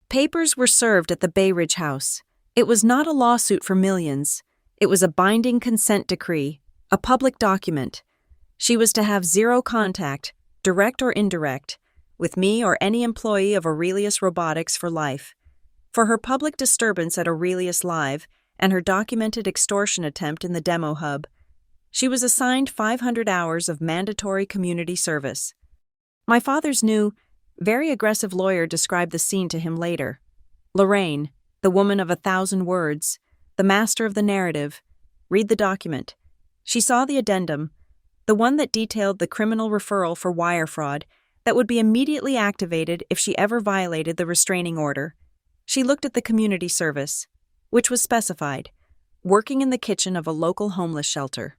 [SPEAKER 1] Papers were served at the Bay Ridge house. It was not a lawsuit for millions. It was a binding consent decree, a public document. She was to have 0 contact, direct or indirect, with me or any employee of Aurelius Robotics for life. for her public disturbance at Aurelius Live and her documented extortion attempt in the demo hub. She was assigned 500 hours of mandatory community service. My father's new, very aggressive lawyer described the scene to him later. Lorraine, the woman of 1,000 words, the master of the narrative, read the document. She saw the addendum, the one that detailed the criminal referral for wire fraud that would be immediately activated if she ever violated the restraining order. She looked at the community service, which was specified, working in the kitchen of a local homeless shelter.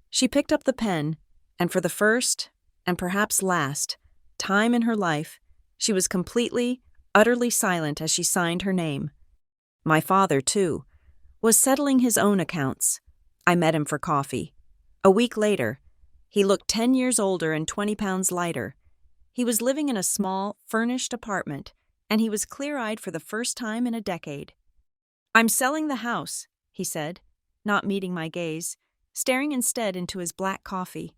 [SPEAKER 1] She picked up the pen, and for the first, and perhaps last, time in her life, she was completely, utterly silent as she signed her name. My father, too, was settling his own accounts. I met him for coffee. A week later, he looked 10 years older and 20 pounds lighter. He was living in a small, furnished apartment, and he was clear-eyed for the first time in a decade. "I'm selling the house," he said, not meeting my gaze, staring instead into his black coffee.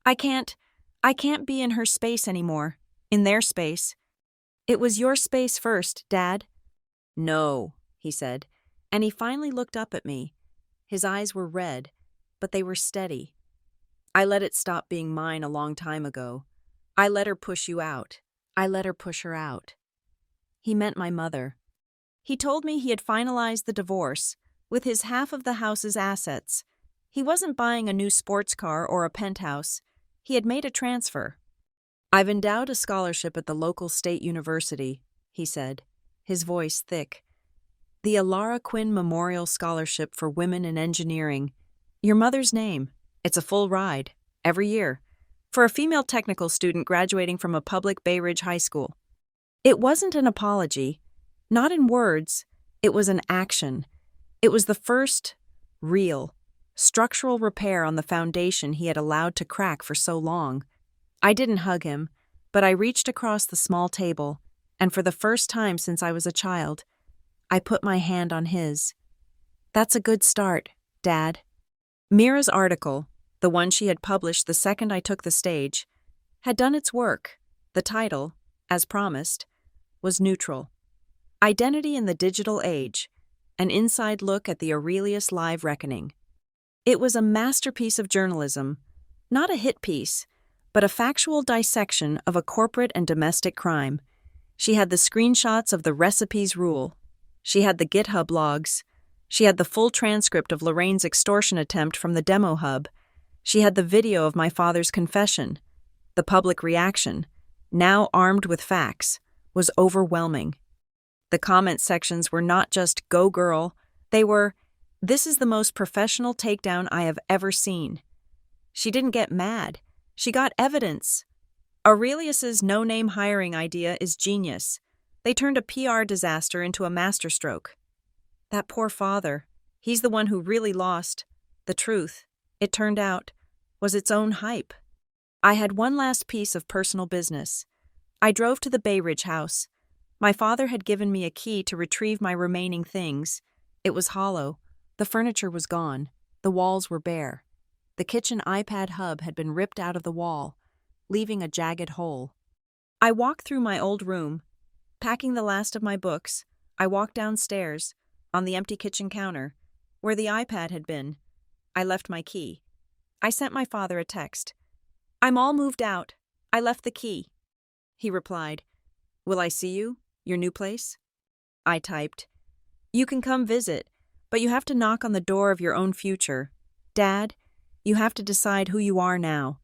[SPEAKER 1] I can't be in her space anymore, in their space. It was your space first, Dad." "No," he said, and he finally looked up at me. His eyes were red, but they were steady. "I let it stop being mine a long time ago. I let her push you out. I let her push her out." He meant my mother. He told me he had finalized the divorce, with his half of the house's assets. He wasn't buying a new sports car or a penthouse. He had made a transfer. "I've endowed a scholarship at the local state university," he said, his voice thick. "The Alara Quinn Memorial Scholarship for Women in Engineering. Your mother's name. It's a full ride, every year, for a female technical student graduating from a public Bay Ridge high school." It wasn't an apology, not in words, it was an action. It was the first, real, structural repair on the foundation he had allowed to crack for so long. I didn't hug him, but I reached across the small table, and for the first time since I was a child, I put my hand on his. "That's a good start, Dad." Mira's article, the one she had published the second I took the stage, had done its work. The title, as promised, was neutral. Identity in the Digital Age, an inside look at the Aurelius Live reckoning. It was a masterpiece of journalism, not a hit piece, but a factual dissection of a corporate and domestic crime. She had the screenshots of the recipes rule. She had the GitHub logs. She had the full transcript of Lorraine's extortion attempt from the demo hub. She had the video of my father's confession. The public reaction, now armed with facts, was overwhelming. The comment sections were not just "Go girl," they were, "This is the most professional takedown I have ever seen." She didn't get mad. She got evidence. Aurelius's no-name hiring idea is genius. They turned a PR disaster into a masterstroke. That poor father, he's the one who really lost. The truth, it turned out, was its own hype. I had one last piece of personal business. I drove to the Bay Ridge house. My father had given me a key to retrieve my remaining things. It was hollow. The furniture was gone. The walls were bare. The kitchen iPad hub had been ripped out of the wall, leaving a jagged hole. I walked through my old room. Packing the last of my books, I walked downstairs, on the empty kitchen counter, where the iPad had been. I left my key. I sent my father a text. "I'm all moved out. I left the key." He replied, "Will I see you? Your new place?" I typed, "You can come visit, but you have to knock on the door of your own future. Dad, you have to decide who you are now."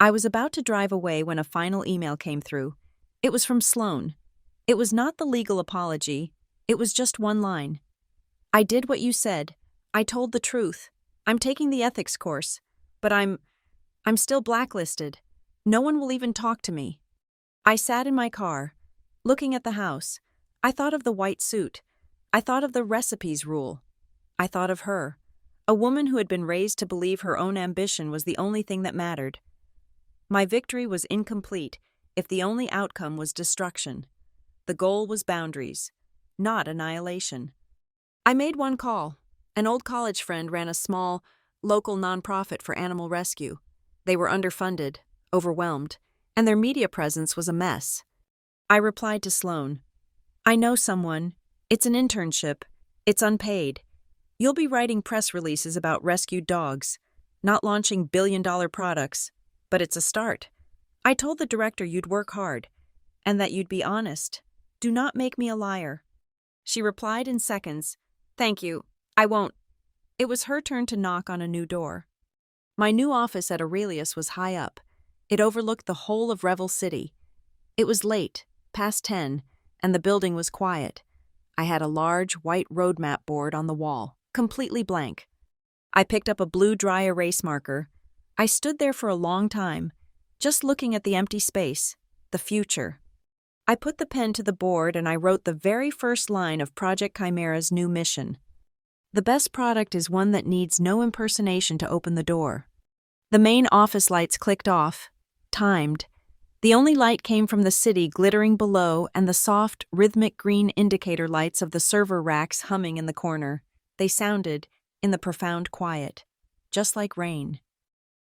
[SPEAKER 1] I was about to drive away when a final email came through. It was from Sloan. It was not the legal apology. It was just one line. "I did what you said. I told the truth. I'm taking the ethics course, but I'm still blacklisted. No one will even talk to me." I sat in my car, looking at the house. I thought of the white suit. I thought of the recipes rule. I thought of her, a woman who had been raised to believe her own ambition was the only thing that mattered. My victory was incomplete if the only outcome was destruction. The goal was boundaries, not annihilation. I made one call. An old college friend ran a small, local nonprofit for animal rescue. They were underfunded, overwhelmed, and their media presence was a mess. I replied to Sloan, "I know someone. It's an internship. It's unpaid. You'll be writing press releases about rescued dogs, not launching billion-dollar products, but it's a start. I told the director you'd work hard, and that you'd be honest. Do not make me a liar. She replied in seconds, "Thank you, I won't." It was her turn to knock on a new door. My new office at Aurelius was high up. It overlooked the whole of Revel City. It was late, past 10, and the building was quiet. I had a large, white roadmap board on the wall, completely blank. I picked up a blue dry erase marker. I stood there for a long time, just looking at the empty space, the future. I put the pen to the board and I wrote the very first line of Project Chimera's new mission. The best product is one that needs no impersonation to open the door. The main office lights clicked off, timed. The only light came from the city glittering below and the soft, rhythmic green indicator lights of the server racks humming in the corner. They sounded, in the profound quiet, just like rain.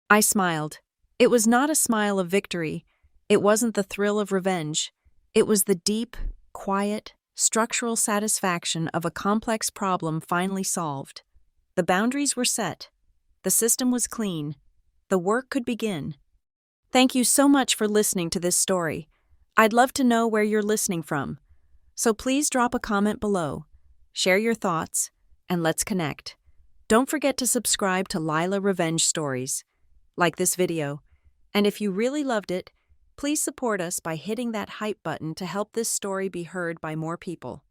[SPEAKER 1] I smiled. It was not a smile of victory. It wasn't the thrill of revenge. It was the deep, quiet, structural satisfaction of a complex problem finally solved. The boundaries were set. The system was clean. The work could begin. Thank you so much for listening to this story. I'd love to know where you're listening from. So please drop a comment below, share your thoughts, and let's connect. Don't forget to subscribe to Lila Revenge Stories. Like this video. And if you really loved it, please support us by hitting that hype button to help this story be heard by more people.